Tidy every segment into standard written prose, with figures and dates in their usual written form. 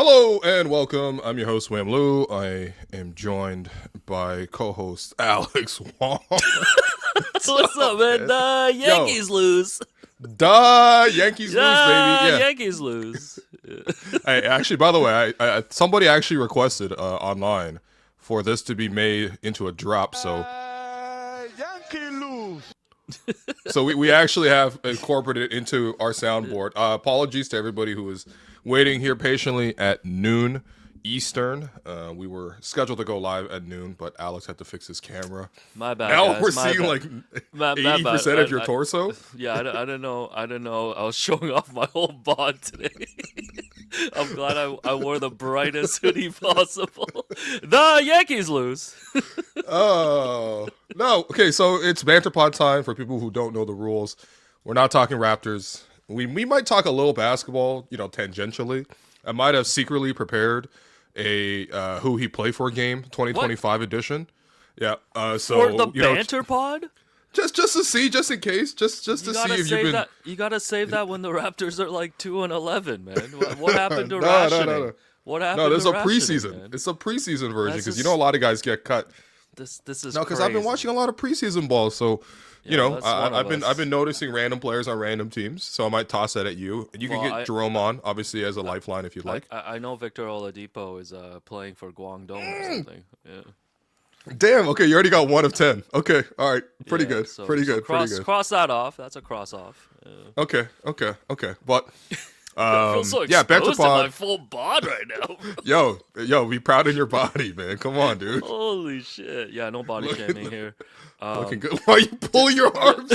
Hello and welcome. I'm your host, Wham Lou. I am joined by co-host Alex Wong. What's up, man? Yankees lose. Yankees lose, baby. Yeah. Yankees lose. Hey, actually, by the way, I somebody actually requested online for this to be made into a drop. So, Yankee lose. so we actually have incorporated it into our soundboard. Apologies to everybody who was waiting here patiently at noon Eastern. We were scheduled to go live at noon, but Alex had to fix his camera. My bad. Now guys. we're My seeing bad. like 80% of your torso. Yeah, I don't know. I was showing off my whole bod today. I'm glad I wore the brightest hoodie possible. The Yankees lose. Oh no. Okay, so it's Banter Pod time for people who don't know the rules. We're not talking Raptors. We might talk a little basketball, tangentially. I might have secretly prepared a who he play for game 2025 edition. Yeah. So For the Banter Pod? just to see, just in case, just to see if you've been. You gotta save that when the Raptors are like 2-11, man. What happened to No. rationing? What happened? No, there's to a rationing, preseason. man? It's a preseason version That's because just- a lot of guys get cut. This is No, because I've been crazy. watching a lot of preseason ball, so that's one I've of been us. I've been noticing random players on random teams. So I might toss that at you, and you can Well, get Jerome on, obviously as a lifeline if you'd like. I know Victor Oladipo is playing for Guangdong or something. Yeah. Damn. Okay, you already got 1 of 10. Okay, all right, pretty Yeah, good, so- pretty so good, cross, pretty good. Cross that off. That's a cross off. Yeah. Okay. But I feel so yeah, Banter exposed to my Pod. full bod right now. Yo, be proud in your body, man. Come on, dude. Holy shit! Yeah, no body shaming here. Looking good. Why are you pulling your arms?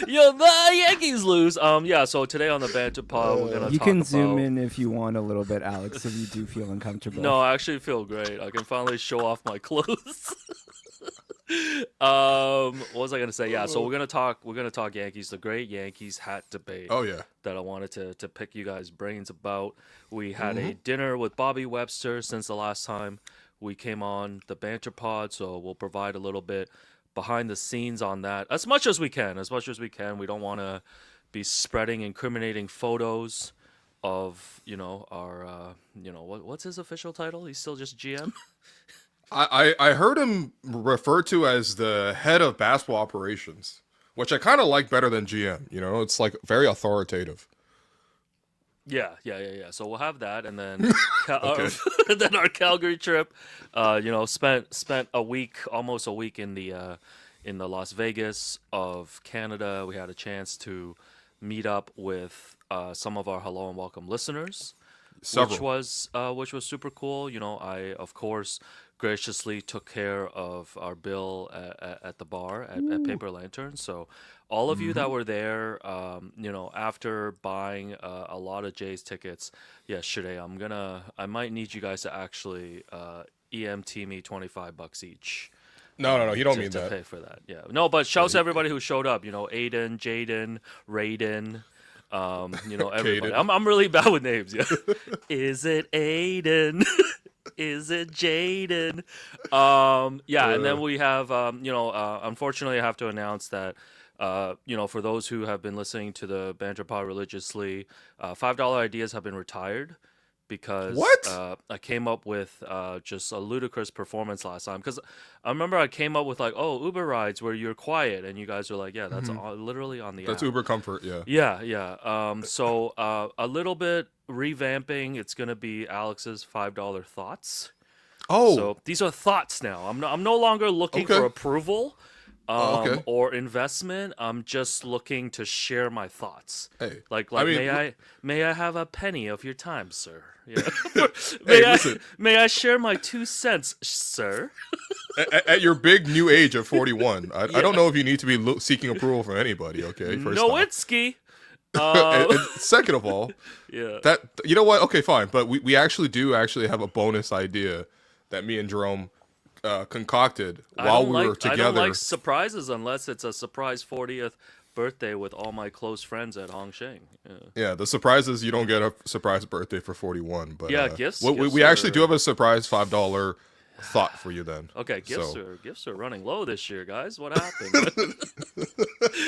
Yo, the Yankees lose. Yeah. So today on the Banter Pod, we're gonna You talk can about... zoom in if you want a little bit, Alex, if you do feel uncomfortable. No, I actually feel great. I can finally show off my clothes. What was I gonna say? Yeah, so we're gonna talk Yankees, the great Yankees hat debate. Oh yeah. That I wanted to pick you guys' brains about. We had a dinner with Bobby Webster since the last time we came on the Banter Pod, so we'll provide a little bit behind the scenes on that as much as we can. We don't want to be spreading incriminating photos of our what's his official title? He's still just GM. I heard him referred to as the head of basketball operations, which I kind of like better than GM. It's like very authoritative. Yeah. So we'll have that, and then then our Calgary trip. Spent a week, almost a week in the Las Vegas of Canada. We had a chance to meet up with some of our hello and welcome listeners, Several. which was super cool. I of course graciously took care of our bill at the bar at Paper Lantern. So all of you that were there, after buying a lot of Jay's tickets yesterday, I might need you guys to actually EMT me $25 each. No, you don't to, mean to that. pay for that. Yeah, no, but shouts to everybody who showed up. Aiden, Jaden, Raiden. Everybody. Caden. I'm really bad with names. Yeah, is it Aiden? Is it Jaden? And then we have, unfortunately, I have to announce that, for those who have been listening to the Banter Pod religiously, $5 ideas have been retired because What? I came up with just a ludicrous performance last time. Because I remember I came up with Uber rides where you're quiet, and you guys were like, yeah, that's literally on the That's app. Uber Comfort, yeah. Yeah. So a little bit revamping. It's gonna be Alex's $5 thoughts. Oh, So these are thoughts now. I'm no longer looking Okay. for approval Okay. or investment. I'm just looking to share my thoughts. hey. Like I mean, may I have a penny of your time, sir? Yeah. Hey, listen. May I share my 2 cents, sir? at your big new age of 41, I don't know if you need to be seeking approval from anybody, okay? First off. Nowinski. And second of all, Yeah. that you know what? Okay, fine. But we actually have a bonus idea that me and Jerome concocted while we were together. I don't like surprises unless it's a surprise 40th birthday with all my close friends at Hongsheng. Yeah, the surprise is you don't get a surprise birthday for 41. But Yeah, gifts we actually are- do have a surprise $5 thought for you then. Okay, So- gifts are running low this year, guys. What happened?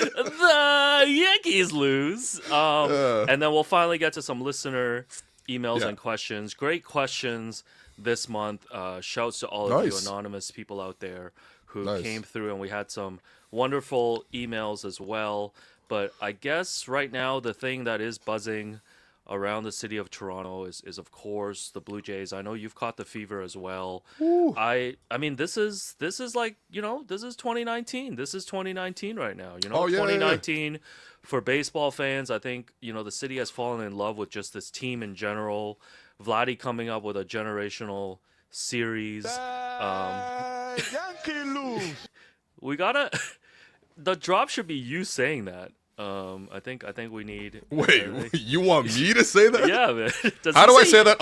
The Yankees lose, and then we'll finally get to some listener emails Yeah. and questions. Great questions this month. Shouts to all of you Nice. anonymous people out there who Nice. came through, and we had some wonderful emails as well. But I guess right now the thing that is buzzing around the city of Toronto is of course the Blue Jays. I know you've caught the fever as well. I mean this is like, this is 2019. This is 2019 right now. Oh, yeah, yeah, yeah. 2019 for baseball fans. I think, the city has fallen in love with just this team in general. Vladdy coming up with a generational series. Yankee lose. We gotta the drop should be you saying that. I think we need. Wait, you want me to say that? Yeah, man. How do I say that?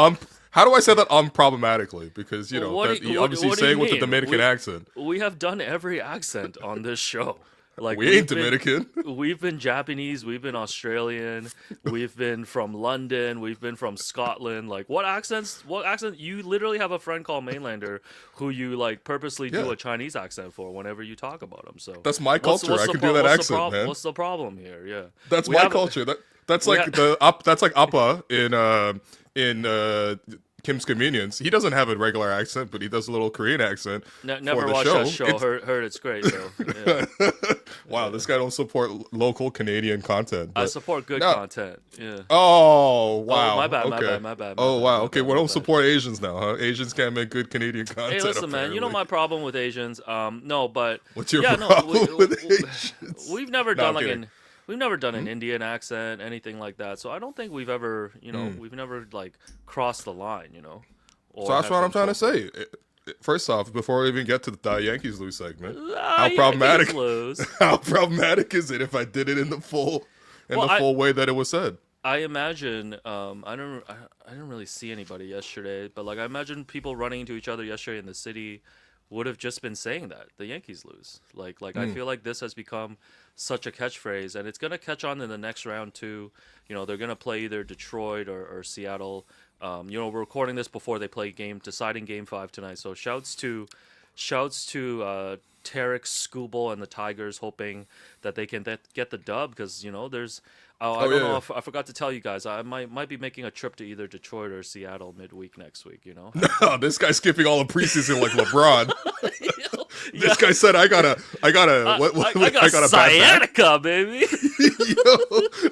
How do I say that unproblematically? Because Well, you obviously what do you saying with the mean? Dominican accent. We have done every accent on this show. Like We ain't Dominican. We've been Japanese. We've been Australian. We've been from London. We've been from Scotland. Like what accents? What accent? You literally have a friend called Mainlander who you like purposely do Yeah. a Chinese accent for whenever you talk about him. So That's my culture. I can do that accent, man. What's the problem here? Yeah, That's We my have- culture. That's we like have- that's like Appa in Kim's Convenience. He doesn't have a regular accent, but he does a little Korean accent. Never for the watched show. that show. Heard it's great though. Yeah. Wow, this guy don't support local Canadian content. I but- support good No. content. Yeah. Oh wow! my bad, Okay. my bad. Oh wow! Okay, we my don't bad. support Asians now, huh? Asians can't make good Canadian content. Hey, listen, man. You know apparently. my problem with Asians. No, but What's your yeah, problem with Asians? We've never No, done I'm like kidding. we've never done an Indian accent, anything like that. So I don't think we've ever, we've never like crossed the line, Or So that's have what I'm been trying to told- say. First off, before we even get to the Yankees lose segment, Ah, how Yankees problematic? lose. How problematic is it if I did it in the full way that it was said? I imagine I didn't really see anybody yesterday, but like I imagine people running into each other yesterday in the city would have just been saying that the Yankees lose. Like I feel like this has become such a catchphrase, and it's gonna catch on in the next round too. They're gonna play either Detroit or Seattle. We're recording this before they play deciding game 5 tonight. So shouts to Tarek, Skubal, and the Tigers, hoping that they can get the dub because there's. I don't know if I forgot to tell you guys. I might be making a trip to either Detroit or Seattle midweek next week. No, this guy's skipping all the preseason like LeBron. Yeah. This guy said, "I got a I got a bad back." sciatica, baby. Yo,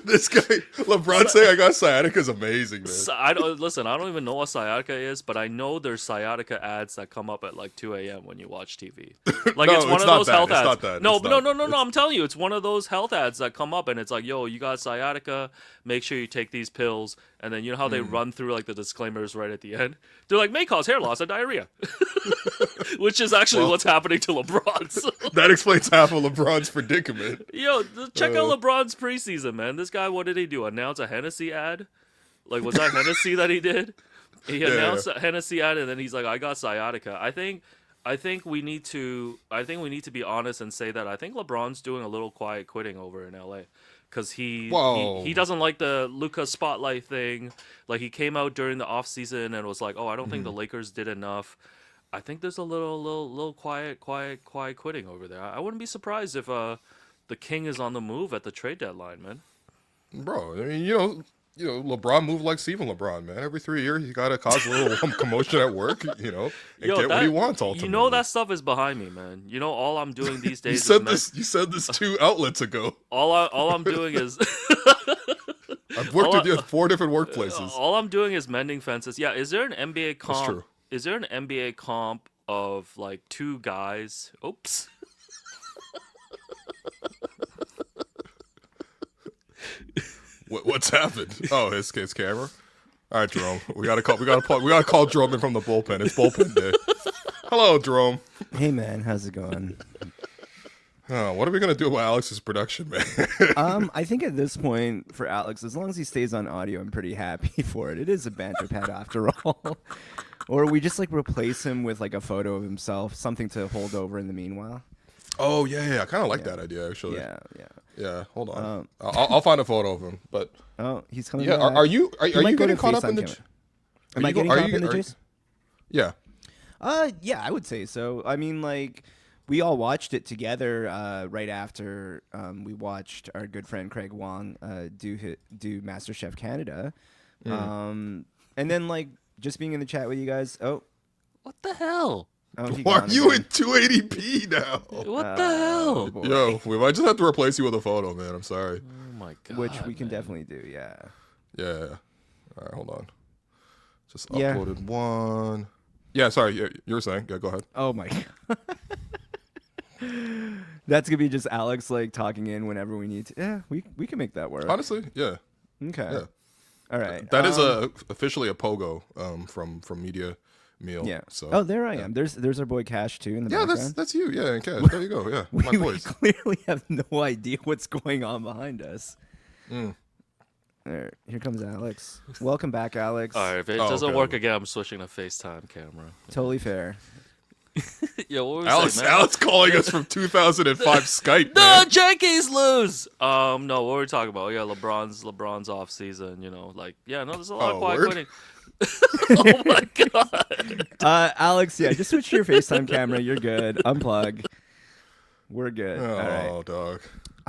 this guy LeBron saying I got sciatica is amazing, man. I don't even know what sciatica is, but I know there's sciatica ads that come up at like 2 a.m. when you watch TV. Like No, it's one it's of not those that. health It's ads. not that. No, It's no, not. no, no. I'm telling you, it's one of those health ads that come up, and it's like, yo, you got sciatica. Make sure you take these pills, and then you know how they run through like the disclaimers right at the end. They're like, may cause hair loss and diarrhea, which is actually what's happening to LeBron. So, That explains half of LeBron's predicament. yo, check out LeBron's preseason, man. This guy, what did he do? Announce a Hennessy ad? Like, was that Hennessy that he did? He announced a Hennessy ad, and then he's like, "I got sciatica." I think we need to be honest and say that I think LeBron's doing a little quiet quitting over in LA because he doesn't like the Luka spotlight thing. Like he came out during the offseason and was like, "Oh, I don't think the Lakers did enough." I think there's a little quiet quitting over there. I wouldn't be surprised if the King is on the move at the trade deadline, man. Bro, I mean, LeBron moved like Steven LeBron, man. Every 3 years, you gotta cause a little commotion at work, and Yo, get what he wants. Ultimately, that stuff is behind me, man. All I'm doing these days. You said this 2 outlets ago. All I'm doing is. I've worked with you at 4 different workplaces. All I'm doing is mending fences. Yeah, is there an NBA comp? That's true. Is there an NBA comp of like 2 guys? Oops. What's happened? Oh, his camera. All right, Jerome. We gotta call Jerome in from the bullpen. It's bullpen day. Hello, Jerome. Hey man, how's it going? Oh, what are we gonna do about Alex's production, man? I think at this point for Alex, as long as he stays on audio, I'm pretty happy for it. It is a banter pad after all. Or we just like replace him with like a photo of himself, something to hold over in the meanwhile. Oh yeah. I kind of like that idea actually. Yeah. Hold on. I'll find a photo of him. But Oh, he's coming. yeah, back. are you might go getting to caught up FaceTime in the? camera. Am I getting caught up in the chase? Yeah. Yeah, I would say so. I mean, like, we all watched it together right after we watched our good friend Craig Wong do MasterChef Canada. And then like just being in the chat with you guys. Oh, What the hell? he Why are gone you again. in 280p now? What the hell? boy. Yo, we might just have to replace you with a photo, man. I'm sorry. Oh my god. Which we can man. definitely do. Yeah. Yeah. All right, hold on. Just Yeah. uploaded one. Yeah, sorry. You were saying. Yeah, go ahead. Oh my god. That's gonna be just Alex like talking in whenever we need to. Yeah, we can make that work. Honestly, yeah. Okay. Yeah. All right. That is officially a pogo from Media Meal. Yeah. So Oh, there I am. There's our boy Cash too in the yeah, background. that's you. Yeah, and Cash. There you go. Yeah, my we voice. clearly have no idea what's going on behind us. There, here comes Alex. Welcome back, Alex. All right, if it Oh, doesn't okay. work again, I'm switching to FaceTime camera. Totally fair. Yo, what was Alex, man? Alex calling us from 2005 Skype. The Man. Yankees lose. No, what were we talking about? Yeah, LeBron's off season. You know, like no, there's a lot of quiet word? quitting. Oh my god. Alex, yeah, just switch to your FaceTime camera. You're good. Unplug. We're good. All right. Oh, dog.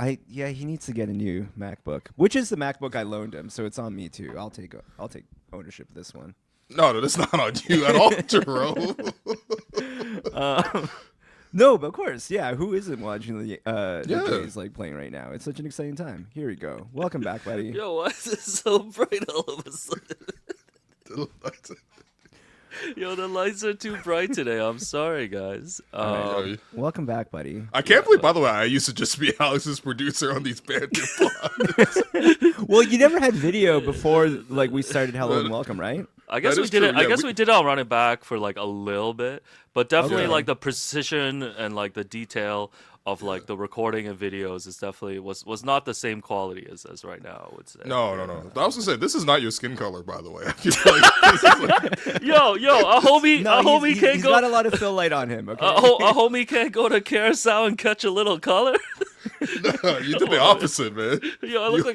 He needs to get a new MacBook, which is the MacBook I loaned him, so it's on me too. I'll take ownership of this one. No, that's not on you at all, Jerome. No, but of course, yeah. Who isn't watching the Yeah. Jays like playing right now? It's such an exciting time. Here we go. Welcome back, buddy. Yo, why is it so bright all of a sudden? Yo, the lights are too bright today. I'm sorry, guys. Welcome back, buddy. I can't believe, by the way, I used to just be Alex's producer on these Banter Pods. Well, you never had video before, like we started Hello and Welcome, right? I guess That we is did true, it. I yeah, guess we- we did it on running back for like a little bit, but definitely Okay. like the precision and like the detail of like the recording and videos is definitely was not the same quality as right now. I would say. No. I was gonna say this is not your skin color, by the way. I feel like this is like, Yo, a homie, No, a homie he's can't go. got a lot of fill light on him. Okay. A homie can't go to Carousel and catch a little color. you did the opposite, man. Yo, I look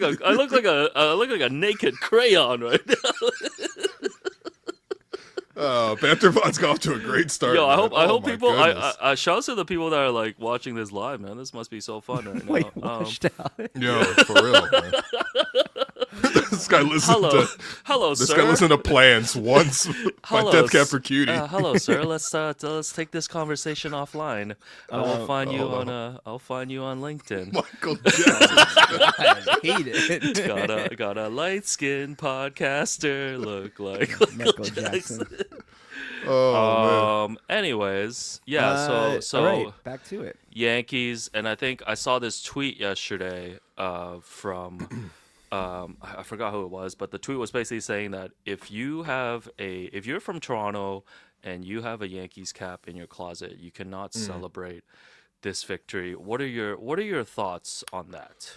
like a naked crayon right now. Banter Pod's got off to a great start. Yo, I man. hope my people. goodness. I shout out to the people that are like watching this live, man. This must be so fun right now. Wait, washed out. Yo, for real, man. This guy listened Hello, This sir. guy listened to Plans once by Hello, Death Cab for Cutie. Hello, sir. Let's take this conversation offline. I will find you on I'll find you on LinkedIn. Michael Jackson. I hate it. got a light skinned podcaster look like Michael Jackson. Oh, man. Anyways, yeah. So all right, back to it. Yankees, and I think I saw this tweet yesterday from I forgot who it was, but the tweet was basically saying that if you're from Toronto and you have a Yankees cap in your closet, you cannot celebrate this victory. What are your thoughts on that?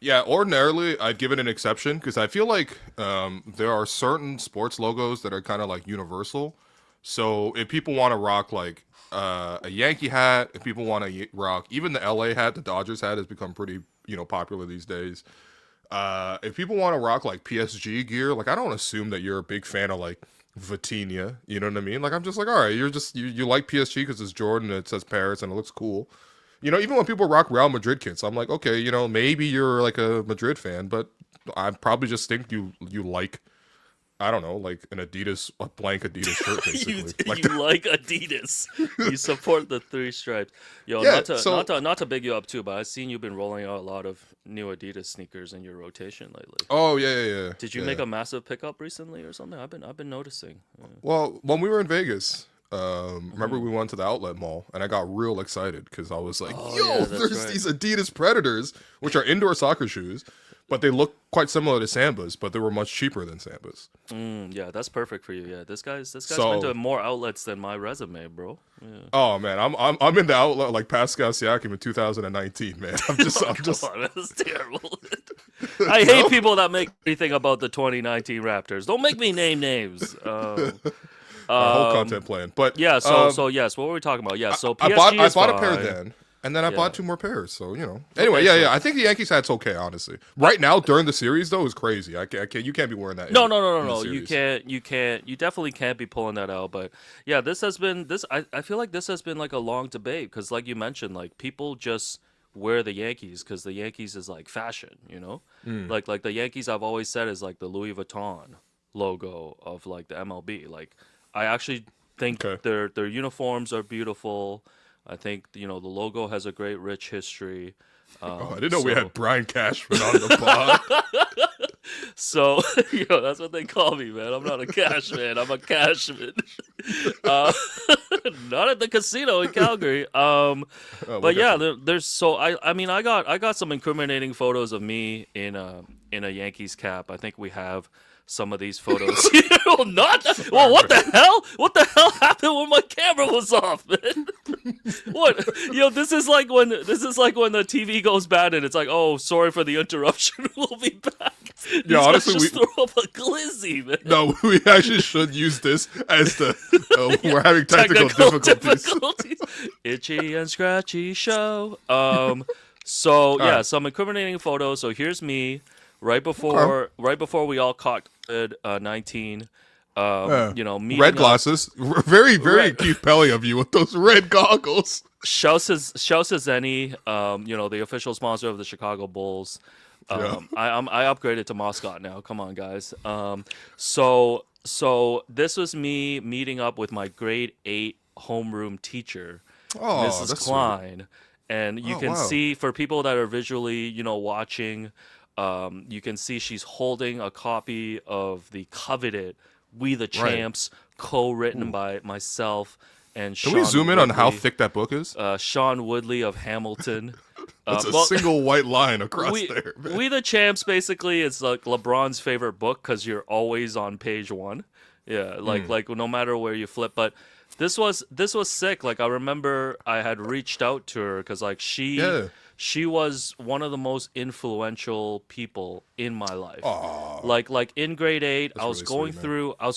Yeah, ordinarily I'd give it an exception because I feel like there are certain sports logos that are kind of like universal. So if people want to rock like a Yankee hat, if people want to rock even the LA hat, the Dodgers hat has become pretty popular these days. If people want to rock like PSG gear, like I don't assume that you're a big fan of like Vitinha, you know what I mean? Like I'm just like, all right, you're just you like PSG because it's Jordan and it says Paris and it looks cool. Even when people rock Real Madrid kits, I'm like, okay, maybe you're like a Madrid fan, but I probably just think you like, I don't know, like a blank Adidas shirt, basically. you like Adidas. You support the three stripes. Yo, Yeah, not to big you up too, but I've seen you've been rolling out a lot of new Adidas sneakers in your rotation lately. Oh yeah. Did you make a massive pickup recently or something? I've been noticing. Yeah. Well, when we were in Vegas, remember we went to the outlet mall and I got real excited because I was like, there's these Adidas Predators, which are indoor soccer shoes, but they look quite similar to Sambas, but they were much cheaper than Sambas. Yeah, that's perfect for you. Yeah, this guy's So- been to more outlets than my resume, bro. Yeah. Oh man, I'm in the outlet like Pascal Siakam in 2019, man. I'm just Oh, that's terrible. I hate people that make anything about the 2019 Raptors. Don't make me name names. our whole content plan. But Yeah, so yes, what were we talking about? Yeah, so PSG I bought a is pair fine. then, and then I Yeah. bought two more pairs. So Anyway, Okay, so- I think the Yankees hat's okay, honestly. Right now during the series though is crazy. I can't. You can't be wearing that. No. in the You series. can't. You definitely can't be pulling that out. But yeah, this has been this. I feel like this has been like a long debate because, like you mentioned, like people just wear the Yankees because the Yankees is like fashion. Like the Yankees I've always said is like the Louis Vuitton logo of like the MLB. Like I actually think Okay. their uniforms are beautiful. I think the logo has a great rich history. Oh, I didn't know we had Brian Cashman on the pod. So, that's what they call me, man. I'm not a cash man. I'm a cashman. Not at the casino in Calgary. But yeah, there's so I mean I got some incriminating photos of me in a Yankees cap. I think we have some of these photos. Not well. What the hell? What the hell happened when my camera was off, man? What? This is like when the TV goes bad and it's like, oh, sorry for the interruption. We'll be back. Yeah, honestly, we throw up a glizzy, man. No, we actually should use this as the we're having technical difficulties. Itchy and scratchy show. Some incriminating photos. So here's me right before we all caught COVID-19. Meeting red up. glasses, very Keith Pelly of you with those red goggles. Shouts to Zenny, the official sponsor of the Chicago Bulls. I upgraded to mascot now. Come on, guys. So this was me meeting up with my grade 8 homeroom teacher, Mrs. Klein, sweet. And you can see, for people that are visually, watching, you can see she's holding a copy of the coveted We the Champs, co-written by myself and Sean Can we zoom in Woodley, on how thick that book is? Sean Woodley of Hamilton. It's a single white line across there. Man. We the Champs basically is like LeBron's favorite book because you're always on page 1. Yeah, like no matter where you flip. But this was sick. Like I remember I had reached out to her because like she was one of the most influential people in my life. Aww. Like in grade 8, That's I was really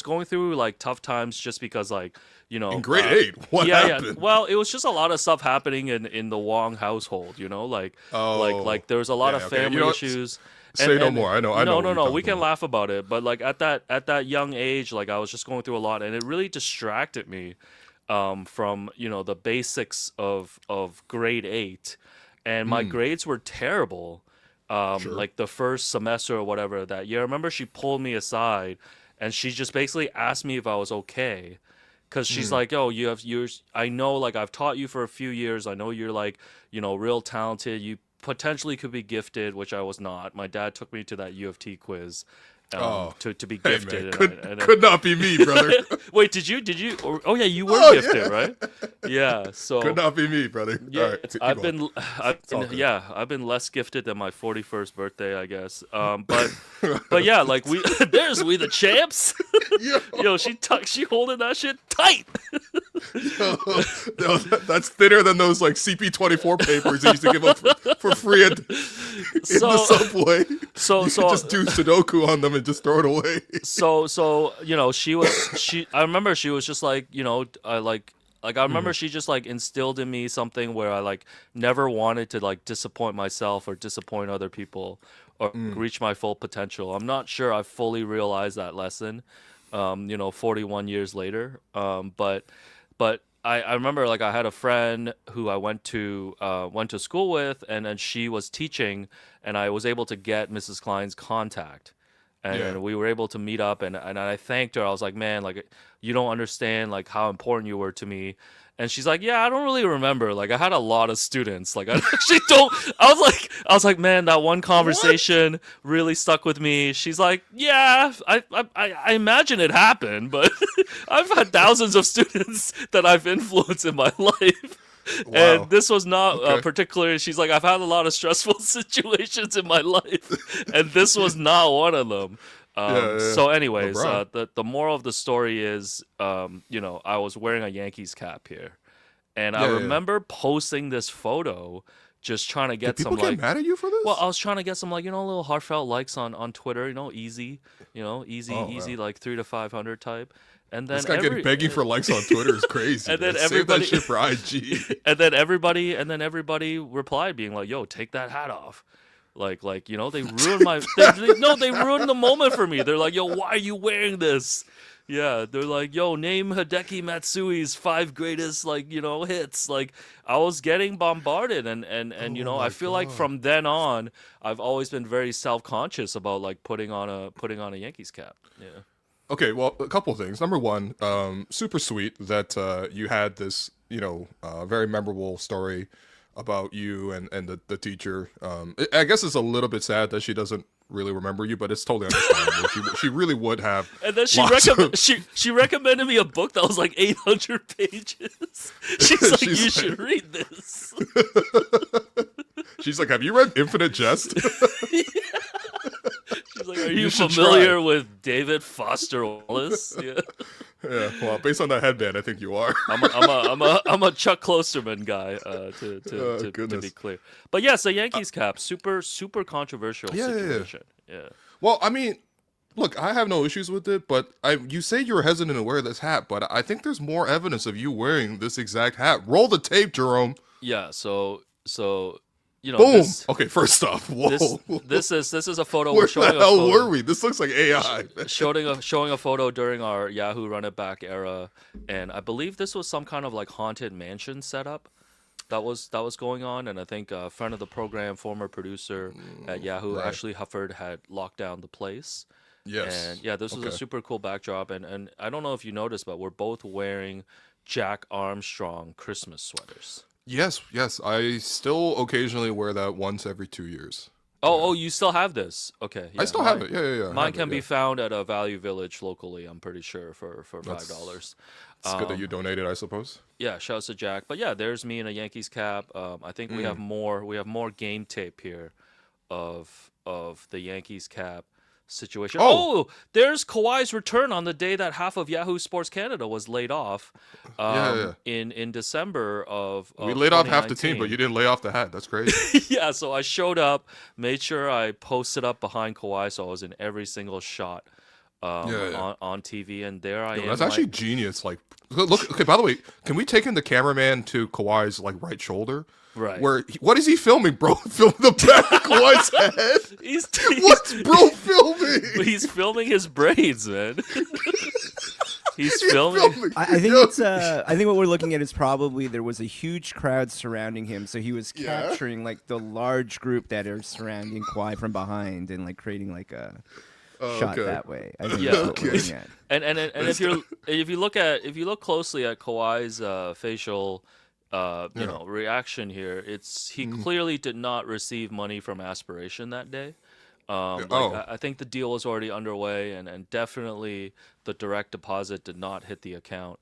going through like tough times just because like. In grade 8, what happened? Yeah. Well, it was just a lot of stuff happening in the Wong household, like there was a lot of family issues. Say no more. I know. No. We can laugh about it, but like at that young age, like I was just going through a lot, and it really distracted me from the basics of grade 8, and my grades were terrible. Like the first semester or whatever that year. I remember she pulled me aside, and she just basically asked me if I was okay. Because she's like, oh, you have years. I know, like, I've taught you for a few years. I know you're, like, real talented. You potentially could be gifted, which I was not. My dad took me to that U of T quiz to be gifted. Man, could not be me, brother. Wait, did you? Oh, yeah, you were gifted, right? Yeah, so. Could not be me, brother. Yeah, I've been less gifted than my 41st birthday, I guess. But yeah, like there's We the Champs. She holding that shit tight. That's thinner than those like CP24 papers they used to give up for free in the subway. So just do Sudoku on them and just throw it away. I remember she was just like, I remember she just like instilled in me something where I like never wanted to like disappoint myself or disappoint other people or reach my full potential. I'm not sure I fully realized that lesson, 41 years later. But I remember like I had a friend who I went to school with, and then she was teaching, and I was able to get Mrs. Klein's contact. And we were able to meet up, and I thanked her. I was like, man, like, you don't understand, like, how important you were to me. And she's like, yeah, I don't really remember. Like, I had a lot of students. Like, I actually don't. I was like, man, that one conversation really stuck with me. She's like, yeah, I imagine it happened, but I've had thousands of students that I've influenced in my life. Wow. And this was not particularly. She's like, I've had a lot of stressful situations in my life, and this was not one of them. So, anyways, the moral of the story is, I was wearing a Yankees cap here, and I remember posting this photo, just trying to get some. People get mad at you for this? Well, I was trying to get some little heartfelt likes on Twitter. Easy, like 300 to 500 type. And then this guy begging for likes on Twitter is crazy. And then everybody save that shit for IG. and then everybody replied being like, "Yo, take that hat off." Like they ruined my they ruined the moment for me. They're like, "Yo, why are you wearing this?" Yeah, they're like, "Yo, name Hideki Matsui's 5 greatest hits." Like I was getting bombarded, and I feel like from then on, I've always been very self-conscious about like putting on a Yankees cap. Yeah. Okay, well, a couple of things. Number one, super sweet that you had this, very memorable story about you and the teacher. I guess it's a little bit sad that she doesn't really remember you, but it's totally understandable. she really would have. And then she recommended me a book that was like 800 pages. She's like, you should read this. She's like, have you read Infinite Jest? She's like, are you familiar with David Foster Wallace? Yeah. Yeah, well, based on that headband, I think you are. I'm a Chuck Klosterman guy, to be clear. But yes, a Yankees cap, super controversial situation. Yeah. Well, I mean, look, I have no issues with it, but you say you're hesitant to wear this hat, but I think there's more evidence of you wearing this exact hat. Roll the tape, Jerome. Yeah. So boom. Okay, first off, whoa. This is a photo. Where the hell were we? This looks like AI. showing a photo during our Yahoo Run It Back era, and I believe this was some kind of like haunted mansion setup that was going on, and I think a friend of the program, former producer at Yahoo, right. Ashley Hufford, had locked down the place. Yes. And yeah, this was a super cool backdrop, and I don't know if you noticed, but we're both wearing Jack Armstrong Christmas sweaters. Yes. I still occasionally wear that once every 2 years. Oh, you still have this? Okay. Yeah, I still have it. Yeah. Mine can be found at a Value Village locally, I'm pretty sure, for $5. It's good that you donated, I suppose. Yeah, shouts to Jack. But yeah, there's me in a Yankees cap. I think we have more game tape here of the Yankees cap situation. Oh, there's Kawhi's return on the day that half of Yahoo Sports Canada was laid off. In December of we laid off half the team, but you didn't lay off the hat. That's crazy. Yeah, so I showed up, made sure I posted up behind Kawhi, so I was in every single shot on TV, and there I am. That's actually genius. Like, look. Okay, by the way, can we take in the cameraman to Kawhi's like right shoulder? Right. What is he filming, bro? Filming the back of Kawhi's head? What's bro filming? He's filming his braids, man. He's filming. I think what we're looking at is probably there was a huge crowd surrounding him, so he was capturing like the large group that are surrounding Kawhi from behind and like creating like a shot that way. I think that's what we're looking at. And if you look closely at Kawhi's facial reaction here, he clearly did not receive money from Aspiration that day. I think the deal was already underway, and definitely the direct deposit did not hit the account.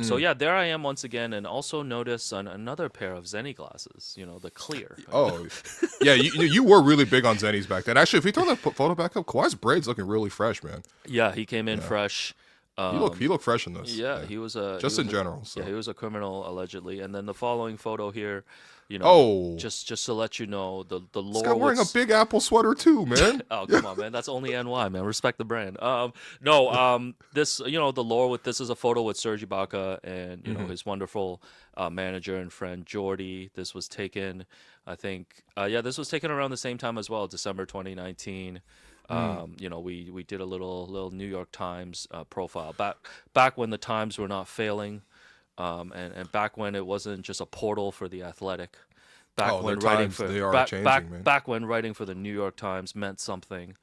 So yeah, there I am once again, and also notice another pair of Zenny glasses. The clear. Oh, yeah, you were really big on Zennies back then. Actually, if you throw that photo back up, Kawhi's braids looking really fresh, man. Yeah, he came in fresh. He looked fresh in this. Yeah, he was a general. So. Yeah, he was a criminal allegedly. And then the following photo here, just to let you know, the lore. This guy wearing a Big Apple sweater too, man. Oh, come on, man. That's only NY, man. Respect the brand. This, the lore with this is a photo with Serge Ibaka and his wonderful manager and friend Jordy. This was taken, I think, this was taken around the same time as well, December 2019. We did a little New York Times profile back when the Times were not failing, and back when it wasn't just a portal for the Athletic. Back when writing for the New York Times meant something,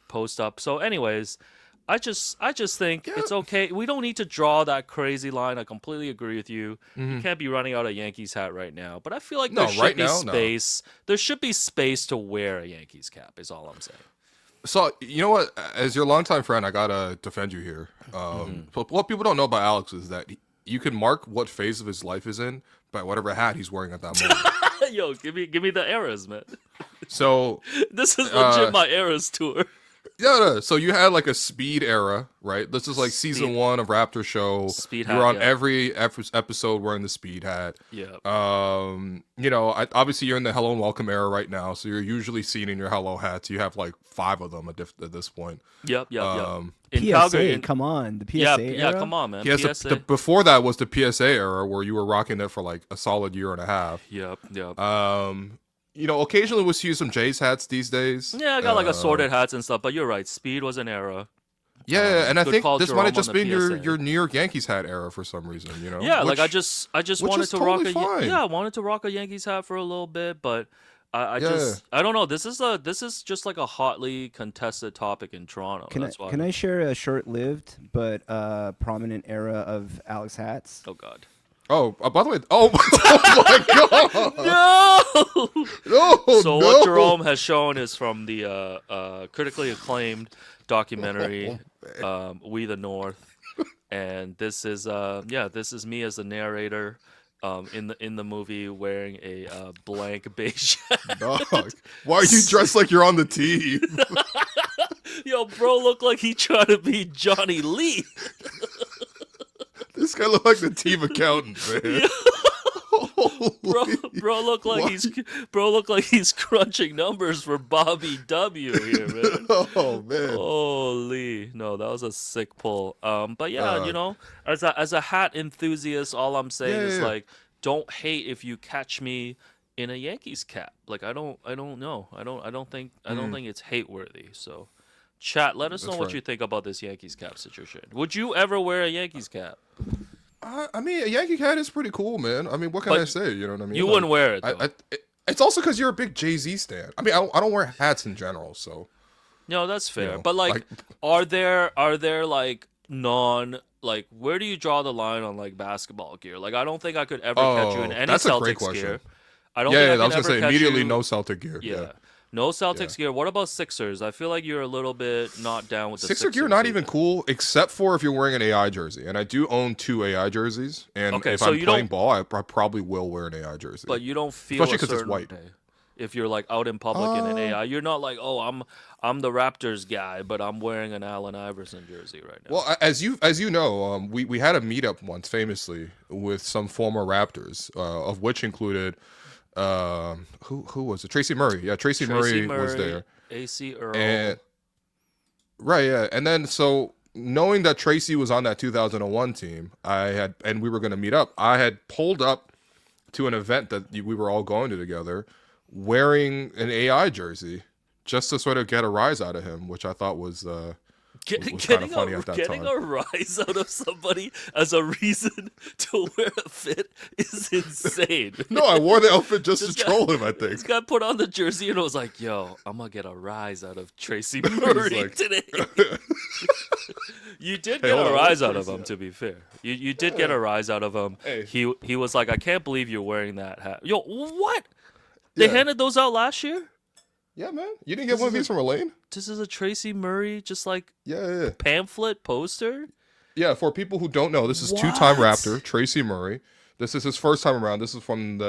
post up. So, anyways, I just think it's okay. We don't need to draw that crazy line. I completely agree with you. You can't be running out a Yankees hat right now. But I feel like there should be space. There should be space to wear a Yankees cap, is all I'm saying. So, you know what? As your longtime friend, I got to defend you here. What people don't know about Alex is that you can mark what phase of his life is in by whatever hat he's wearing at that moment. Yo, give me the eras, man. So this is legit my eras tour. Yeah, so you had like a speed era, right? This is like season 1 of Raptor Show. Speed hat, you were on every episode wearing the speed hat. Yeah. Obviously you're in the hello and welcome era right now, so you're usually seen in your hello hats. You have like 5 of them at this point. Yep. In PSA, Calgary, come on, the PSA era? Yeah, come on, man. PSA. Before that was the PSA era, where you were rocking it for like a solid year and a half. Yep. Occasionally we'll see some Jays hats these days. Yeah, I got like assorted hats and stuff, but you're right. Speed was an era. Yeah, and I think this might have just been your New York Yankees hat era for some reason, Yeah, I just wanted to rock I wanted to rock a Yankees hat for a little bit, but I don't know. This is just like a hotly contested topic in Toronto. That's why. Can I share a short-lived but prominent era of Alex Hats? Oh God. Oh, by the way, oh my God! No. No, So no. what Jerome has shown is from the critically acclaimed documentary We the North, and this is me as the narrator in the movie wearing a blank beige shirt. Dog. Why are you dressed like you're on the team? Yo, bro, look like he trying to be Johnny Lee. This guy look like the team accountant, man. Bro look like he's crunching numbers for Bobby W here, man. Oh man. Holy, no, that was a sick pull. But yeah, as a hat enthusiast, all I'm saying is like, don't hate if you catch me in a Yankees cap. Like I don't know. I don't think it's hate worthy. So, chat, let us know what you think about this Yankees cap situation. Would you ever wear a Yankees cap? I mean, a Yankee hat is pretty cool, man. I mean, what can I say? You know what I mean? You wouldn't wear it, though. It's also because you're a big Jay-Z stan. I mean, I don't wear hats in general, so. No, that's fair. But are there like where do you draw the line on like basketball gear? Like, I don't think I could ever catch you in any that's a great Celtics question. gear. I don't Yeah, think I was gonna say catch immediately you... no Celtic gear. Yeah. No Celtics gear. What about Sixers? I feel like you're a little bit not down with the Sixer Sixers gear not even cool, except for if you're wearing an AI jersey. And I do own 2 AI jerseys. And if I'm playing ball, I probably will wear an AI jersey. But you don't feel especially because it's white. If you're like out in public in an AI, you're not like, oh, I'm the Raptors guy, but I'm wearing an Allen Iverson jersey right now. Well, as you know, we had a meetup once famously with some former Raptors, of which included who was it? Tracy Murray. Yeah, Tracy Murray was there. AC Earl. And and then so knowing that Tracy was on that 2001 team, and we were going to meet up. I had pulled up to an event that we were all going to together, wearing an AI jersey, just to sort of get a rise out of him, which I thought was kind of funny at that getting time. a rise out of somebody as a reason to wear a fit is insane. No, I wore the outfit just to troll him, I think. This guy put on the jersey and was like, yo, I'm going to get a rise out of Tracy Murray today. You did get a rise out of him, to be fair. You did get a rise out of him. Hey. He was like, I can't believe you're wearing that hat. Yo, what? They handed those out last year? Yeah, man. You didn't get one of these from Elaine? This is a Tracy Murray just like Yeah. pamphlet poster? Yeah, for people who don't know, this is two-time Raptor, Tracy Murray. This is his first time around. This is from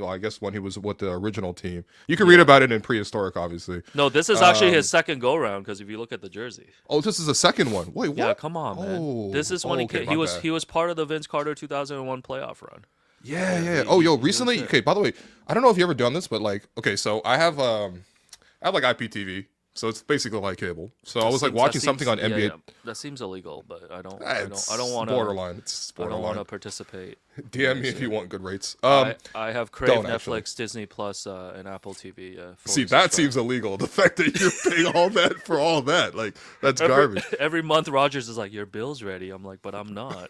I guess when he was with the original team. You can read about it in prehistoric, obviously. No, this is actually his second go-round, because if you look at the jersey. Oh, this is the second one. Wait, what? Yeah, come on, man. Oh, This is when okay, he was part of the Vince Carter 2001 playoff run. Yeah. Oh, yo, recently, okay, by the way, I don't know if you ever done this, but like, okay, so I have like IPTV, so it's basically like cable. So I was like watching something on NBA. Yeah. That seems illegal, but I don't want to. Borderline. It's borderline. I don't want to participate. DM me if you want good rates. I have Crave, don't, Netflix, actually. Disney Plus, and Apple TV. See, that seems illegal. The fact that you're paying all that for all that, like, that's garbage. Every month, Rogers is like, "Your bill's ready." I'm like, "But I'm not."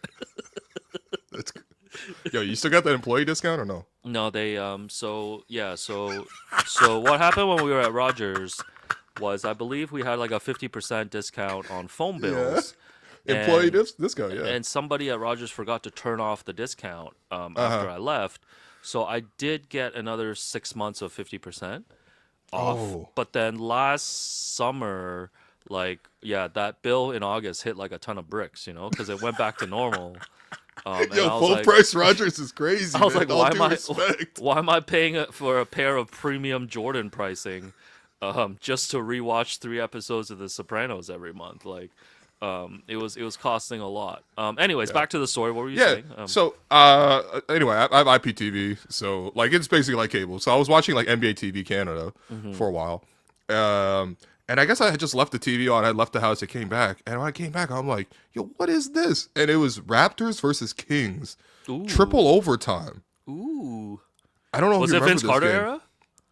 Yo, you still got that employee discount or no? No, they so what happened when we were at Rogers was, I believe we had like a 50% discount on phone bills. Employee discount, yeah. And somebody at Rogers forgot to turn off the discount after I left. So I did get another 6 months of 50% off. Oh. But then last summer, that bill in August hit like a ton of bricks, because it went back to normal. Yo, full price Rogers is crazy. I was man. like, why am I paying for a pair of premium Jordan pricing, just to rewatch 3 episodes of The Sopranos every month? Like, it was costing a lot. Anyways, back to the story. What were you saying? So anyway, I have IPTV, so like it's basically like cable. So I was watching like NBA TV Canada for a while. And I guess I had just left the TV on. I left the house. I came back. And when I came back, I'm like, yo, what is this? And it was Raptors versus Kings. Ooh. Triple overtime. Ooh. I don't know Was if you it remember Vince this Carter game. era?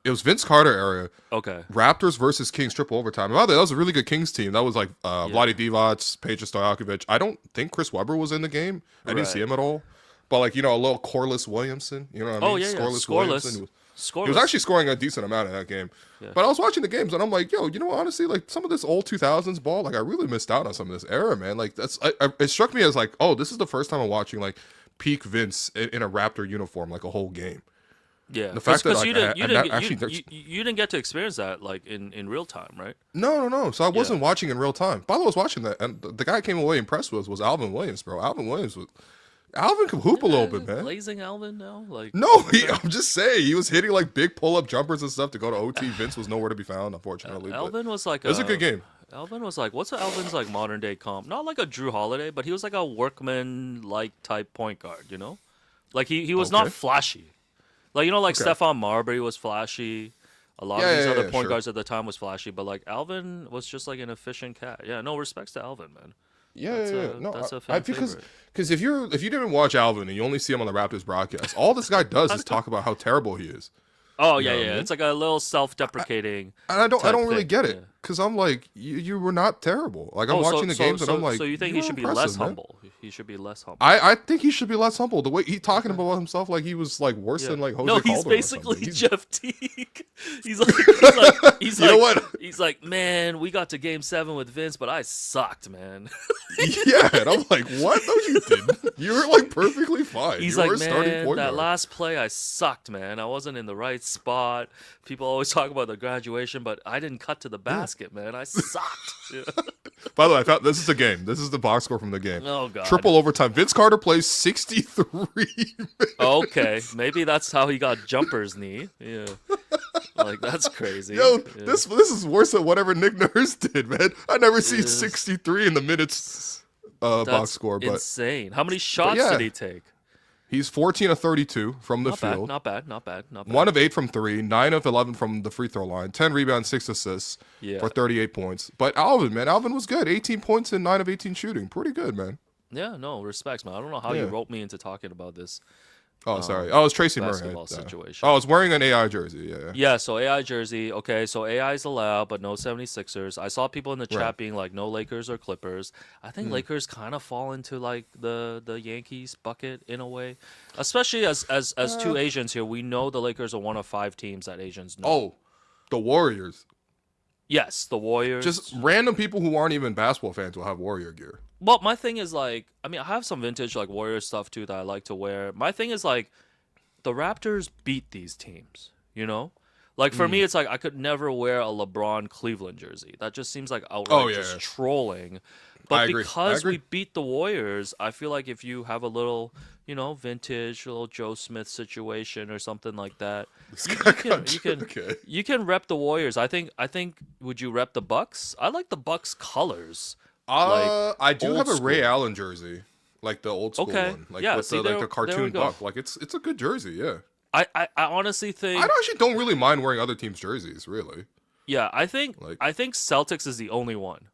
It was Vince Carter era. Okay. Raptors versus Kings triple overtime. By the way, that was a really good Kings team. That was like Vlade Divac, Peja Stojakovic. I don't think Chris Webber was in the game. I didn't see him at all. But like, a little Corliss Williamson. You know what I mean? Oh, yeah, Scoreless Scoreless. Williamson. Scoreless. He was actually scoring a decent amount in that game. Yeah. But I was watching the games and I'm like, yo, you know what? Honestly, like some of this old 2000s ball, like I really missed out on some of this era, man. Like it struck me as like, oh, this is the first time I'm watching like peak Vince in a Raptor uniform, like a whole game. Yeah, The fact that because like, you didn't get to experience that like in real time, right? No. So I wasn't watching in real time. By the way, I was watching that, and the guy I came away impressed with was Alvin Williams, bro. Alvin can hoop a little bit, man. Blazing Alvin now, like No, I'm just saying he was hitting like big pull-up jumpers and stuff to go to OT. Vince was nowhere to be found, unfortunately. Alvin was like it was a good game. Alvin was like, what's Alvin's like modern day comp? Not like a Drew Holiday, but he was like a workman like type point guard, you know? Like he was not flashy. Like like Stephon Marbury was flashy. A lot of these other point guards at the time was flashy, but like Alvin was just like an efficient cat. Yeah, no respects to Alvin, man. No, that's a fan because favorite. if you didn't watch Alvin and you only see him on the Raptors broadcast, all this guy does is talk about how terrible he is. Oh You yeah, know what yeah. I mean? It's like a little self-deprecating. And I don't really thing, get it because I'm like, you were not terrible. Like I'm watching the games and I'm like, so you think he should be less humble? He should be less humble. I think he should be less humble. The way he's talking about himself, like he was like worse than like Jose No, he's Calderon or basically something. Jeff Teague. He's You know what? He's like, man, we got to Game 7 with Vince, but I sucked, man. Yeah, and I'm like, what? No, you didn't. You were like perfectly fine. He's you were like, a starting man, point that guard. last play, I sucked, man. I wasn't in the right spot. People always talk about the graduation, but I didn't cut to the basket, man. I sucked. Yeah. By the way, I found this is the game. This is the box score from the game. Oh god. Triple overtime. Vince Carter plays 63. Okay, maybe that's how he got jumper's knee. Yeah. Like that's crazy. Yo, Yeah. this is worse than whatever Nick Nurse did, man. I never seen 63 in the minutes box That's score, but insane. How many shots yeah. did he take? he's 14 of 32 from the Not field. bad. Not bad. 1 of 8 from 3, 9 of 11 from the free throw line, 10 rebounds, 6 assists for 38 points. But Alvin was good. 18 points and 9 of 18 shooting. Pretty good, man. Yeah, no, respects, man. I don't know how you roped me into talking about this. Oh, sorry. Oh, it's Tracy Murray. Basketball situation. Oh, I was wearing an AI jersey. Yeah. Yeah, so AI jersey. Okay, so AI is allowed, but no 76ers. I saw people in the chat being like, no Lakers or Clippers. I think Lakers kind of fall into like the Yankees bucket in a way, especially as two Asians here. We know the Lakers are one of 5 teams that Asians know. Oh, the Warriors. Yes, the Warriors. Just random people who aren't even basketball fans will have Warrior gear. Well, my thing is like, I mean, I have some vintage like Warriors stuff too that I like to wear. My thing is like, the Raptors beat these teams, you know? Like for me, it's like I could never wear a LeBron Cleveland jersey. That just seems like outright just trolling. But because we beat the Warriors, I feel like if you have a little, you know, vintage, a little Joe Smith situation or something like that, you can rep the Warriors. I think. Would you rep the Bucks? I like the Bucks colors. I do have a school. Ray Allen jersey, like the old school one, like with the cartoon buck. Like it's a good jersey, yeah. I honestly think I actually don't really mind wearing other teams' jerseys, really. Yeah, I think Celtics is the only one.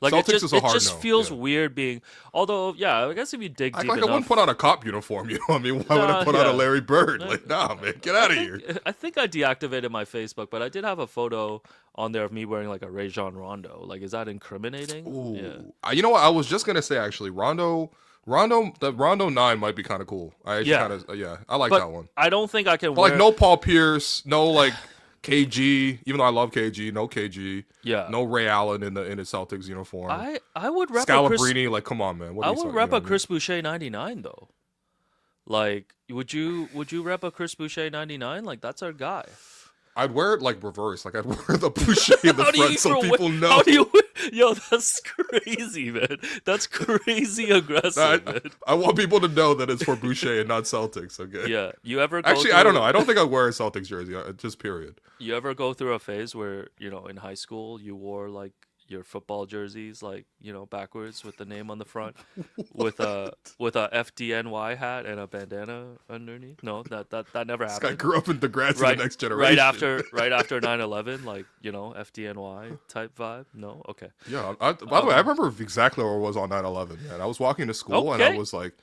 Like Celtics is a hard it just no, feels weird being. Although, yeah, I guess if you dig deep enough, I wouldn't put on a cop uniform. You know what I mean? Why would I put on a Larry Bird? Like, nah, man, get out of here. I think I deactivated my Facebook, but I did have a photo on there of me wearing like a Rajon Rondo. Like, is that incriminating? Ooh. Yeah. You know what? I was just gonna say actually, the Rondo 9 might be kind of cool. I like that one. I don't think I can. But like no Paul Pierce, no like KG. Even though I love KG, no KG. Yeah. No Ray Allen in his Celtics uniform. I would rep Scalabrine. Like, come on, man. I would rep a Chris Boucher 99 though. Like, would you rep a Chris Boucher 99? Like, that's our guy. I'd wear it like reverse. Like I'd wear the Boucher in the front so people know. How do you? Yo, that's crazy, man. That's crazy aggressive, man. I want people to know that it's for Boucher and not Celtics. Okay. Yeah. You ever? Actually, I don't know. I don't think I'd wear a Celtics jersey. Just period. You ever go through a phase where, you know, in high school you wore like your football jerseys, like, you know, backwards with the name on the front, with a FDNY hat and a bandana underneath? No, that never happened. This guy grew up in the grass of the next generation. Right after 9/11, like, you know, FDNY type vibe. No, okay. Yeah. By the way, I remember exactly where I was on 9/11. Man, I was walking to school and I was like,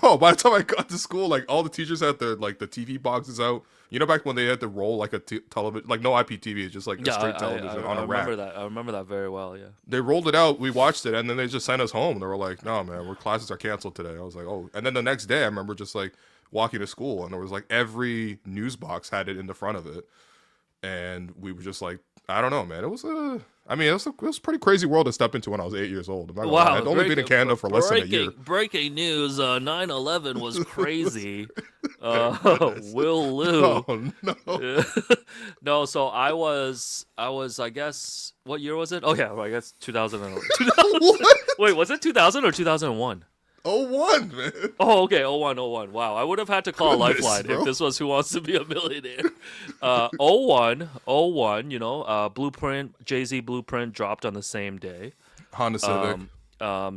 no. By the time I got to school, like all the teachers had their like the TV boxes out. You know, back when they had to roll like a television, like no IPTV, it's just like a straight television on a rack. I remember that very well. Yeah. They rolled it out. We watched it, and then they just sent us home. They were like, "No, man, classes are canceled today." I was like, "Oh." And then the next day, I remember just like walking to school, and there was like every news box had it in the front of it, and we were just like, I don't know, man. It was it was a pretty crazy world to step into when I was 8 years old. I'm not gonna lie. I'd only been in Canada for less than a year. Breaking news: 9/11 was crazy. Will Lou? Oh no! No, so I was. I guess. What year was it? Oh yeah, I guess 2000. What? Wait, was it 2000 or 2001? 01, man. Oh, okay, 01. Wow, I would have had to call Goodness, Lifeline bro. if this was Who Wants to Be a Millionaire. 01, Blueprint, Jay-Z Blueprint dropped on the same day. Honda Civic.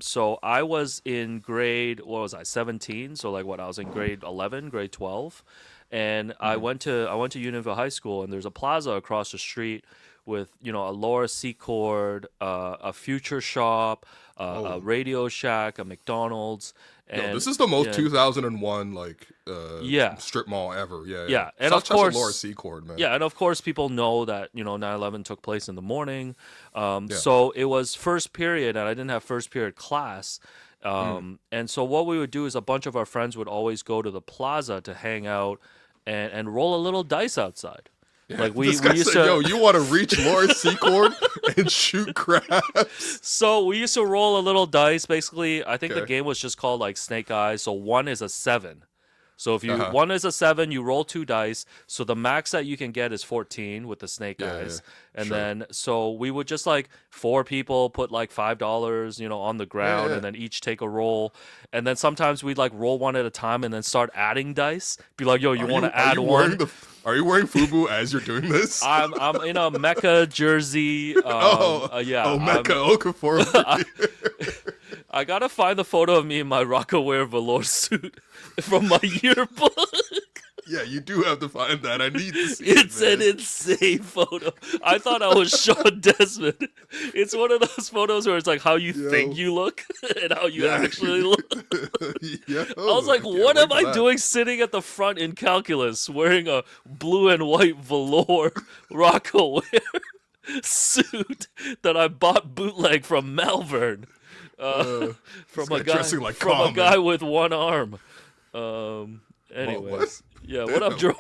So I was in grade, 17? So like I was in grade 11, grade 12. And I went to Unionville High School, and there's a plaza across the street with, a Laura Secord, a Future Shop, a Radio Shack, a McDonald's. And Yo, this is the most yeah. 2001 Yeah. strip mall ever. Yeah. Yeah, and Such of course, a Laura Secord, man. Yeah, and of course, people know that 9/11 took place in the morning. So it was first period, and I didn't have first period class. And so what we would do is a bunch of our friends would always go to the plaza to hang out and roll a little dice outside. Yeah, Like we this guy used said, to. yo, you want to reach Laura Secord and shoot crabs? So we used to roll a little dice. Basically, I think the Okay. game was just called like Snake Eyes. So 1 is a 7. So if you Uh-huh. 1 is a 7, you roll 2 dice. So the max that you can get is 14 with the Snake Eyes. And sure. then so we would just like 4 people put like $5, on the ground, yeah. and then each take a roll. And then sometimes we'd like roll one at a time and then start adding dice. Be like, yo, you want to add one? Are you wearing FUBU as you're doing this? I'm in a Mecca jersey. Yeah. Mecca Okafor. I gotta find the photo of me in my Rockaware velour suit from my yearbook. Yeah, you do have to find that. I need to see It's it, an insane photo. I thought I was Sean Desmond. It's one of those photos where it's like how you think you look and how you actually look. Yo, I was like, can't what wait am for I that. doing sitting at the front in calculus wearing a blue and white velour Rockaware suit that I bought bootleg from Malvern? From guy a guy dressing like from a Common. guy with one arm. Anyways, yeah. What up, Jerome?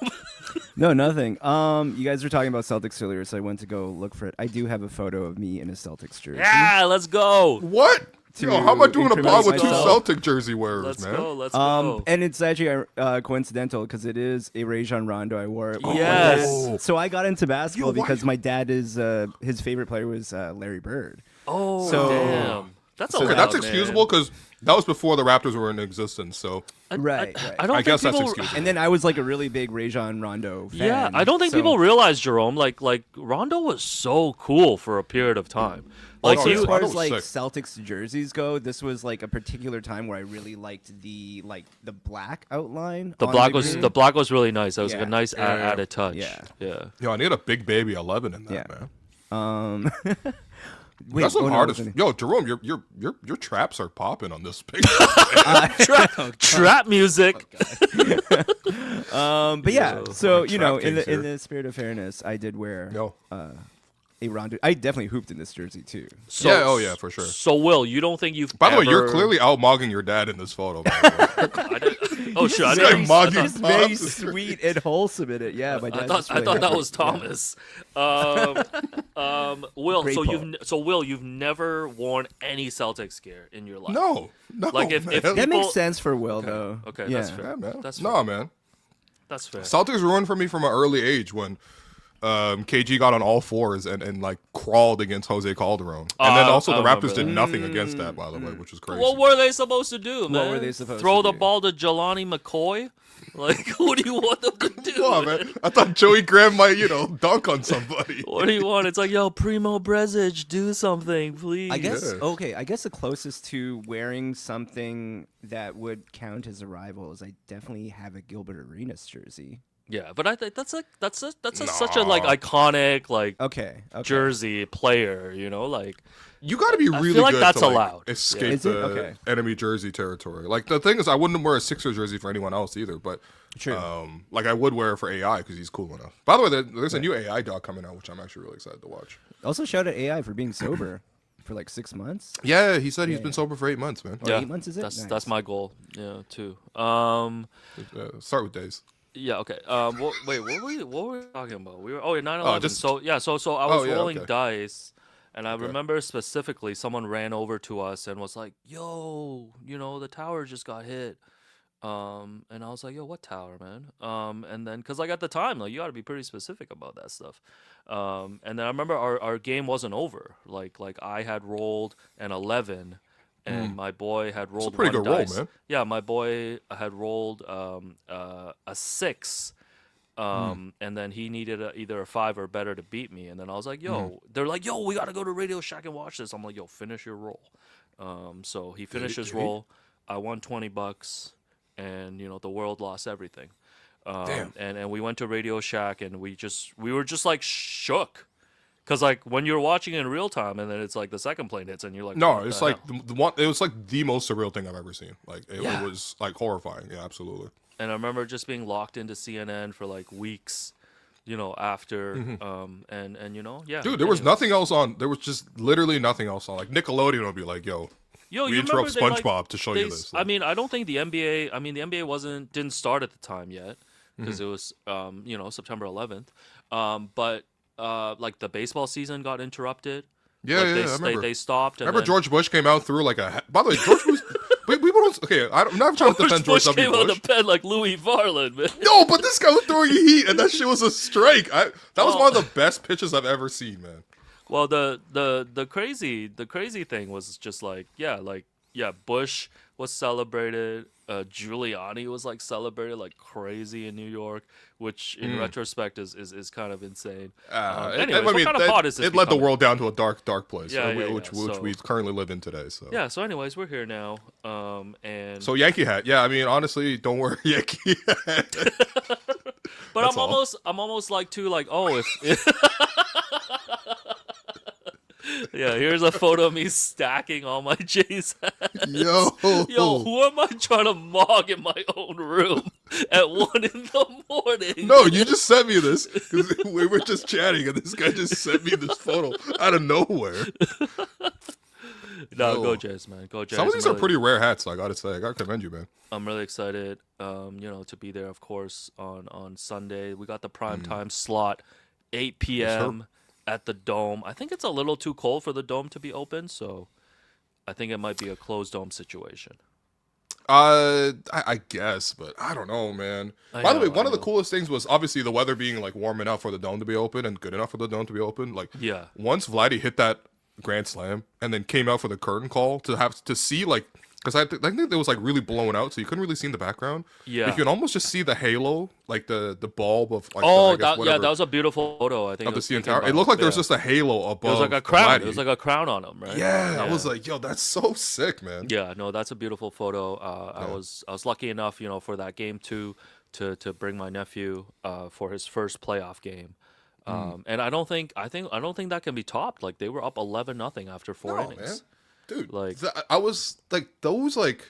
No, nothing. You guys were talking about Celtics earlier, so I went to go look for it. I do have a photo of me in a Celtics jersey. Yeah, let's go. What? To Yo, how am I doing a incriminate pod with two myself. Celtic jersey wearers, Let's man? go. Let's go. And it's actually coincidental because it is a Rajon Rondo I wore. Yes. Oh. So I got into basketball Yo, why- because my dad is his favorite player was Larry Bird. Oh, so- damn. That's Okay, allowed, that's man. excusable because that was before the Raptors were in existence. So Right. I don't I think guess that's people. excusable. And then I was like a really big Rajon Rondo fan. Yeah, I don't think so- people realize, Jerome. Like Rondo was so cool for a period of time. Like Oh, So yeah. as far Rondo as was like sick. Celtics jerseys go, this was like a particular time where I really liked the black outline. the on black was really nice. That was like Yeah. a nice Yeah. added touch. Yeah. Yeah. yo, I need a big baby 11 in that, Yeah. man. Wait, That's the no, hardest. wasn't it? Yo, Jerome, your traps are popping on this picture. Trap music. But yeah, Yeah. so Like you know, trap in kings the here. in the spirit of fairness, I did wear Yo. a Rondo. I definitely hooped in this jersey too. So, Yeah, oh, yeah, for sure. So Will, you don't think you've By the way, you're ever- clearly out mogging your dad in this photo. By the way. I didn't- oh shit! I This guy didn't. mogging Just very pops. sweet and wholesome in it. Yeah, my I dad. thought that was Thomas. Will, Great so Paul. Will, you've never worn any Celtics gear in your life. No, Like, if- man. if- That people- makes sense for Will though. Okay, yeah. that's fair. Yeah, man. That's no, fair. man. That's fair. Celtics ruined for me from an early age when KG got on all fours and like crawled against Jose Calderon. And then also I the remember Raptors did that. nothing against that, by the way, which was crazy. What were they supposed to do, man? were they supposed Throw to the do? ball to Jelani McCoy? Like, what do you want them to do? Come on, man. I thought Joey Graham might, dunk on somebody. What do you want? It's like, yo, Primo Brezic, do something, please. I guess Yeah. okay. I guess the closest to wearing something that would count as a rival is I definitely have a Gilbert Arenas jersey. Yeah, but I think that's such a like iconic like Okay. jersey player, like You got to be I really feel like good that's to like, allowed. escape Is it? the Okay. enemy jersey territory. Like the thing is, I wouldn't wear a Sixers jersey for anyone else either. But True. like I would wear it for AI because he's cool enough. By the way, there's a new AI doc coming out, which I'm actually really excited to watch. Also, shout out AI for being sober. for like 6 months. Yeah, he said he's Yeah. been sober for 8 months, man. Or Yeah, 8 months is it? That's Nice. my goal. Yeah, too. Start with days. Yeah. Okay. Wait. What were we talking about? We were. Oh, yeah. 9/11. just- So yeah. So I was yeah, rolling okay. dice, and I Okay. remember specifically someone ran over to us and was like, "Yo, the tower just got hit." And I was like, "Yo, what tower, man?" And then because like at the time, like you got to be pretty specific about that stuff. And then I remember our game wasn't over. Like I had rolled an 11. And my boy had rolled pretty one good roll, dice. man. Yeah, my boy had rolled a 6, and then he needed either a 5 or better to beat me. And then I was like, "Yo," they're like, "Yo, we gotta go to Radio Shack and watch this." I'm like, "Yo, finish your roll." So he finished his did he? roll. I won $20, and the world lost everything. Damn. And we went to Radio Shack, and we were just like shook. Cause like when you're watching it in real time, and then it's like the second plane hits, and you're like, No, "What it's the like hell?" the one. It was like the most surreal thing I've ever seen. Like it Yeah. was like horrifying. Yeah, absolutely. And I remember just being locked into CNN for like weeks, after, and yeah. Dude, there was anyways. nothing else on. There was just literally nothing else on. Like Nickelodeon would be like, "Yo, Yo, we you interrupt remember SpongeBob to show you they, this." I mean, I don't think the NBA. I mean, the NBA didn't start at the time yet because it was, September 11th. But like the baseball season got interrupted. Yeah, Like, yeah, they, I remember. They stopped. And Remember then George Bush came out through like a. By the way, George Bush. People don't. Okay, I'm not trying to defend George Bush W. came out Bush. of the pen like Louis Varland, man. No, but this guy was throwing heat, and that shit was a strike. That was Oh. one of the best pitches I've ever seen, man. Well, the crazy thing was just like Bush was celebrated. Giuliani was like celebrated like crazy in New York, which in retrospect is kind of insane. Anyways, what kind of pod is this? It led the becoming? world down to a dark place, Yeah, which so- we currently live in today. So Yeah. So, anyways, we're here now. And So Yankee hat, yeah. I mean, honestly, don't worry, Yankee hat. but that's all. I'm almost like too like if yeah. Here's a photo of me stacking all my Jays hats. Yo, Yo, who am I trying to mog in my own room at 1 a.m? No, you just sent me this because we were just chatting, and this guy just sent me this photo out of nowhere. No, Yo. go Jays, man. Go Jays. Some of I'm these are really- pretty rare hats. I gotta say, I gotta commend you, man. I'm really excited, to be there, of course, on Sunday. We got the prime time slot, 8 p.m. at the Dome. I think it's a little too cold for the Dome to be open, so I think it might be a closed Dome situation. I guess, but I don't know, man. By the way, one of the coolest things was obviously the weather being like warm enough for the Dome to be open and good enough for the Dome to be open. Like, Yeah. once Vladdy hit that grand slam and then came out for the curtain call to see like, because I think it was like really blown out, so you couldn't really see in the background. Yeah. You can almost just see the halo, like the bulb of like. Oh, the, I guess, that was a beautiful photo. I think of the was CN thinking Tower. It about. looked like there was Yeah. just a halo above. It was like a crown. Vladdy. It was like a crown on him, right? Yeah, I was like, yo, that's so sick, man. Yeah, no, that's a beautiful photo. I was lucky enough, for that game to bring my nephew for his first playoff game. And I don't think that can be topped. Like they were up 11-0 after 4 innings. Man. Dude, Like- I was like those like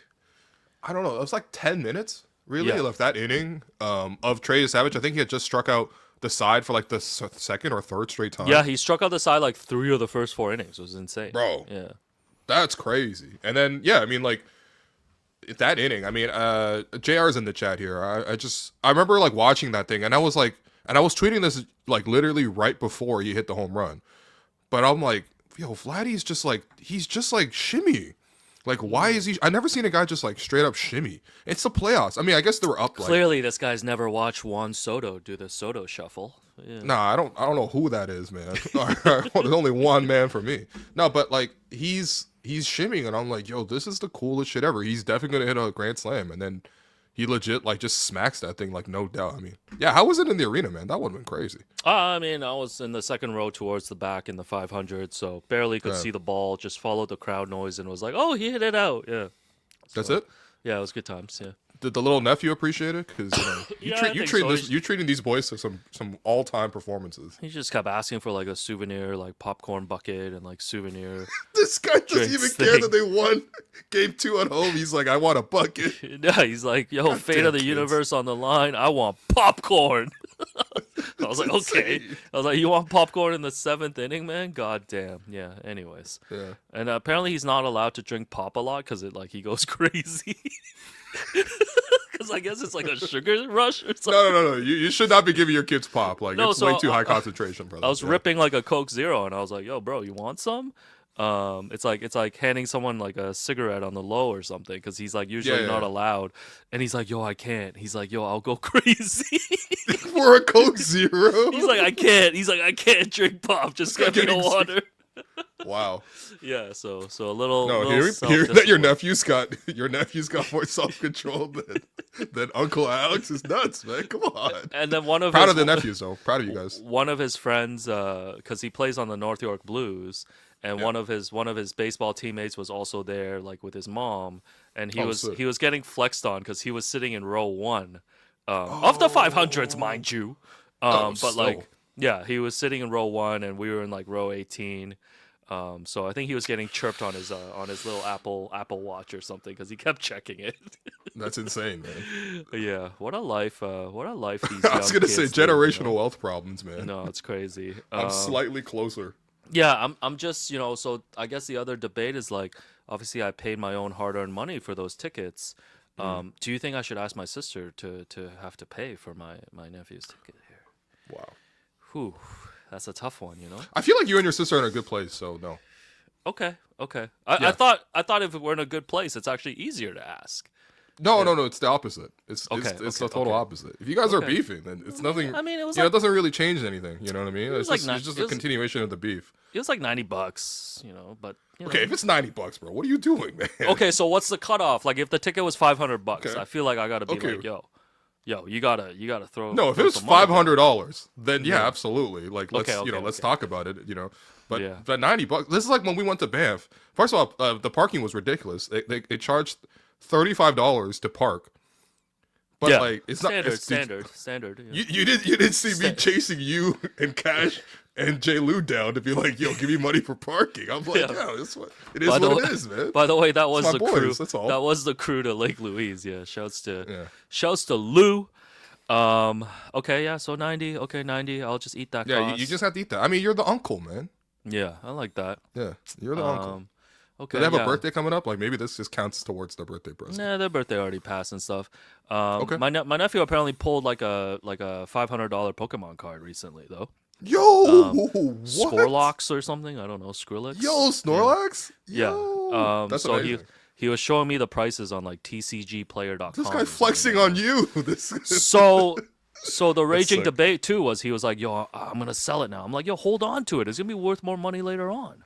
I don't know, it was like 10 minutes really Yeah. of that inning of Trey Savage. I think he had just struck out the side for like the second or third straight time. Yeah, he struck out the side like 3 of the first 4 innings. It was insane. Bro. Yeah. That's crazy. And then yeah, I mean like that inning, I mean JR's in the chat here. I remember like watching that thing and I was tweeting this like literally right before he hit the home run. But I'm like, yo, Vladdy's just like shimmy. Like, why is he? I never seen a guy just like straight up shimmy. It's the playoffs. I mean, I guess they were up. Like, Clearly, this guy's never watched Juan Soto do the Soto shuffle. Yeah. nah, I don't know who that is, man. There's only one man for me. No, but like he's shimmying, and I'm like, yo, this is the coolest shit ever. He's definitely gonna hit a grand slam, and then he legit like just smacks that thing, like no doubt. I mean, yeah, how was it in the arena, man? That would have been crazy. I mean, I was in the second row towards the back in the 500, so barely could Yeah. see the ball. Just followed the crowd noise and was like, "Oh, he hit it out!" Yeah, That's it. yeah, it was good times. Yeah, Did the little nephew appreciate it? Because Yeah, I think so. you're treating these boys to some all time performances. he just kept asking for like a souvenir, like popcorn bucket and like souvenir. This guy doesn't Drinks even care thing. that they won game 2 at home. He's like, I want a bucket. Yeah, he's like, "Yo, fate damn of the kids. universe on the line. I want popcorn." I was like, It's okay. insane. I was like, you want popcorn in the 7th inning, man? God damn. Yeah. Anyways. Yeah. And apparently he's not allowed to drink pop a lot because he goes crazy. Because I guess it's like a sugar rush or something. No. You should not be giving your kids pop. Like No, it's so way too high concentration, brother. I was Yeah. ripping like a Coke Zero, and I was like, "Yo, bro, you want some?" It's like handing someone like a cigarette on the low or something, because he's like usually Yeah. not allowed, and he's like, "Yo, I can't." He's like, "Yo, I'll go crazy." For a Coke Zero. He's like, "I can't." He's like, "I can't drink pop. Just This guy get me the getting water." Wow. Yeah, so a little. No, little hearing that your self-discipline. nephew's got more self control than Uncle Alex is nuts, man. Come on. And then one of Proud his, of the nephews though. Proud of you guys. One of his friends, because he plays on the North York Blues, and Yeah. one of his baseball teammates was also there, like with his mom, and Oh, sick. he was getting flexed on because he was sitting in row 1, of the 500s, mind you. But still. like, yeah, he was sitting in row 1, and we were in like row 18. So I think he was getting chirped on his little Apple Watch or something because he kept checking it. That's insane, man. Yeah, what a life these I was young gonna say kids live, generational wealth problems, man. No, it's crazy. I'm slightly closer. Yeah, I'm just, so I guess the other debate is like, obviously I paid my own hard-earned money for those tickets. Do you think I should ask my sister to have to pay for my nephew's ticket here? Wow. Whew, that's a tough one, I feel like you and your sister are in a good place, so no. Okay. Yeah. I thought if we're in a good place, it's actually easier to ask. No, it's the opposite. It's Okay, the okay, total okay. opposite. If you guys are Okay. beefing, then it's nothing. I mean, it was it doesn't really change anything. You know what I mean? was It's like just, not- it's just it a was- continuation of the beef. It was like $90, but Okay, if it's $90, bro, what are you doing, man? Okay, so what's the cutoff? Like, if the ticket was $500, Okay. I feel like I gotta be Okay. like, yo, you gotta throw. No, if throw it was some money. $500, then yeah, Yeah. absolutely. Like let's Okay, let's okay. talk about it. But Yeah. but $90. This is like when we went to Banff. First of all, the parking was ridiculous. They charged $35 to park. But Yeah. like it's not Standard. Yeah. You didn't see me Stand- chasing you and Cash and J. Lou down to be like, yo, give me money for parking. I'm like, Yeah. yo, it is what it is, man. By the way, that was my the boys, crew. that's all. That was the crew to Lake Louise. Yeah, shouts to Yeah. Lou. Okay, yeah, so 90. Okay, 90. I'll just eat that. Yeah, cost. you just have to eat that. I mean, you're the uncle, man. Yeah, I like that. Yeah, you're the uncle. Okay. Do they have yeah. a birthday coming up? Like maybe this just counts towards their birthday present. Nah, their birthday already passed and stuff. Okay. My nephew apparently pulled like a $500 Pokemon card recently though. Yo, what? Scorlox or something. I don't know. Skrillex. Yo, Snorlax. Yeah. Yo. That's so amazing. he was showing me the prices on like tcgplayer.com. This guy flexing on you. This. So the raging sick. debate too was he was like, "Yo, I'm gonna sell it now." I'm like, "Yo, hold on to it. It's gonna be worth more money later on."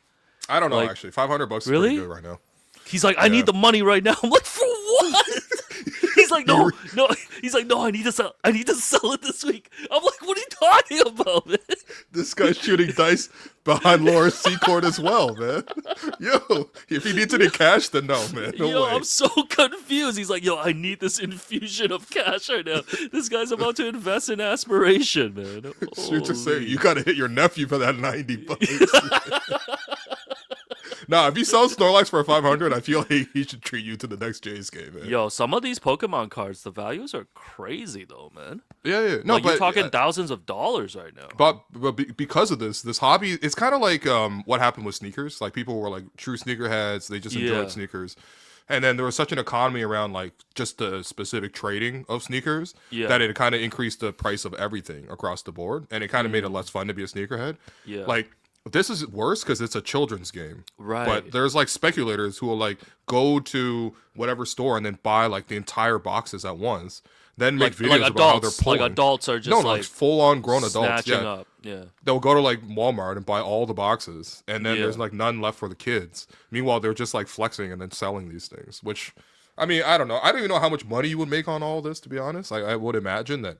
I don't know Like, actually. $500 is really? pretty good right now. He's like, "I Yeah. need the money right now." I'm like, "For what?" He's like, "No." He's like, "No, I need to sell it this week." I'm like, "What are you talking about, man?" This guy's shooting dice behind Laura's Seacourt as well, man. Yo, if he needs any cash, then no, man. No Yo, way. I'm so confused. He's like, "Yo, I need this infusion of cash right now." This guy's about to invest in aspiration, man. Shoot to say, Holy- you gotta hit your nephew for that $90. Nah, if he sells Snorlax for $500, I feel like he should treat you to the next Jays game, man. Yo, some of these Pokemon cards, the values are crazy though, man. Yeah. No, Like, but you're talking thousands of dollars right now. because of this hobby, it's kind of like what happened with sneakers. Like people were like true sneakerheads; they just enjoyed Yeah. sneakers. And then there was such an economy around like just the specific trading of sneakers Yeah. that it kind of increased the price of everything across the board, and it kind of made it less fun to be a sneakerhead. Yeah. Like this is worse because it's a children's game, Right. But there's like speculators who will like go to whatever store and then buy like the entire boxes at once, then make videos like about how they're adults, pulling. like adults are just no, like it's full on grown adults. snatching Yeah, up. Yeah. they'll go to like Walmart and buy all the boxes, and then Yeah. there's like none left for the kids. Meanwhile, they're just like flexing and then selling these things. Which, I mean, I don't know. I don't even know how much money you would make on all this. To be honest, I would imagine that,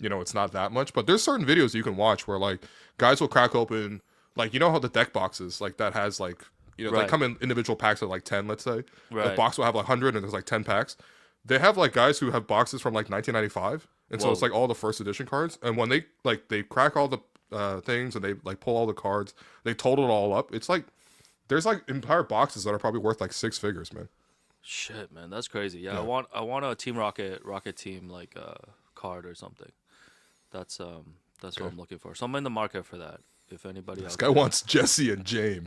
it's not that much. But there's certain videos you can watch where like guys will crack open, like how the deck boxes like that has like they Right. come in individual packs of like 10, let's say. The Right. box will have like 100 and there's like 10 packs. They have like guys who have boxes from like 1995, and so Whoa. it's like all the first edition cards. And when they crack all the things and they like pull all the cards, they total it all up. It's like there's like entire boxes that are probably worth like 6 figures, man. Shit, man, that's crazy. Yeah, Yeah. I want a Team Rocket team like card or something. That's That's what I'm looking for. So I'm in the market for that. If anybody This else. guy wants Jesse and James.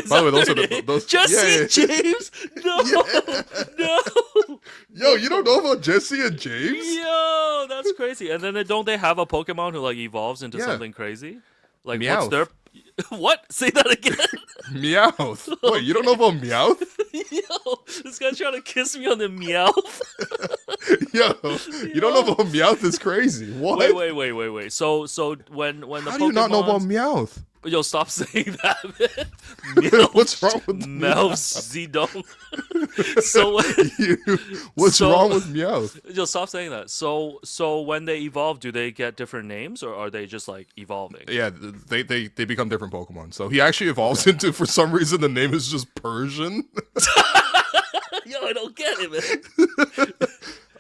By the way, those are those. Jesse yeah. James? No, no. Yo, you don't know about Jesse and James? Yo, that's crazy. And then don't they have a Pokemon who like evolves into Yeah. something crazy? Like Meowth. what's their what? Say that again. Meowth. Wait, you don't know about Meowth? Yo, this guy's trying to kiss me on the Meowth. Yo, you don't know about Meowth is crazy. What? Wait. So when the How do you not know about Pokemons- Meowth? Yo, stop saying that, man. Meowth, What's wrong with Meowth Zedong. So What's So- wrong with Meowth? yo, stop saying that. So when they evolve, do they get different names or are they just like evolving? Yeah, they become different Pokemon. So he actually evolves into, for some reason, the name is just Persian. Yo, I don't get it, man.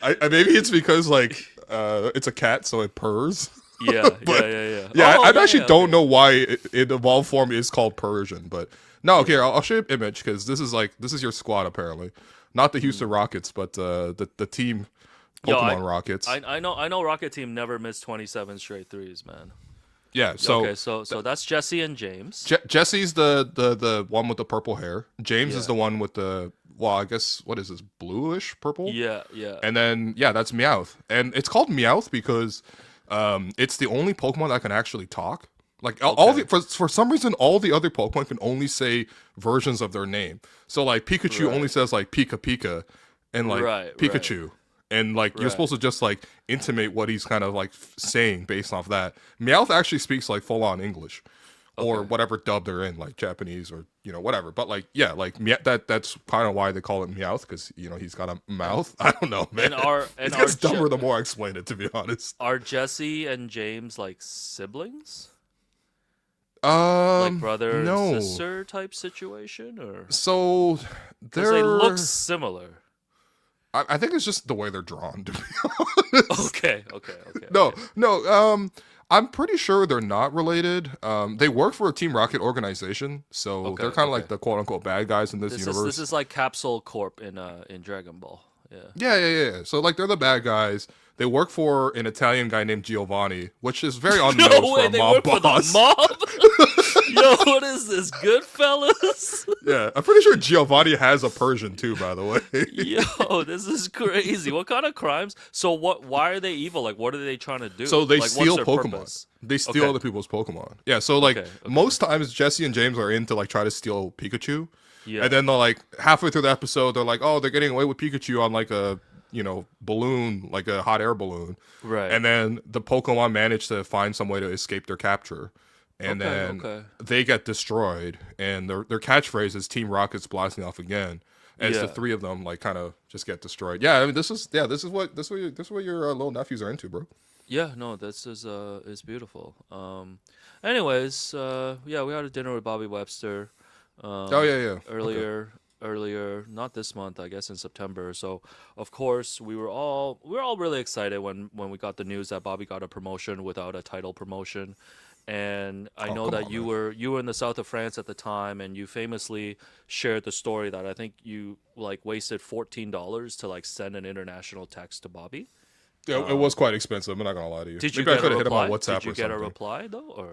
I maybe it's because like it's a cat, so it purrs. Yeah. Yeah, Oh, I actually okay. don't know why it evolved form is called Persian, but no. Okay, I'll show you an image because this is your squad apparently, not the Houston Rockets, but the team Yo, Pokemon Rockets. I know Rocket Team never missed 27 straight threes, man. Yeah, so okay, so that's Jesse and James. Jesse's the one with the purple hair. James is Yeah. the one with the, well, I guess what is this, bluish purple? Yeah. And then that's Meowth, and it's called Meowth because it's the only Pokemon that can actually talk. Like all the for some reason all the other Pokemon can only say versions of their name. So like Pikachu only says like Pika Pika and like Right, Pikachu. And like you're supposed to just like intimate what he's kind of like saying based off that. Meowth actually speaks like full on English. Or whatever dub they're in, like Japanese or whatever. But like that's kind of why they call it Meowth, because he's got a mouth. I don't know, man. It gets dumber the more I explain it, to be honest. Are Jesse and James like siblings? Like Like brother no. and sister type situation, or So because they look similar. I think it's just the way they're drawn, to be Okay. No. I'm pretty sure they're not related. They work for a Team Rocket organization, so they're kind of like the quote unquote bad guys in this universe. This is like Capsule Corp in Dragon Ball. Yeah. Yeah. So like they're the bad guys. They work for an Italian guy named Giovanni, which is very on the No nose way, for a they mob work boss. for the mob. Yo, what is this, Goodfellas? Yeah, I'm pretty sure Giovanni has a Persian too, by the way. Yo, this is crazy. What kind of crimes? So what? Why are they evil? Like, what are they trying to do? So they like, steal what's their Pokemon. purpose? They steal other people's Pokemon. Yeah, so like Okay. most times Jesse and James are in to like try to steal Pikachu. Yeah. And then they're like halfway through the episode, they're like, oh, they're getting away with Pikachu on like a balloon, like a hot air balloon. Right. And then the Pokemon manage to find some way to escape their capture. And then they get destroyed. And their catchphrase is Team Rocket's blasting off again. As the three of them like kind of just get destroyed. Yeah, I mean this is what your little nephews are into, bro. Yeah, no, this is beautiful. Anyways, we had a dinner with Bobby Webster. Earlier, not this month, I guess in September. So, of course, we were all really excited when we got the news that Bobby got a promotion without a title promotion. And I know that you were in the south of France at the time, and you famously shared the story that I think you like wasted $14 to like send an international text to Bobby. Yeah, it was quite expensive. I'm not gonna lie to you. Did you Maybe I get could a have hit him reply? on WhatsApp Did you or get something. a reply though, or?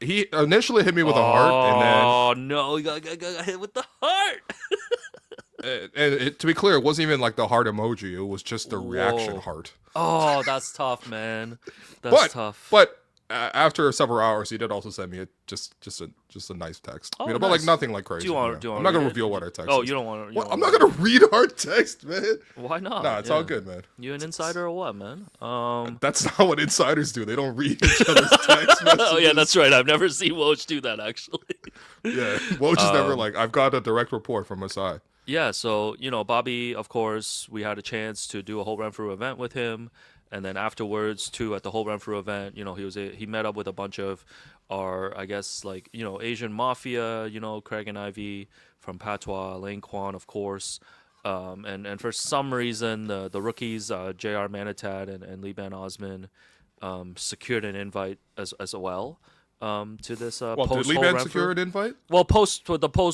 He initially hit me with a heart, and then Oh no, you got hit with the heart. to be clear, it wasn't even like the heart emoji. It was just the reaction Whoa. heart. Oh, that's tough, man. That's tough. But after several hours, he did also send me just a nice text. Oh, but nice. like nothing like crazy. Do you want? I'm not gonna read it? reveal what our text. Oh, is. you don't want to. I'm not gonna read our text, man. Why not? Nah, it's all good, man. You an insider or what, man? That's not what insiders do. They don't read each other's text messages. Oh yeah, that's right. I've never seen Woj do that actually. Yeah, Woj is never like, I've got a direct report from Masai. Yeah, so Bobby, of course, we had a chance to do a whole run-through event with him, and then afterwards too at the whole run-through event, he met up with a bunch of our, I guess, like Asian mafia, Craig and Ivy from Patois, Lane Kwan, of course, and for some reason the rookies, J.R. Manitat and Lee Ban Osman, secured an invite as well. To this Well, post did Lee whole Ben run secure an invite? Well, post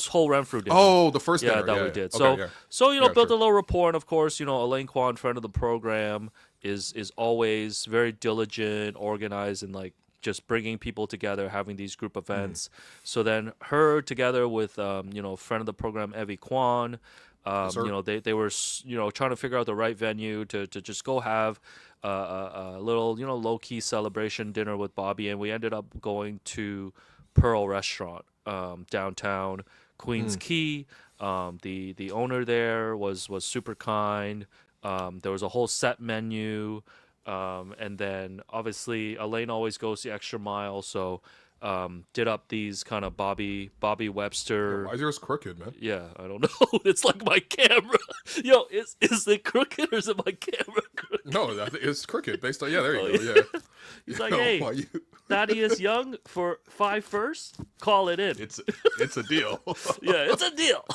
whole run through dinner. Oh, the first dinner. that we did. Okay, So Yeah, built sure. a little rapport, and of course, Elaine Kwan, friend of the program, is always very diligent, organized, and like just bringing people together, having these group events. So then her together with friend of the program Evie Kwan, they were trying to figure out the right venue to just go have a little low key celebration dinner with Bobby, and we ended up going to Pearl Restaurant downtown Queens Quay. The owner there was super kind. There was a whole set menu. And then obviously Elaine always goes the extra mile, so did up these kind of Bobby Webster. Why is yours crooked, man? Yeah, I don't know. It's like my camera. Yo, is it crooked or is it my camera crooked? No, it's crooked. Based on there you go. Yeah. He's like, hey, Thaddeus Young for 5 first. Call it in. It's a deal. Yeah, it's a deal.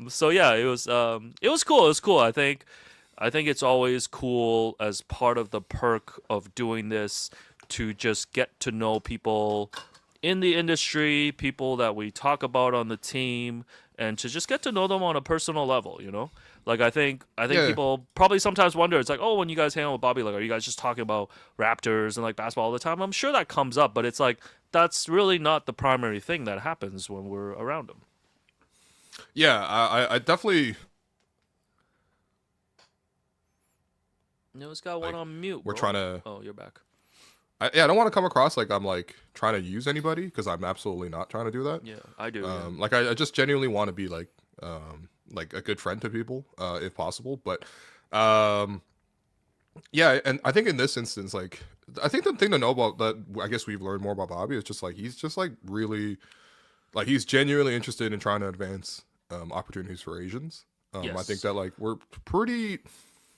So yeah, it was cool. It was cool. I think it's always cool as part of the perk of doing this to just get to know people in the industry, people that we talk about on the team, and to just get to know them on a personal level, Like I think people probably sometimes wonder, it's like, oh, when you guys hang out with Bobby, like, are you guys just talking about Raptors and like basketball all the time? I'm sure that comes up, but it's like that's really not the primary thing that happens when we're around him. Yeah, I definitely. It's got one on mute. We're bro. trying to. Oh, you're back. I don't want to come across like I'm like trying to use anybody, because I'm absolutely not trying to do that. Yeah, I do. Like I just genuinely want to be like a good friend to people, if possible. But yeah, and I think in this instance, like I think the thing to know about that, I guess we've learned more about Bobby, is just like he's just like really, like he's genuinely interested in trying to advance opportunities for Asians. Yes. I think that like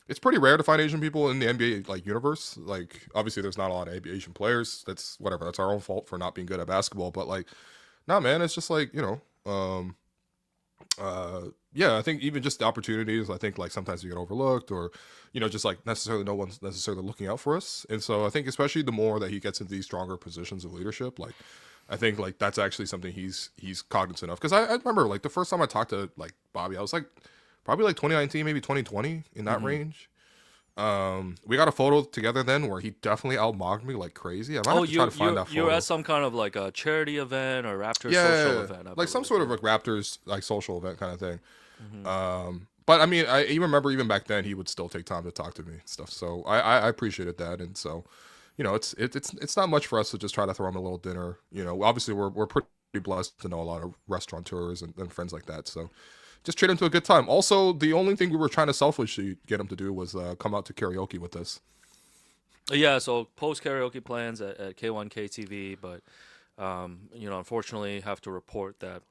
it's pretty rare to find Asian people in the NBA like universe. Like obviously there's not a lot of Asian players. That's whatever. That's our own fault for not being good at basketball. But like, nah, man, it's just like, yeah, I think even just the opportunities, I think like sometimes we get overlooked, or, just like necessarily no one's necessarily looking out for us. And so I think especially the more that he gets into these stronger positions of leadership, like I think like that's actually something he's cognizant of. Because I remember like the first time I talked to like Bobby, I was like probably like 2019, maybe 2020, in that range. We got a photo together then where he definitely outmogged me like crazy. I might have to try to find that photo. You were at some kind of like a charity event or Raptors social event. Like some sort of like Raptors like social event kind of thing. But I mean, I even remember even back then he would still take time to talk to me and stuff. So I appreciated that. And so, it's not much for us to just try to throw him a little dinner. Obviously we're pretty blessed to know a lot of restaurateurs and friends like that. So just treat him to a good time. Also, the only thing we were trying to selfishly get him to do was come out to karaoke with us. Yeah, so post karaoke plans at K1K TV, but unfortunately have to report that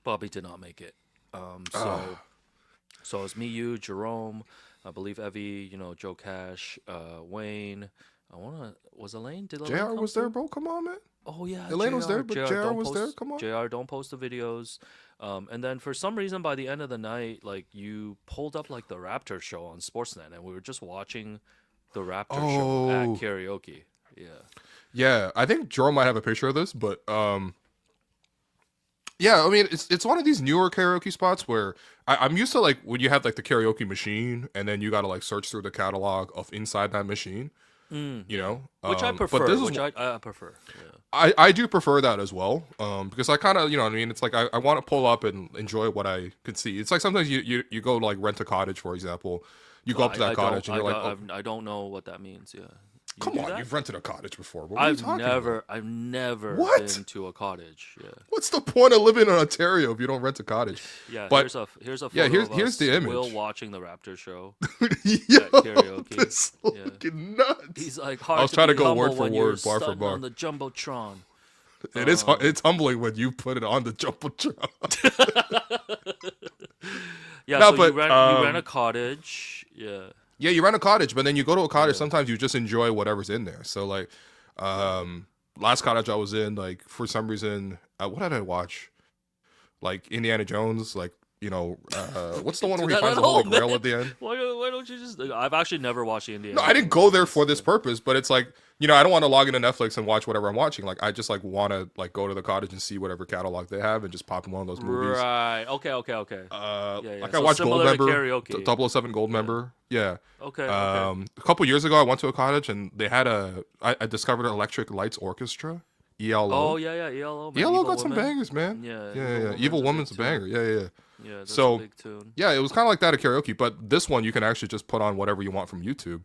Bobby did not make it. So it's me, you, Jerome, I believe Evie, Joe Cash, Wayne. Was Elaine? Did Elaine JR was there, bro? Come on, man. Oh yeah, Elaine was there, but JR was there. Come on. JR, don't post the videos. And then for some reason, by the end of the night, like you pulled up like the Raptors show on Sportsnet, and we were just watching the Raptors show at karaoke. Yeah. Yeah, I think Jerome might have a picture of this, but yeah, I mean it's one of these newer karaoke spots where I'm used to like when you have like the karaoke machine, and then you gotta like search through the catalog of inside that machine. Which I prefer. I prefer. Yeah. I do prefer that as well, because I kind of, what I mean, it's like I want to pull up and enjoy what I can see. It's like sometimes you go to like rent a cottage, for example. You go up to that cottage and you're like, I don't know what that means. Yeah. Come on, you've rented a cottage before. What I've never been to a cottage. Yeah. What's the point of living in Ontario if you don't rent a cottage? Yeah, but here's a photo of here's us, the image. Will watching the Raptors show Yo, at karaoke. This fucking nuts. He's like, I was trying to go word for word, bar for bar on the jumbotron. It is. It's humbling when you put it on the jumbotron. Yeah, no, so you rent a cottage. Yeah. Yeah, you rent a cottage, but then you go to a cottage. Sometimes you just enjoy whatever's in there. So like, last cottage I was in, like for some reason, what did I watch? Like Indiana Jones, like what's the one where he finds the Holy Grail at the end? Why don't you just? I've actually never watched Indiana. No, I didn't go there for this purpose, but it's like I don't want to log into Netflix and watch whatever I'm watching. Like, I just like want to like go to the cottage and see whatever catalog they have and just pop in one of those movies. Right. Okay. Yeah. Like So I watched similar to Goldmember, karaoke. 007 Goldmember. Yeah. Okay. A couple years ago, I went to a cottage and they had I discovered an Electric Lights Orchestra. ELO. Oh yeah. ELO. Man. ELO Evil got some Woman. bangers, man. Yeah. Evil Woman's a big banger. tune. Yeah. Yeah. That's So, a big tune. Yeah, it was kind of like that at karaoke, but this one you can actually just put on whatever you want from YouTube.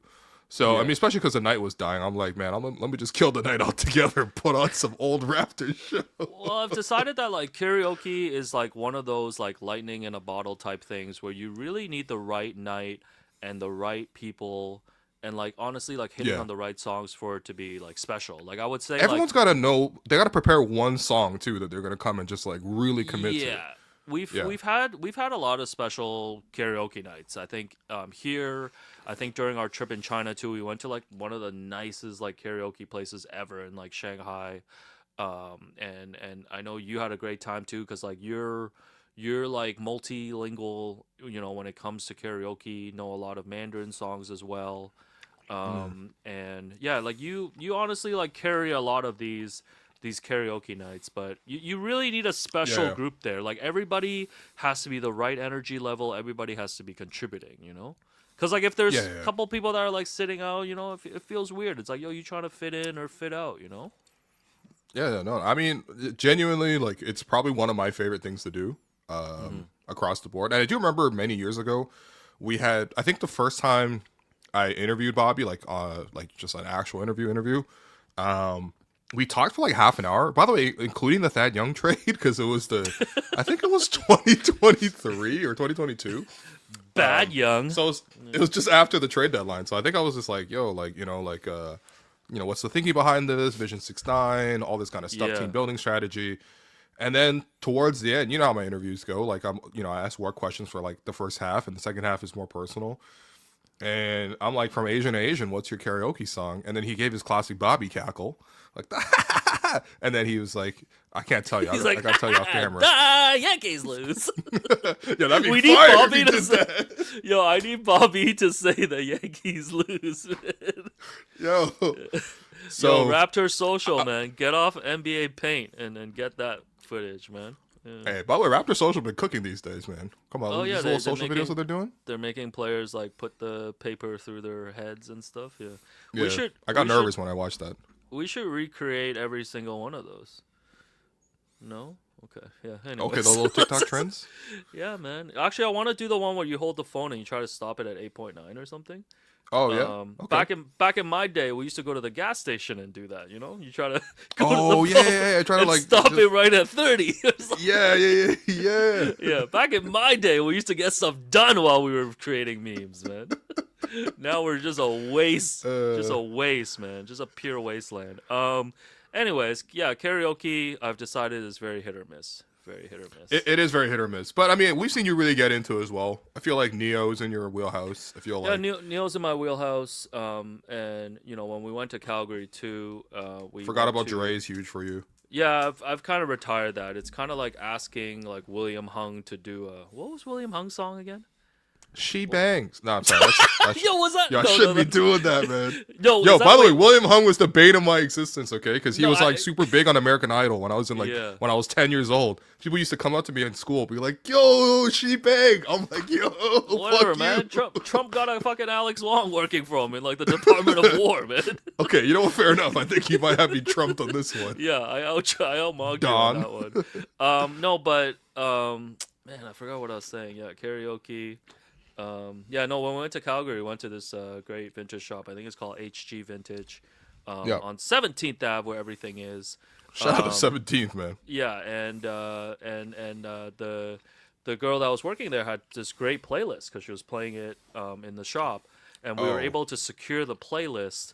So, I Yeah. mean, especially because the night was dying, I'm like, man, let me just kill the night altogether and put on some old Raptors show. Well, I've decided that like karaoke is like one of those like lightning in a bottle type things where you really need the right night and the right people and like honestly like hitting Yeah. on the right songs for it to be like special. Like I would say Everyone's got to know, they got to prepare one song too that they're going to come and just like really commit to. Yeah. We've Yeah. we've had a lot of special karaoke nights. I think here, I think during our trip in China too, we went to like one of the nicest like karaoke places ever in like Shanghai. And I know you had a great time too because like you're like multilingual, when it comes to karaoke, you know a lot of Mandarin songs as well. And yeah, like you honestly like carry a lot of these karaoke nights, but you really need a special Yeah. group there. Like everybody has to be the right energy level. Everybody has to be contributing, Because like if there's Yeah. a couple people that are like sitting out, it feels weird. It's like, yo, you trying to fit in or fit out, Yeah, no, I mean, genuinely, like, it's probably one of my favorite things to do across the board. And I do remember many years ago, we had, I think the first time I interviewed Bobby, like just an actual interview, we talked for like half an hour, by the way, including the Thad Young trade, because it was I think it was 2023 or 2022. Bad Young. So it was just after the trade deadline. So I think I was just like, yo, like, what's the thinking behind this? Vision 6-9, all this kind of stuff, Yeah. team building strategy. And then towards the end, you know how my interviews go. Like I ask work questions for like the first half, and the second half is more personal. And I'm like, from Asian to Asian, what's your karaoke song? And then he gave his classic Bobby cackle, like, and then he was like, I can't tell you. He's I like, gotta tell you off camera. "Ah, Yankees lose." Yeah, that'd be We need fire if Bobby he to did say, that. yo, I need Bobby to say the Yankees lose. Man. Yo. So Yo, Raptor Social, man. Get off NBA Paint and get that footage, man. Yeah. Hey, by the way, Raptor Social been cooking these days, man. Come on, Oh, yeah, these they're little social making- videos that they're doing. They're making players like put the paper through their heads and stuff. Yeah. Yeah, I got nervous when I watched that. We should recreate every single one of those. No? Okay. Yeah. Anyways. Okay, the little TikTok trends. Yeah, man. Actually, I want to do the one where you hold the phone and you try to stop it at 8.9 or something. Oh yeah. Okay. Back in my day, we used to go to the gas station and do that. You try to go Oh to the yeah. I try to and like stop just- it right at 30. or something. Yeah. Yeah, back in my day, we used to get stuff done while we were creating memes, man. Now we're just a waste, man, just a pure wasteland. Anyways, yeah, karaoke, I've decided is very hit or miss. Very hit or miss. It is very hit or miss, but I mean, we've seen you really get into it as well. I feel like Neo's in your wheelhouse. I feel Yeah, like Neil's in my wheelhouse. And when we went to Calgary too, we forgot went about to- Dre's huge for you. Yeah, I've kind of retired that. It's kind of like asking like William Hung to do what was William Hung's song again? She bangs. No, I'm sorry. That's, Yo, was that? yo, I no, shouldn't be that's- doing that, man. Yo, Yo, is that by the way, like- William Hung was the bane of my existence, okay? Because he No, was like I- super big on American Idol when I was in Yeah. when I was 10 years old. People used to come up to me in school, be like, "Yo, she bang." I'm like, "Yo, Whatever, fuck man. you." Trump got a fucking Alex Wong working for him in like the Department of War, man. Okay, you know what? Fair enough. I think he might have me trumped on this one. Yeah, I outmog you Don. on that one. No, but man, I forgot what I was saying. Yeah, karaoke. Yeah, no, when we went to Calgary, we went to this great vintage shop. I think it's called HG Vintage. Yeah. On 17th Ave, where everything is. Shout out to 17th, man. Yeah, and the girl that was working there had this great playlist because she was playing it in the shop, and we were Oh. able to secure the playlist.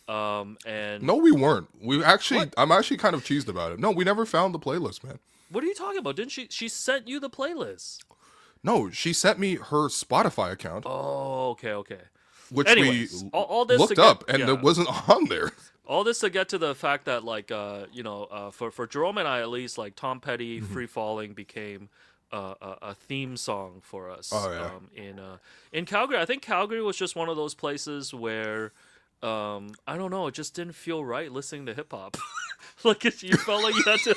And No, we weren't. We actually, What? I'm actually kind of cheesed about it. No, we never found the playlist, man. what are you talking about? Didn't she sent you the playlist? No, she sent me her Spotify account, Oh, okay. which Anyways, we all this to looked get- up, and yeah. it wasn't on there. All this to get to the fact that like for Jerome and I at least, like Tom Petty Mm-hmm. Free Falling became a theme song for us. Oh, yeah. In Calgary. I think Calgary was just one of those places where I don't know. It just didn't feel right listening to hip hop. Like you felt like you had to.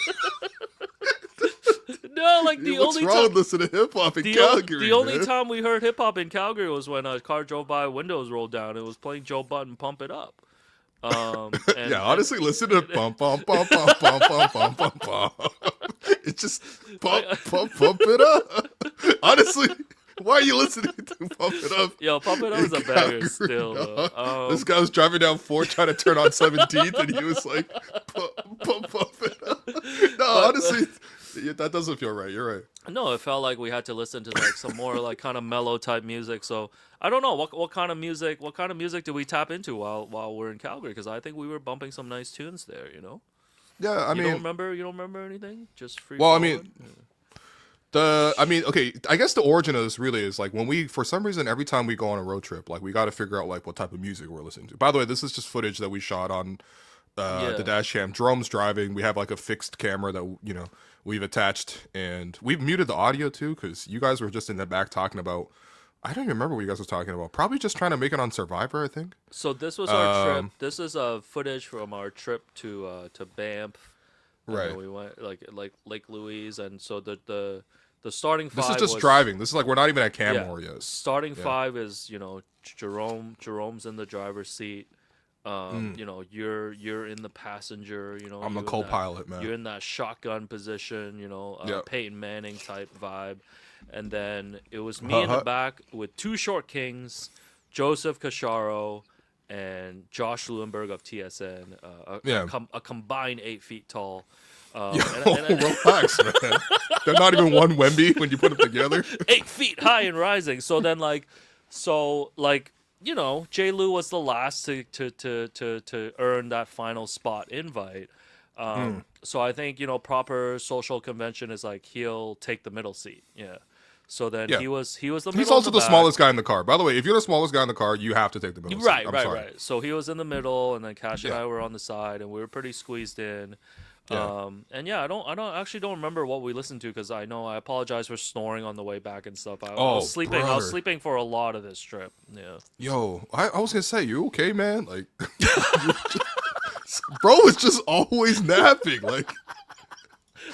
No, like the What's only wrong time. with listening to hip hop in Calgary? The only man? time we heard hip hop in Calgary was when a car drove by, windows rolled down, it was playing Joe Budden, "Pump It Up." Yeah, honestly, listen to bum bum bum bum bum bum bum bum bum. It's just pump it up. Honestly, why are you listening to Pump It Up? Yo, "Pump It Up" is a banger still. Though. This guy was driving down 4 trying to turn on 17th, and he was like, pump it up. No, honestly, yeah, that doesn't feel right. You're right. No, it felt like we had to listen to like some more like kind of mellow type music. So I don't know what kind of music did we tap into while we're in Calgary? Because I think we were bumping some nice tunes there. You know. Yeah, You don't remember anything? Just free. Well, I flowing? mean, okay, I guess the origin of this really is like when we, for some reason, every time we go on a road trip, like we got to figure out like what type of music we're listening to. By the way, this is just footage that we shot on the dash cam. Jerome's driving. We have like a fixed camera that, you know, we've attached, and we've muted the audio too because you guys were just in the back talking about, I don't even remember what you guys were talking about. Probably just trying to make it on Survivor, I think. So this was our trip. This is footage from our trip to Banff. Right. And we went like Lake Louise, and so the starting five. This is just was, driving. This is like we're not even at Canmore yet. Starting five is, you know, Jerome's in the driver's seat. You know, you're in the passenger. You know, I'm the co-pilot, man. You're in that shotgun position. You know, Peyton Manning type vibe. And then it was me in the back with two short kings, Joseph Cacharo and Josh Lewinberg of TSN, a combined 8 feet tall. Relax, man. They're not even one Wemby when you put them together. 8 feet high and rising. So then, you know, J. Lou was the last to earn that final spot invite. So I think, you know, proper social convention is like he'll take the middle seat. Yeah. So then he was the middle. He's also the smallest guy in the car. By the way, if you're the smallest guy in the car, you have to take the middle seat. Right. So he was in the middle, and then Cash and I were on the side, and we were pretty squeezed in. And yeah, I actually don't remember what we listened to because I know I apologize for snoring on the way back and stuff. I was sleeping. Brother. I was sleeping for a lot of this trip. Yeah. Yo, I was gonna say, you okay, man? Like, bro is just always napping. Like,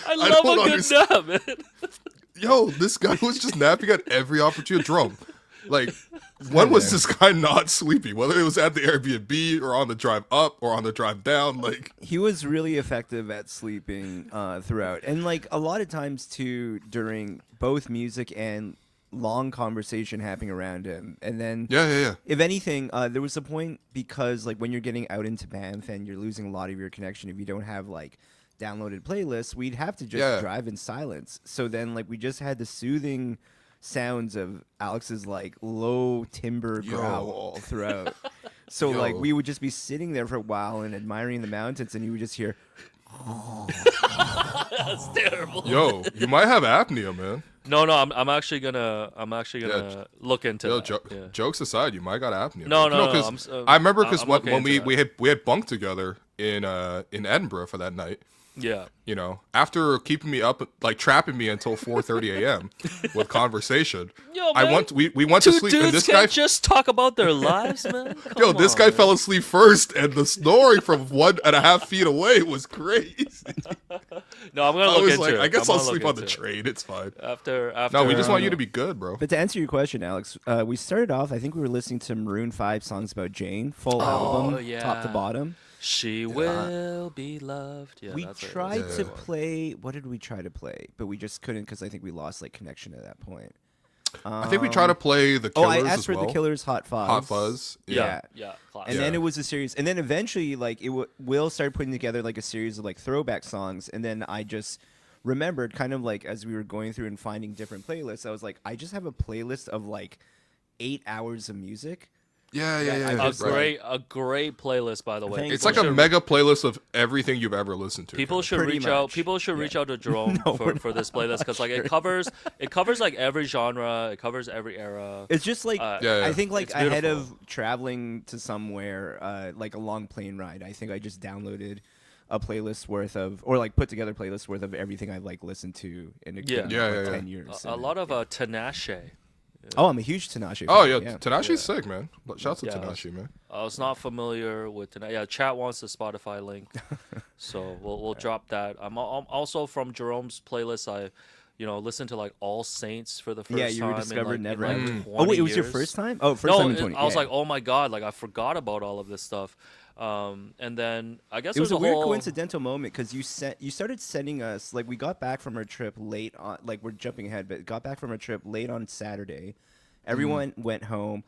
I love a good nap, man. Yo, this guy was just napping at every opportunity. Drum. Like, when was this guy not sleepy? Whether it was at the Airbnb or on the drive up or on the drive down, like he was really effective at sleeping throughout, and like a lot of times too during both music and long conversation happening around him. And then if anything, there was a point because like when you're getting out into Banff and you're losing a lot of your connection if you don't have like downloaded playlists, we'd have to just drive in silence. So then like we just had the soothing sounds of Alex's like low timber growl throughout. So like we would just be sitting there for a while and admiring the mountains, and you would just hear That's terrible. Yo, you might have apnea, man. No, I'm actually gonna look into that. Jokes aside, you might got apnea. No. I remember because when we had bunked together in Edinburgh for that night. Yeah. You know, after keeping me up, like trapping me until 4:30 a.m. with conversation, Yo, man, we went to sleep. Dudes And this can't guy just talk about their lives, man. This guy fell asleep first, and the snoring from 1.5 feet away was crazy. No, I'm gonna look into it. I guess I'll sleep on the train. It's fine. After. No, we just want you to be good, bro. But to answer your question, Alex, we started off. I think we were listening to Maroon 5 songs about Jane, full album, top to bottom. She will be loved. Yeah, we tried to play. What did we try to play? But we just couldn't because I think we lost like connection at that point. I think we tried to play the Killers. I asked as for well. the Killers, Hot Fuzz. Hot Fuzz. Yeah. And then it was a series, and then eventually, like Will started putting together like a series of like throwback songs, and then I just remembered, kind of like as we were going through and finding different playlists, I was like, I just have a playlist of like 8 hours of music. Yeah. A great playlist, by the way. It's like a mega playlist of everything you've ever listened to. People should reach out. People should reach out to Jerome for this playlist because like it covers like every genre. It covers every era. It's just like I think like it's ahead beautiful. of traveling to somewhere, like a long plane ride, I think I just downloaded a playlist worth of, or like put together playlists worth of everything I've like listened to in 10 years. A lot of Tinashe. Oh, I'm a huge Tinashe fan. Oh yeah, Tinashe's sick, man. Shouts to Yeah, Tinashe, man. I was not familiar with Tinashe. Yeah, chat wants the Spotify link, so we'll drop that. I'm also from Jerome's playlist. I, listened to like All Saints for the first time. Yeah, you rediscovered in, Never like, Ending. 20 Oh wait, it was your years. first time? Oh, first No, time in 20. I was yeah. like, oh my god, like I forgot about all of this stuff. And then I guess It was a there's weird whole coincidental moment because you started sending us, like, we got back from our trip late on, like, we're jumping ahead, but got back from our trip late on Saturday. Everyone went home.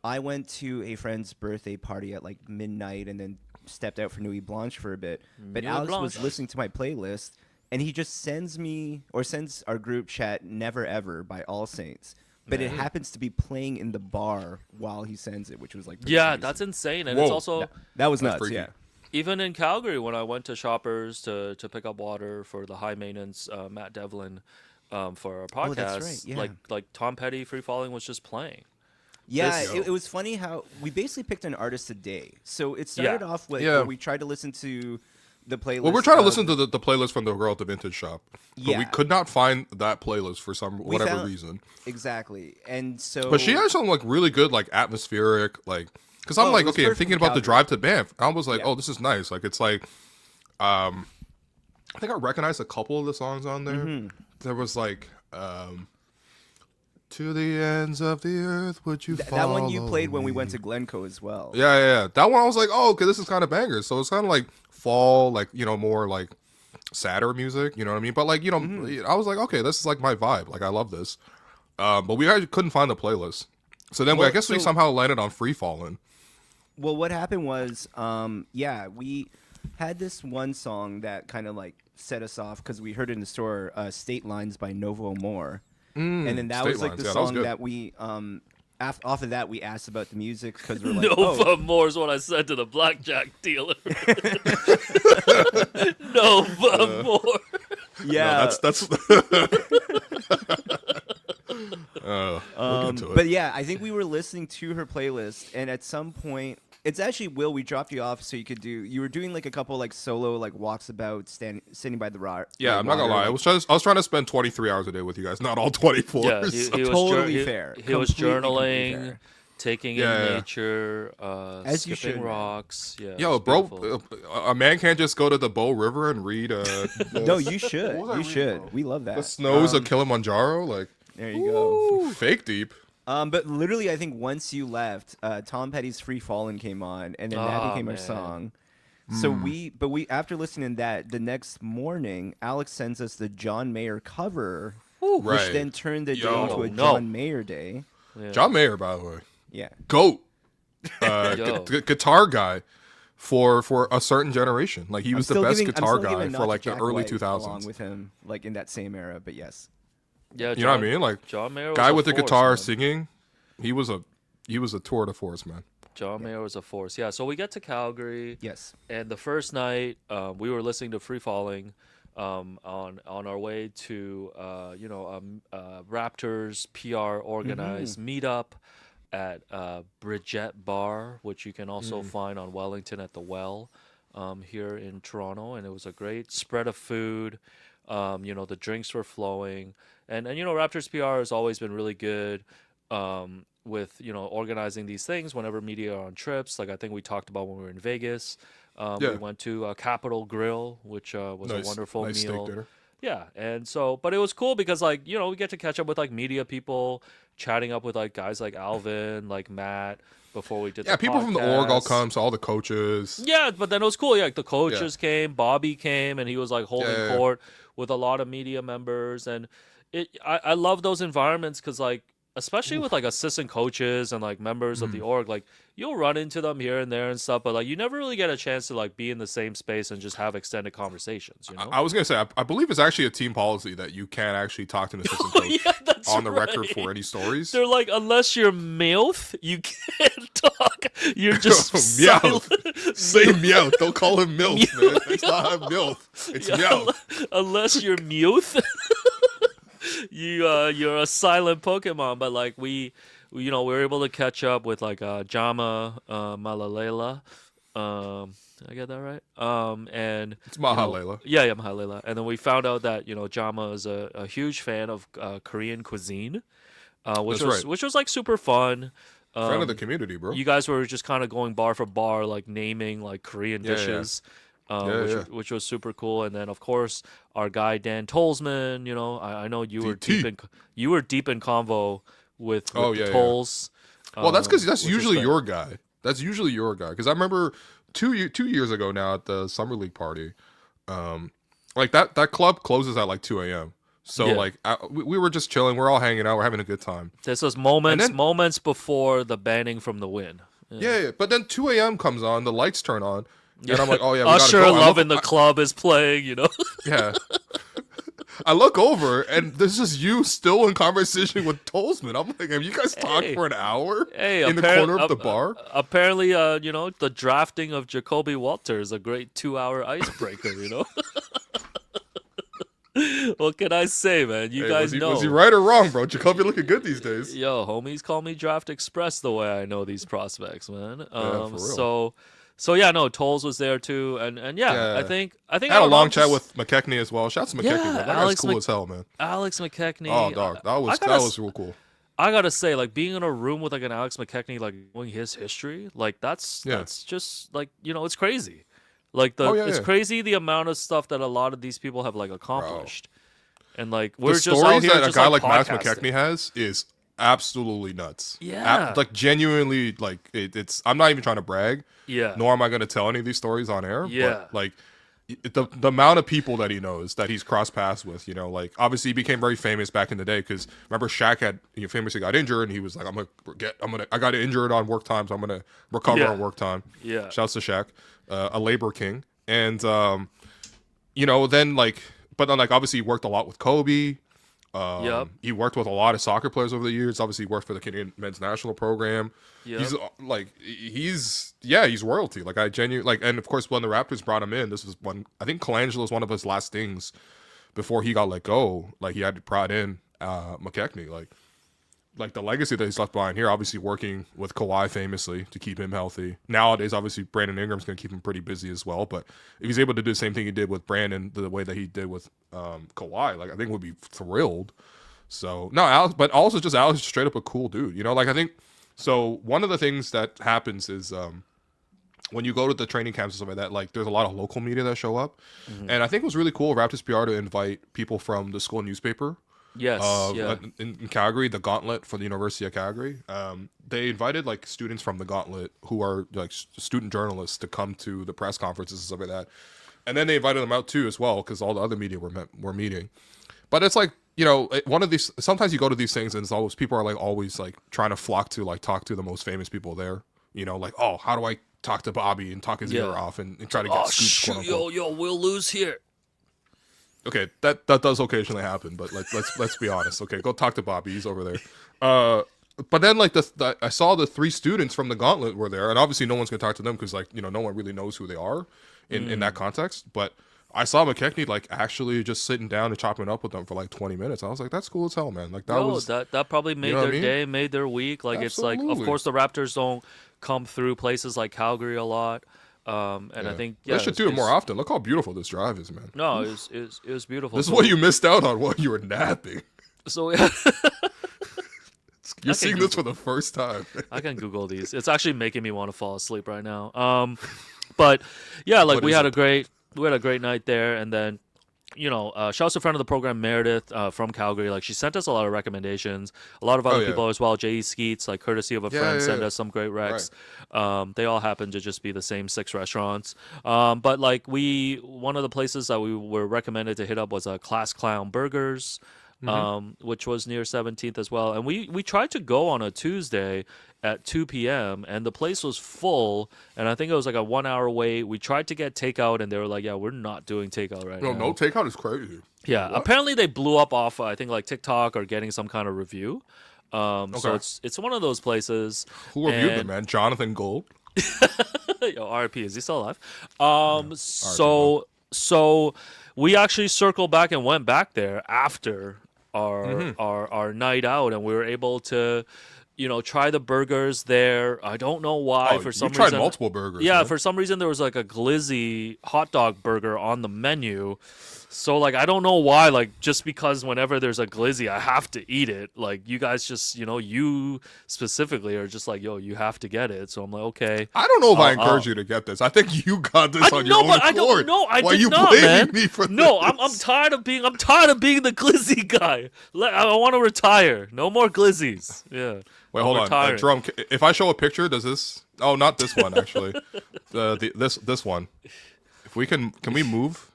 I went to a friend's birthday party at like midnight and then stepped out for Nuit Blanche for a bit. But Nuit Alex Blanche. was listening to my playlist and he just sends our group chat Never Ever by All Saints. But it happens to be playing in the bar while he sends it, which was like pretty crazy. that's insane, and Whoa. it's also That was That's nuts, freaky. yeah. even in Calgary when I went to Shoppers to pick up water for the high maintenance Matt Devlin for our podcast. Oh, that's right, yeah. Like Tom Petty, Free Falling was just playing. Yeah, This- it was funny how we basically picked an artist a day. So it started off with Yeah. where we tried to listen to the playlist. Well, we're trying to of- listen to the playlist from the girl at the vintage shop, but we Yeah. could not find that playlist for whatever found- reason. Exactly. And so But she has some like really good like atmospheric like because I'm Oh, like it was okay I'm perfect thinking for about the Calgary. drive to Banff. I was like Yeah. oh this is nice like it's like I think I recognized a couple of the songs on there. Mm-hmm. There was like to the ends of the earth would you that one you follow played when we me? went to Glencoe as well. Yeah. That one I was like, oh, okay, this is kind of bangers. So it's kind of like fall, like more like sadder music. You know what I mean? But like I was like, okay, this is like my vibe. Like I love this. But we actually couldn't find the playlist. So then I Well, guess we so- somehow landed on Free Fallin'. Well, what happened was, we had this one song that kind of like set us off because we heard it in the store, State Lines by Novo More. And then that State was like Lines. the Yeah, that was song good. that we off of that we asked about the music because we're like, Nova More is what I said to the blackjack dealer. Nova More. yeah. That's. We'll get to it. But yeah, I think we were listening to her playlist, and at some point, it's actually Will. We dropped you off so you were doing like a couple like solo like walks about sitting by the rock. Yeah, I'm not gonna lie. I was trying to spend 23 hours a day with you guys, not all 24. Yeah, so- he was Totally fair. He was Completely journaling, fair. taking Yeah. in nature, As you skipping should, man. rocks. Yeah, Yo, it's bro, beautiful. a man can't just go to the Bow River and read. No, you should. What was I You reading, should. bro? We love that. The snows of Kilimanjaro, like There you go. fake deep. But literally, I think once you left, Tom Petty's "Free Fallin'" came on, and then that Oh, became our man. song. So we after listening to that, the next morning, Alex sends us the John Mayer cover, which Right. then turned the day Yo. into a No. John Mayer day. Yeah. John Mayer, by the way, Yeah. goat, Yo. guitar guy for a certain generation. Like he was the best guitar guy for like the early 2000s. Along with him, like in that same era, but yes. Yeah, You know what I mean? Like John Mayer was guy a with the force, guitar man. singing, he was a tour de force, man. John Mayer was a force. Yeah, so we get to Calgary. Yes. And the first night, we were listening to Free Falling on our way to Raptors PR organized meetup at Bridget Bar, which you can also find on Wellington at the Well here in Toronto. And it was a great spread of food. The drinks were flowing, and Raptors PR has always been really good. With organizing these things whenever media are on trips. Like I think we talked about when we were in Vegas. We went to Capitol Grill, which was a wonderful nice meal. steak dinner. Yeah, and so, but it was cool because we get to catch up with like media people, chatting up with like guys like Alvin, like Matt, before we did. Yeah, the people from the org all podcast. come, so all the coaches. Yeah, but then it was cool. Yeah, like the coaches came, Bobby came, and he was like holding Yeah. court with a lot of media members, and I love those environments because like especially with like assistant coaches and like members of the org, like you'll run into them here and there and stuff, but like you never really get a chance to like be in the same space and just have extended conversations. You know? I was gonna say, I believe it's actually a team policy that you can't actually talk to an assistant coach Yeah, that's on the record right. for any stories. They're like, unless you're MILF, you can't talk. You're just Meowth. silent. Say Meowth. Don't call him MILF, man. It's not a MILF. It's Yeah, Meowth. unless you're Mewth, you're a silent Pokemon. But like we were able to catch up with like Jama Malalela. Did I get that right? And It's Mahalela. yeah, Mahalela. And then we found out that Jama is a huge fan of Korean cuisine. which was like super fun. Friend of the community, bro. You guys were just kind of going bar for bar, like naming like Korean dishes, which was super cool. And then of course our guy Dan Tolsman. You know, I know you were deep in convo with the Tols. Well, that's because that's usually your guy. That's usually your guy. Because I remember 2 years ago now at the summer league party, like that club closes at like 2 a.m. So like we were just chilling. We're all hanging out. We're having a good time. This was moments before the banning from the win. Yeah. But then 2 a.m. comes on. The lights turn on, and I'm like, oh yeah, we Usher gotta go. Love in the Club is playing. You know. Yeah. I look over and there's just you still in conversation with Tolsman. I'm like, have you guys talked for an hour in the corner of the bar? Apparently, you know, the drafting of Jacoby Walter is a great 2-hour icebreaker. You know. What can I say, man? You guys know. Was he right or wrong, bro? Jacoby looking good these days. Yo, homies call me Draft Express the way I know these prospects, man. For real. So yeah, no, Tolls was there too, and yeah. I think I had a long chat with McKechnie as well. Shouts to McKechnie, man. That guy's cool as hell, man. Alex McKechnie. Oh, dog, that was real cool. I gotta say, like being in a room with like an Alex McKechnie, like knowing his history, like that's just like, you know, it's crazy. Like it's crazy the amount of stuff that a lot of these people have like accomplished. Bro. And like we're just out here that just a guy like Max McKechnie has is absolutely nuts. Yeah. Like genuinely, like it's I'm not even trying to brag. Yeah. Nor am I gonna tell any of these stories on air. Yeah. But like the amount of people that he knows that he's crossed paths with, you know, like obviously he became very famous back in the day because remember Shaq had famously got injured and he was like, I got injured on work time, so I'm gonna recover on work time. Yeah. Shouts to Shaq, a labor king, and you know, then like obviously he worked a lot with Kobe. He worked with a lot of soccer players over the years. Obviously, he worked for the Canadian men's national program. He's he's royalty. Like I genuinely and of course when the Raptors brought him in, this was I think Colangelo was one of his last things before he got let go. Like he had brought in McKechnie. Like the legacy that he's left behind here, obviously working with Kawhi famously to keep him healthy. Nowadays, obviously Brandon Ingram's going to keep him pretty busy as well. But if he's able to do the same thing he did with Brandon, the way that he did with Kawhi, like I think we'd be thrilled. So no, Alex, but also just Alex is straight up a cool dude. You know, like I think so. One of the things that happens is when you go to the training camps and stuff like that, like there's a lot of local media that show up, and I think it was really cool Raptors PR to invite people from the school newspaper. Yes, in Calgary, the Gauntlet for the University of Calgary. They invited like students from the Gauntlet who are like student journalists to come to the press conferences and stuff like that. And then they invited them out too as well because all the other media were meeting. But it's like, you know, one of these. Sometimes you go to these things and it's always people are like always like trying to flock to like talk to the most famous people there. You know, like how do I talk to Bobby and talk his ear off and try to get scoops. Yo, we'll lose here. Okay, that does occasionally happen, but let's be honest. Okay, go talk to Bobby. He's over there. But then like I saw the 3 students from the Gauntlet were there, and obviously no one's gonna talk to them because like you know no one really knows who they are in that context. But I saw McKechnie like actually just sitting down and chopping up with them for like 20 minutes. I was like, that's cool as hell, man. Like that probably made their day, made their week. Like Absolutely. It's like, of course, the Raptors don't come through places like Calgary a lot. I think they should do it more often. Look how beautiful this drive is, man. No, it was beautiful. This is what you missed out on while you were napping. So yeah. You're seeing this for the first time. I can Google these. It's actually making me want to fall asleep right now. But yeah, like we had a great night there, and then you know, shouts to a friend of the program, Meredith from Calgary. Like she sent us a lot of recommendations. A lot of other people as well. J.E. Skeets, like courtesy of a friend, sent us some great recs. Right. They all happen to just be the same 6 restaurants. But like one of the places that we were recommended to hit up was Class Clown Burgers. Which was near 17th as well. And we tried to go on a Tuesday at 2 p.m. and the place was full. And I think it was like a 1-hour wait. We tried to get takeout and they were like, yeah, we're not doing takeout right now. No, takeout is crazy. Yeah, what? Apparently they blew up off, I think, like TikTok or getting some kind of review. So it's one of those places. Who reviewed them, man? Jonathan Gold? Yo, RP, is he still alive? So we actually circled back and went back there after our night out, and we were able to, you know, try the burgers there. I don't know why. For some reason, tried multiple burgers. Yeah, right? For some reason there was like a glizzy hot dog burger on the menu. So like I don't know why, like just because whenever there's a glizzy I have to eat it. Like you guys just, you specifically are just like, yo, you have to get it. So I'm like, okay. I don't know if I encourage you to get this. I think you got this on your own accord. I don't know. I Why did you not, blaming man. me for No, this? I'm tired of being the glizzy guy. I want to retire. No more glizzies. Yeah. Wait, I'm hold on, retiring. Drum. If I show a picture, does this? Oh, not this one actually. This one. If we can we move?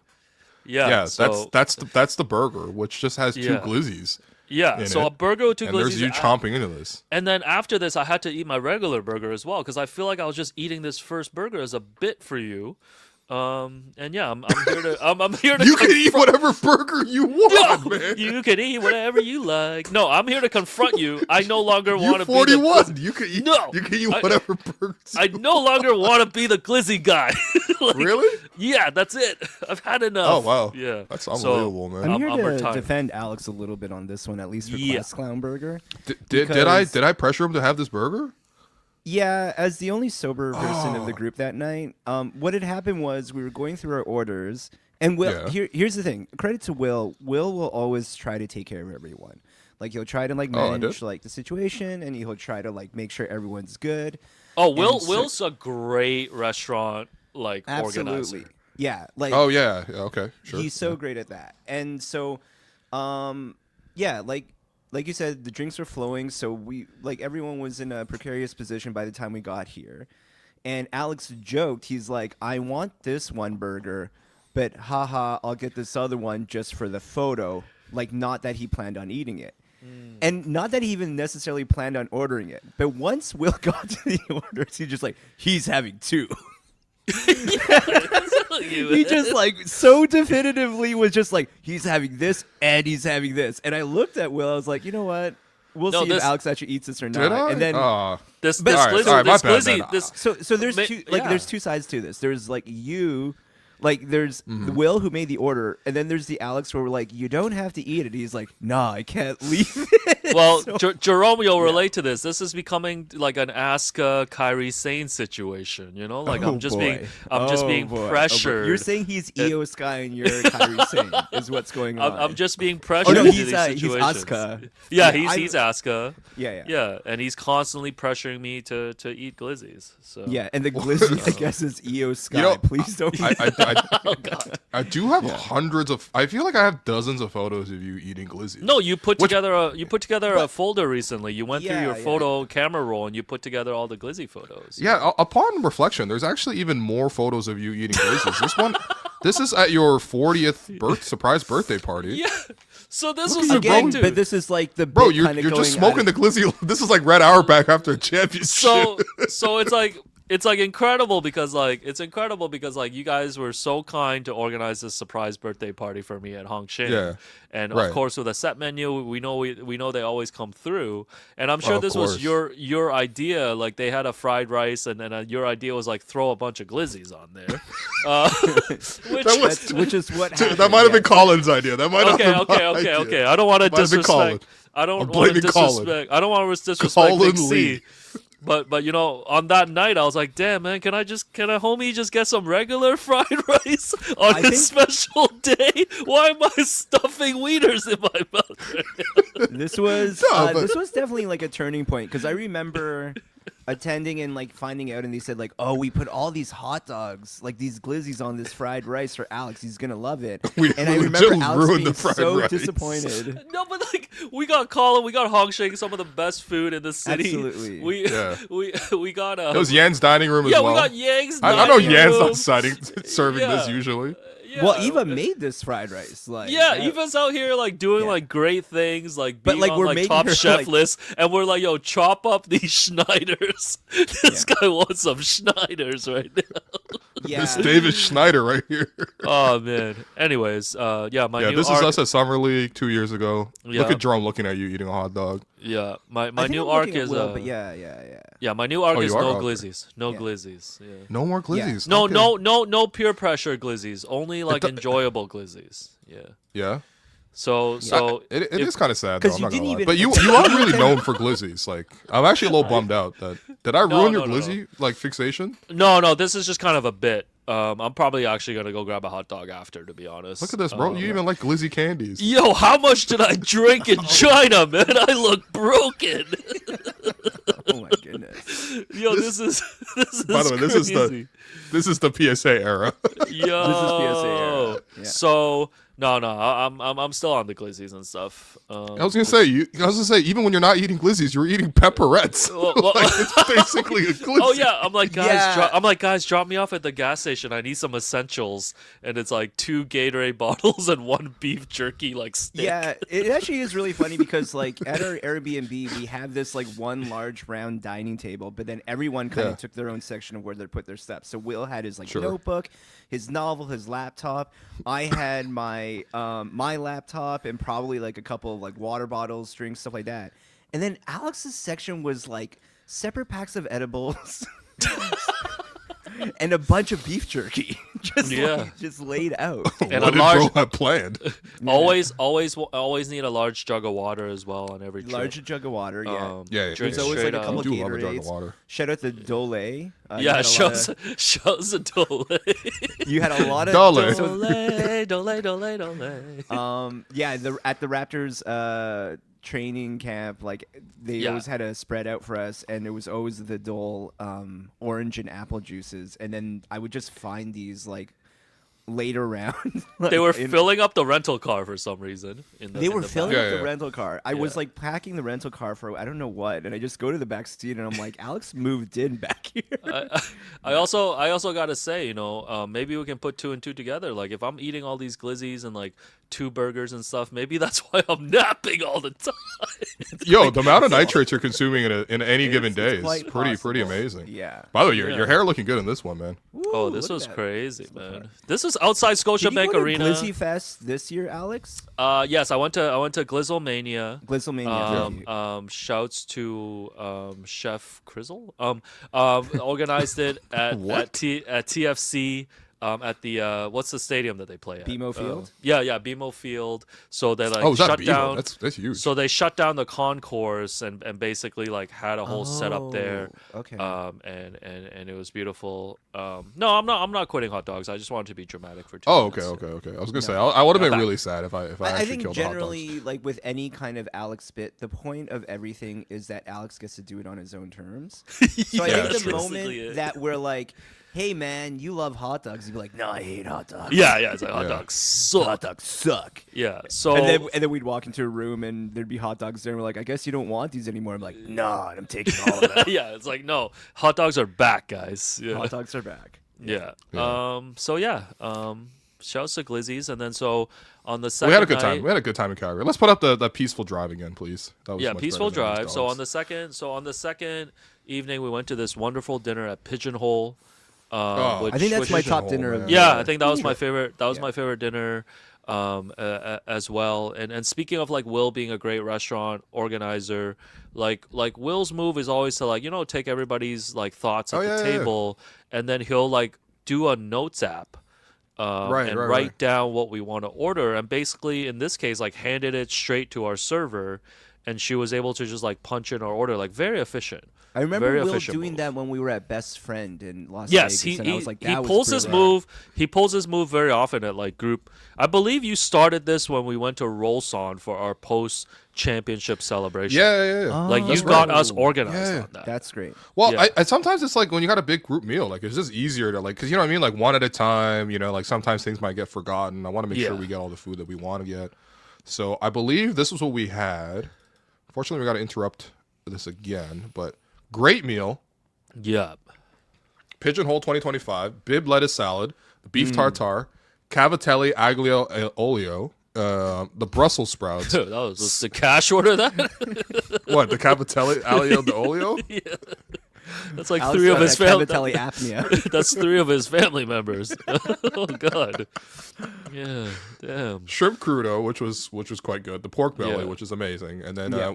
Yeah. So, that's the burger, which just has 2 Yeah. glizzies. Yeah. in So it, a burger with 2 and glizzies. there's you chomping into this. And then after this, I had to eat my regular burger as well because I feel like I was just eating this first burger as a bit for you. And yeah, I'm here to I'm here to You can eat whatever burger you want, No, man. you can eat whatever you like. No, I'm here to confront you. I no longer want You're to be 41. You can eat. No, You can eat whatever burgers. I no longer want to be the glizzy guy. Like, Really? Yeah, that's it. I've had enough. Oh wow. Yeah, That's So, unbelievable, man. I'm here I'm to retired. defend Alex a little bit on this one, at least for Yeah. Class Clown Burger. Did I pressure him to have this burger? Yeah, as the only sober person of the Oh. group that night, what had happened was we were going through our orders, and Will. Yeah. Here's the thing. Credit to Will. Will will always try to take care of everyone. Like he'll try to like Oh, I manage did? like the situation, and he'll try to like make sure everyone's good. Oh, And so- Will's a great restaurant Absolutely. organizer. Yeah. Like Oh yeah. Okay. Sure. he's so great at that. And so, yeah, like you said, the drinks were flowing, so everyone was in a precarious position by the time we got here. And Alex joked, he's like, I want this one burger, but haha, I'll get this other one just for the photo. Like, not that he planned on eating it. And not that he even necessarily planned on ordering it. But once Will got to the orders, he's just like, he's having 2. He just like so definitively was just like, he's having this and he's having this. And I looked at Will, I was like, you know what? We'll No, see this- if Alex actually eats this or Did not. I? And then This But- this Alright, glizzy, sorry, my this bad, glizzy, man. this so there's Ma- two yeah. there's 2 sides to this. There's like you, like there's the Will who made the order, and then there's the Alex where we're like, you don't have to eat it. He's like, nah, I can't leave it. Well, So- Jerome, you'll relate to this. This is becoming like an Ask Kyrie Sane situation. You know, like I'm just being boy. Oh, boy. pressured. You're saying he's EO Sky and you're Kyrie Sane is what's going on. I'm just being Oh pressured no, into he's these situations. Asuka. Yeah, Yeah, he's Asuka. Yeah. Yeah, and he's constantly pressuring me to eat glizzies. So Yeah, and the glizzy, I guess, is EO Sky. You know, Please don't. I do have hundreds of. I feel like I have dozens of photos of you eating glizzy. No, you put Which- together a folder recently. You went through Yeah, your yeah. photo camera roll and you put together all the glizzy photos. Yeah. Upon reflection, there's actually even more photos of you eating glizzies. This is at your 40th surprise birthday party. Yeah. So this Look was at the you, thing, bro. dude. But this is like the Bro, bit you're kinda just going smoking at the glizzy. This is like Red Auerbach after a championship. So it's like incredible because you guys were so kind to organize this surprise birthday party for me at Hong Shing. Yeah. And Right. of course with a set menu, we know they always come through. And I'm sure of this was course. your idea. Like they had a fried rice, and then your idea was like throw a bunch of glizzies on there. which is what Dude, happened. that might have been yes. Colin's idea. That might Okay, have been my okay. idea. I don't want to Might have been Colin. disrespect. I don't I'm want to blaming Colin. disrespect. I don't want to disrespect Colin Big Lee. C. But you know, on that night, I was like, "Damn, man, can a homie just get some regular fried rice on I his special day? Why am I stuffing wieners in my mouth?" Right now? This was No, but- this was definitely like a turning point because I remember attending and like finding out, and they said like, "Oh, we put all these hot dogs, like these glizzies, on this fried rice for Alex. He's gonna love it." We And I legit remember Alex ruined being the fried so rice. disappointed. No, but like we got Colin, we got Hong Sheng, some of the best food in the city. Absolutely. We got It was Yan's dining room as yeah, well. we got Yang's. I know dining Yan's room. not serving this Yeah. usually. Yeah. Well, Eva made this fried rice. Like, Yeah, that- Eva's out here like doing Yeah. like great things, like But, being like, on we're like making top her, chef like- list, and we're like, yo, chop up these Schneiders. This guy wants some Schneiders right now. yeah. This David Schneider right here. Oh man. Anyways, yeah, my Yeah, new this arc, is us at Summer League 2 years ago. Yeah. Look at Jerome looking at you eating a hot dog. yeah, my I think new I'm arc looking at is Will, but yeah. my new arc Oh, is you are? no Okay. glizzies, no Yeah. glizzies. Yeah. No more glizzies. No, Okay. no peer pressure glizzies. Only like enjoyable glizzies. Yeah. Yeah. So It if- is kind of sad, 'Cause though. I'm you not didn't gonna lie. even- But you are really known for glizzies. Like, I'm actually a little bummed out that did I ruin your no. glizzy like fixation? No, this is just kind of a bit. I'm probably actually gonna go grab a hot dog after, to be honest. Look at this, bro. You even like glizzy candies. Yo, how much did I drink in China, man? I look broken. Oh my goodness. Yo, this is By the way, crazy. this is the PSA era. Yo, This is PSA era. Yeah. So no, I'm still on the glizzies and stuff. I was gonna say, even when you're not eating glizzies, you're eating pepperettes. Well, Like, it's basically a glizzy. oh yeah, I'm like guys, Yeah. guys, drop me off at the gas station. I need some essentials, and it's like 2 Gatorade bottles and 1 beef jerky like stick. Yeah, it actually is really funny because like at our Airbnb we have this like one large round dining table, but then everyone kind Yeah. of took their own section of where they put their stuff. So Will had his like Sure. notebook, his novel, his laptop. I had my my laptop and probably like a couple of like water bottles, drinks, stuff like that. And then Alex's section was like separate packs of edibles. And a bunch of beef jerky, just laid out. And What a did large, bro have planned? always need a large jug of water as well on every trip. Large jug of water, yeah. Yeah, drink There's always straight like a up. couple I do love a jug of Gatorades. water. Shout out to Dole. You Yeah, had a shows lot a dole. you had a lot of Dole. Dole. yeah, at the Raptors training camp, like they Yeah. always had a spread out for us, and it was always the Dole orange and apple juices, and then I would just find these like later around. They were filling up the rental car for some reason. They were filling back. up Yeah, the yeah. rental car. I was Yeah. like packing the rental car for I don't know what, and I just go to the back seat and I'm like, Alex moved in back here. I also gotta say, maybe we can put 2 and 2 together. Like if I'm eating all these glizzies and like 2 burgers and stuff, maybe that's why I'm napping all the time. Yo, the amount of nitrates you're consuming in any given It's day is quite pretty possible. amazing. Yeah. By the way, your Yeah. hair looking good in this one, man. Oh, Ooh, this look was at that. crazy, man. This was outside Did you Scotiabank go to Arena. Glizzy Fest this year, Alex? Yes, I went to Glizzlemania. Glizzlemania. Shouts to Chef Crizzle. Organized it at What? TFC. At the what's the stadium that they play at? BMO Field? Yeah, BMO Field. So they like Oh, is that shut BMO? down. That's huge. So they shut down the concourse and basically like had a whole setup there. Oh, okay. And it was beautiful. No, I'm not quitting hot dogs. I just wanted to be dramatic for 2 Oh, minutes. okay. I was gonna say I would have been back. really sad if I I actually think killed the hot dogs. generally, like with any kind of Alex bit, the point of everything is that Alex gets to do it on his own terms. So I Yeah, think that's the true. moment Basically it. that we're like, "Hey man, you love hot dogs," you'd be like, "No, I hate hot dogs. Yeah, it's like hot Yeah. dogs suck. Hot dogs suck." Yeah. So And then we'd walk into a room and there'd be hot dogs there, and we're like, "I guess you don't want these anymore." I'm like, "Nah, and I'm taking all of them." yeah, it's like no, hot dogs are back, guys. Yeah. Hot dogs are back. Yeah. Yeah. So yeah. Shouts to Glizzies, and then so on the second We had a good night, time. We had a good time in Calgary. Let's put up the peaceful drive again, please. That was yeah, much peaceful better than those drive. So dogs. on the second evening, we went to this wonderful dinner at Pigeonhole. Oh, which I think that's was- my Pigeonhole, top dinner of man. the Yeah, year. I think that was my favorite. That was Yeah. my favorite dinner, as well. And speaking of like Will being a great restaurant organizer, like Will's move is always to like take everybody's like thoughts at Oh, the yeah, yeah, yeah. table, and then he'll like do a notes app. Right, and right, write right. down what we want to order, and basically in this case like handed it straight to our server, and she was able to just like punch in our order, like very efficient. I remember Very Will efficient doing move. that when we were at Best Friend in Las Yes, Vegas, and I was like, he "That was pulls his brilliant." move. He pulls his move very often at like group. I believe you started this when we went to Rolson for our post championship celebration. Yeah. like you That's got right. us organized Yeah. on that. That's great. Well, Yeah. I sometimes it's like when you got a big group meal, like it's just easier to like, because you know what I mean, like one at a time. Like sometimes things might get forgotten. I want to make sure Yeah. we get all the food that we want to get. So I believe this was what we had. Unfortunately, we got to interrupt this again, but great meal. Yeah. Pigeonhole 2025, bib lettuce salad, the beef tartare, cavatelli aglio e olio, the Brussels sprouts. that was the cash order. That What, the cavatelli aglio de olio? that's like Alex 3 of got his that family. cavatelli apnea. That's 3 of his family members. Oh God. Yeah. Damn. Shrimp crudo, which was quite good. The pork belly, Yeah. which is amazing, and then Yeah.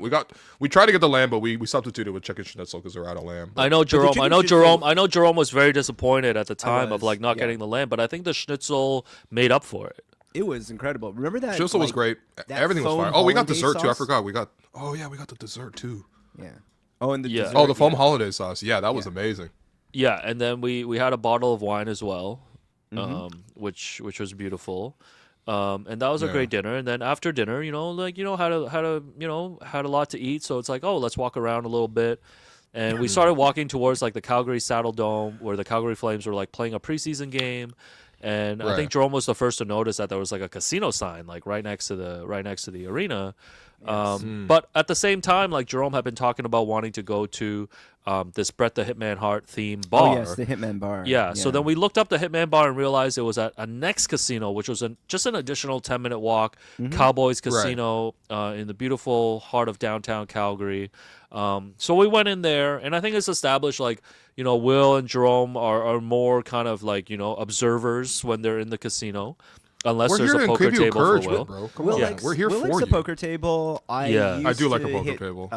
we tried to get the lamb, but we substituted with chicken schnitzel because they're out of lamb. I know Jerome. chicken schnitzel- I know Jerome was very disappointed at the time of was, like not yeah. getting the lamb, but I think the schnitzel made up for it. It was incredible. Remember that? Schnitzel was like, great. that Everything was foam fine. Oh, we got hollandaise dessert too. I sauce? forgot. We got the dessert too. Yeah. Oh, and the Yeah. dessert, Oh, the foam yeah. holiday sauce. Yeah, that was Yeah. amazing. Yeah, and then we had a bottle of wine as well. which was beautiful. And that was a great dinner. And then after dinner, had a lot to eat. So it's like, oh, let's walk around a little bit. And we started walking towards like the Calgary Saddle Dome, where the Calgary Flames were like playing a preseason game. And I think Jerome was the first to notice that there was like a casino sign like right next to the arena. But at the same time, like Jerome had been talking about wanting to go to this Bret the Hitman Hart themed bar. Oh yes, the Hitman Bar. Yeah. So then we looked up the Hitman Bar and realized it was at a next casino, which was just an additional 10-minute walk. Cowboys Casino in the beautiful heart of downtown Calgary. So we went in there, and I think it's established like, Will and Jerome are more kind of like, observers when they're in the casino. Unless there's a poker table for Will. Bro. Come on. We're here Will for likes you. a poker table. I do like a poker hit, table.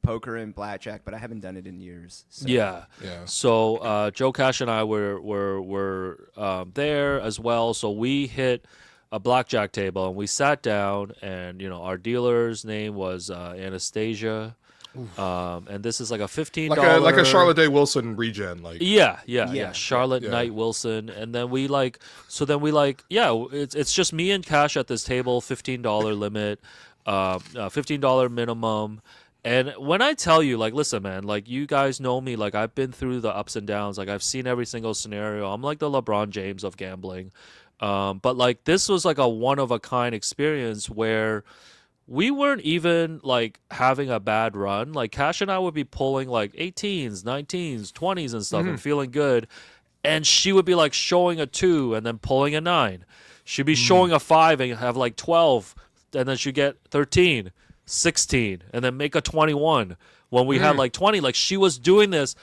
Poker and blackjack, but I haven't done it in years. So. Yeah. So Joe Cash and I were there as well. So we hit a blackjack table and we sat down, and our dealer's name was Anastasia. And this is like a $15 like a Charlotte Day Wilson regen, like Charlotte Knight Wilson. And then it's just me and Cash at this table, $15 limit, $15 minimum. And when I tell you, like, listen, man, like, you guys know me, like, I've been through the ups and downs, like, I've seen every single scenario. I'm like the LeBron James of gambling. But like, this was like a one of a kind experience where we weren't even like having a bad run. Like Cash and I would be pulling like 18s, 19s, 20s and stuff and feeling good. And she would be like showing a 2 and then pulling a 9. She'd be showing a 5 and have like 12. And then she'd get 13, 16, and then make a 21. When we had like 20, like she was doing this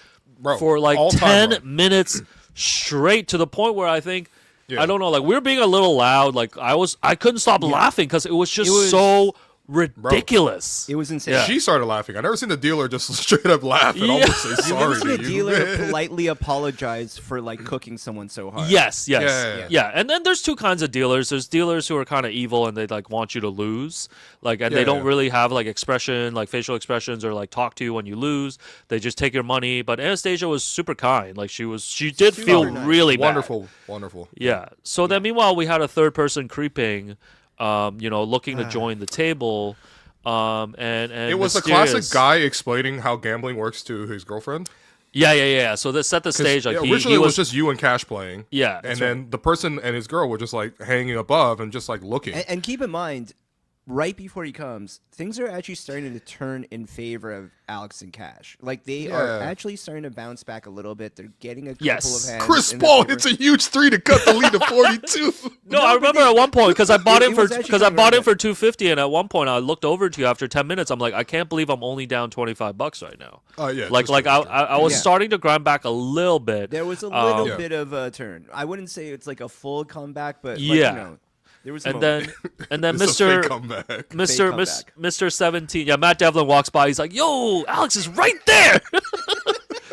for like 10 minutes straight, to the point where I think, I don't know, like we were being a little loud. Like I couldn't stop laughing because it was just so ridiculous. It was insane. She started laughing. I never seen the dealer just straight up laugh and almost say sorry to you. The dealer politely apologized for like cooking someone so hard. Yes. Yeah. And then there's two kinds of dealers. There's dealers who are kind of evil and they like want you to lose. Like, and they don't really have like expression, like facial expressions, or like talk to you when you lose. They just take your money. But Anastasia was super kind. Like she did feel really bad. Wonderful. Yeah. So then meanwhile we had a third person creeping, looking to join the table. And it was a classic guy explaining how gambling works to his girlfriend. Yeah. So this set the stage. Like originally, it was just you and Cash playing. Yeah, and then the person and his girl were just like hanging above and just like looking. And keep in mind, right before he comes, things are actually starting to turn in favor of Alex and Cash. Like they are actually starting to bounce back a little bit. They're getting a couple of hands. Chris Paul hits a huge 3 to cut the lead to 42. No, I remember at one point because I bought in for $250, and at one point I looked over to you after 10 minutes. I'm like, I can't believe I'm only down $25 right now. Oh yeah. I was starting to grind back a little bit. There was a little bit of a turn. I wouldn't say it's like a full comeback, but there was then Mr. Mr. 17, Matt Devlin walks by. He's like, "Yo, Alex is right there.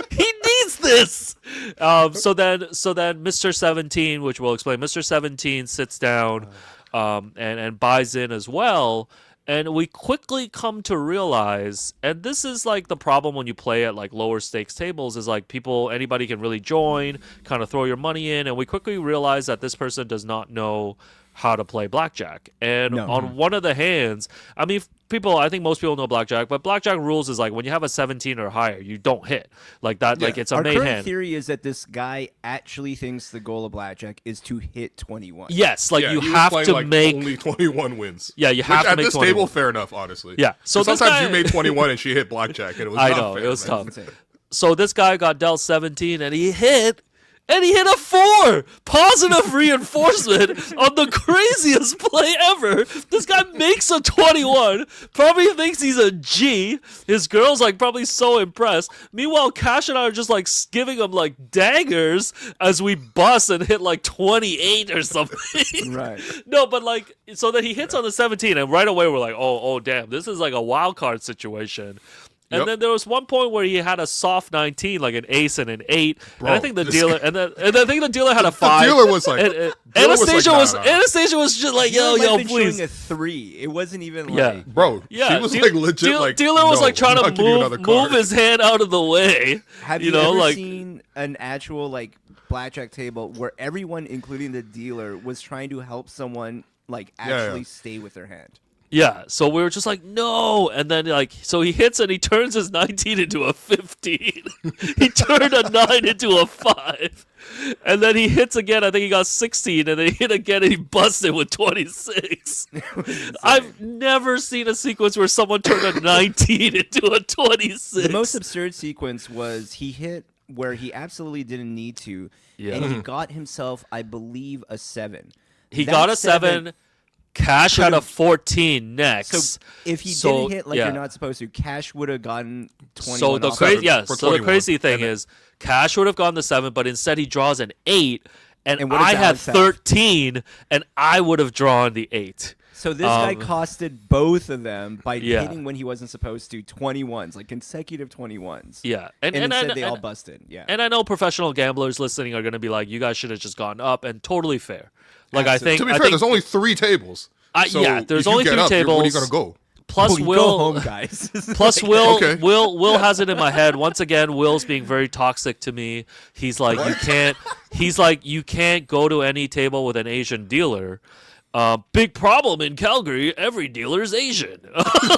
He needs this." So then Mr. 17, which we'll explain, Mr. 17 sits down and buys in as well. And we quickly come to realize, and this is like the problem when you play at like lower stakes tables, is like anybody can really join, kind of throw your money in, and we quickly realize that this person does not know how to play blackjack. And on one of the hands, I mean, I think most people know blackjack, but blackjack rules is like when you have a 17 or higher, you don't hit like that. Like it's a main hand. Our current theory is that this guy actually thinks the goal of blackjack is to hit 21. Yes, like you have to make only 21 wins. Yeah, you have to make 21. At this table, fair enough, honestly. Yeah. So sometimes you made 21 and she hit blackjack, and it was it was tough. So this guy got dealt 17 and he hit. And he hit a 4! Positive reinforcement on the craziest play ever. This guy makes a 21. Probably thinks he's a G. His girl's like probably so impressed. Meanwhile, Cash and I are just like giving him like daggers as we bust and hit like 28 or something. Right. No, but like, so that he hits on the 17, and right away we're like, oh damn, this is like a wild card situation. And then there was one point where he had a soft 19, like an ace and an 8. Bro, and I think the dealer, and I think the dealer had a 5. The dealer was like, Anastasia was nah. Anastasia was just like, yo, please. Showing a 3. It wasn't even Yeah. like. Bro, Yeah, she was like legit. Like dealer was no, like trying I'm to not giving you another move card. his hand out of the way. Have you ever seen an actual like blackjack table where everyone, including the dealer, was trying to help someone like actually stay with their hand? Yeah, so we were just like, no. And then, like, so he hits and he turns his 19 into a 15. He turned a 9 into a 5. And then he hits again. I think he got 16. And then he hit again and he busted with 26. I've never seen a sequence where someone turned a 19 into a 26. The most absurd sequence was he hit where he absolutely didn't need to. Yeah. And he got himself, I believe, a 7. He got a 7. Cash had a 14 next. So if he didn't hit like you're not supposed to, Cash would have gotten 21. So the off crazy, for So the 21. crazy thing is, Cash would have gone the 7, but instead he draws an 8, and what does I had Alex have? 13, and I would have drawn the 8. So this guy costed both of them by Yeah. hitting when he wasn't supposed to 21s, like consecutive 21s. Yeah, And instead they all busted. Yeah. And I know professional gamblers listening are going to be like, you guys should have just gone up, and totally fair. Like I think, To be I fair, think, there's only 3 tables. So yeah, there's if you only get 3 up, tables. Where are you gonna go? Plus, Go Will, home, guys. plus Like, Will, Okay. Will has it in my head. Once again, Will's being very toxic to me. He's like, you can't. He's like, you can't go to any table with an Asian dealer. Big problem in Calgary. Every dealer's Asian.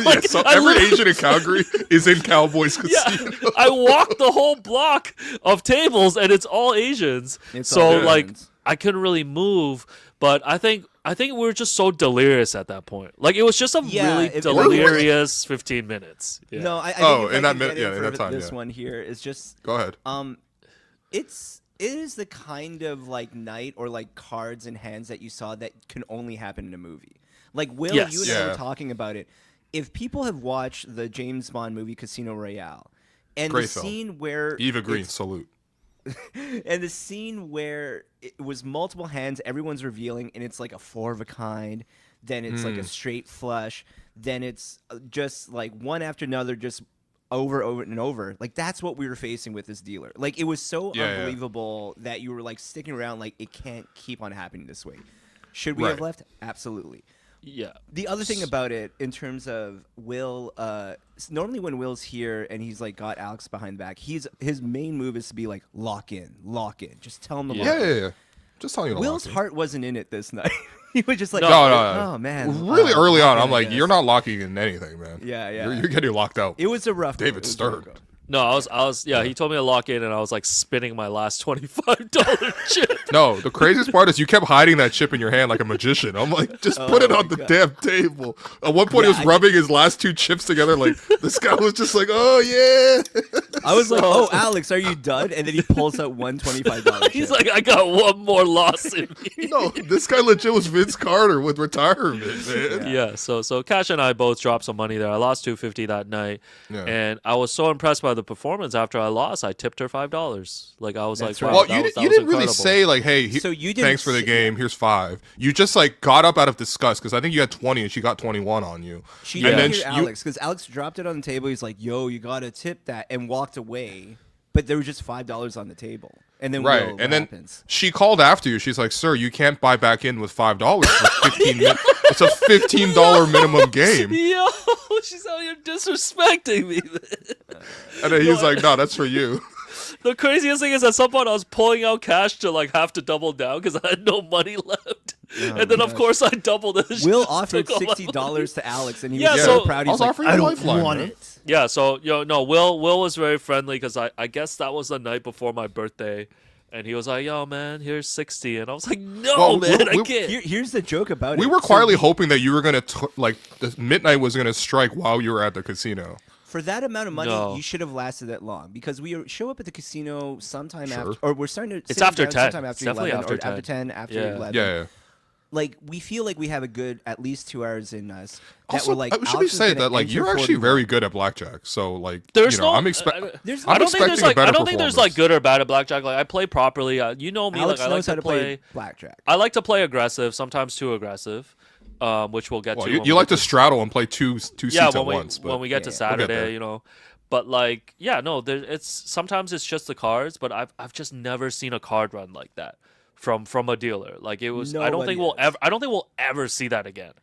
Yeah, so every Asian in Calgary is in Cowboys Casino. I walked the whole block of tables, and it's all Asians. It's all So Asians. like, I couldn't really move. But I think we were just so delirious at that point. Like it was just a really if- delirious 15 minutes. Yeah. No, I Oh, think if in I that can minute- get yeah, in in for that time, this yeah. one here is just Go ahead. it is the kind of like night or like cards in hands that you saw that can only happen in a movie. Like Will, Yes. you and I Yeah. were talking about it. If people have watched the James Bond movie Casino Royale, and Great the film. scene where Eva Green, it's- salute. and the scene where it was multiple hands, everyone's revealing, and it's like a 4 of a kind, then it's like a straight flush, then it's just like one after another, just over and over. Like that's what we were facing with this dealer. Like it was so Yeah, yeah. unbelievable that you were like sticking around. Like it can't keep on happening this way. Should we have Right. left? Absolutely. Yeah. The other thing about it, in terms of Will, normally when Will's here and he's like got Alex behind the back, his main move is to be like lock in, just tell him to lock Yeah, in. yeah, yeah. Just telling you to Will's lock in. heart wasn't in it this night. He was just like, No. oh man, Really early on, lock I'm in, I like, guess." you're not locking in anything, man. Yeah, yeah. You're getting locked out. It was a rough. David go. It was a Stern. rough go. No, I was. Yeah, he told me to lock in, and I was like spinning my last $25 chip. No, the craziest part is you kept hiding that chip in your hand like a magician. I'm like, just put it my on the God. damn table. At one point, Yeah, he was rubbing his last 2 chips together. Like, this guy was just like, oh, yeah. I was like, oh, Alex, are you done? And then he pulls out one $25 He's chip. like, I got one more loss in me. No, this guy legit was Vince Carter with retirement, man. Yeah, so Cash and I both dropped some money there. I lost $250 that night, Yeah. and I was so impressed by the performance. After I lost, I tipped her $5. Like I was That's like, right. wow, Well, that you, was, that you was didn't really incredible. say, like, hey, So you didn't thanks for the say- game, here's 5. You just, like, got up out of disgust because I think you had 20 and she got 21 on you. She and didn't then hear Alex because Alex dropped it on the table. He's like, yo, you got to tip that, and walked away. But there was just $5 on the table. And then Right, Will, what and then happens? she called after you. She's like, "Sir, you can't buy back in with $5 for 15 minutes. It's a $15 minimum game." Yo, she's out here disrespecting me. Man. And then he's like, "No, that's for you." The craziest thing is at some point I was pulling out cash to like have to double down because I had no money left. And then of course I doubled it. She Will just offered took all my $60 money. to Alex, and he Yeah, was so- so proud. I He's was like, offering I you a don't lifeline, want man. it. Yeah, so no, Will was very friendly because I guess that was the night before my birthday, and he was like, "Yo, man, here's 60," and I was like, "No, Well, man, I we- can't." Here's the joke about We it. were So quietly hoping that you were gonna like the midnight was gonna strike while you were at the casino. for that amount of money, No. you should have lasted that long because we show up at the casino sometime Sure. after, or we're starting to. It's sit after down 10. Sometime It's after definitely 11, after or 10. after 10, after Yeah. 11. Yeah. Like we feel like we have a good at least 2 hours in us. That Also, we're like, should we Alex is say gonna that like enter you're 40 actually more. very good at blackjack. So like, There's you know, no. I'm expecting. There's I I'm don't think there's expecting a like. I better don't think there's like performance. good or bad at blackjack. Like I play properly. You know me. Alex like I like knows how to to play blackjack. I like to play aggressive. Sometimes too aggressive. Which we'll get Well, to. you when we like get to straddle and play two seats yeah, at when we once. But when we get to yeah, we'll get there. Saturday, you know. But like, yeah, no, it's sometimes it's just the cards, but I've just never seen a card run like that from a dealer. Like it was, Nobody has. I don't think we'll ever see that again.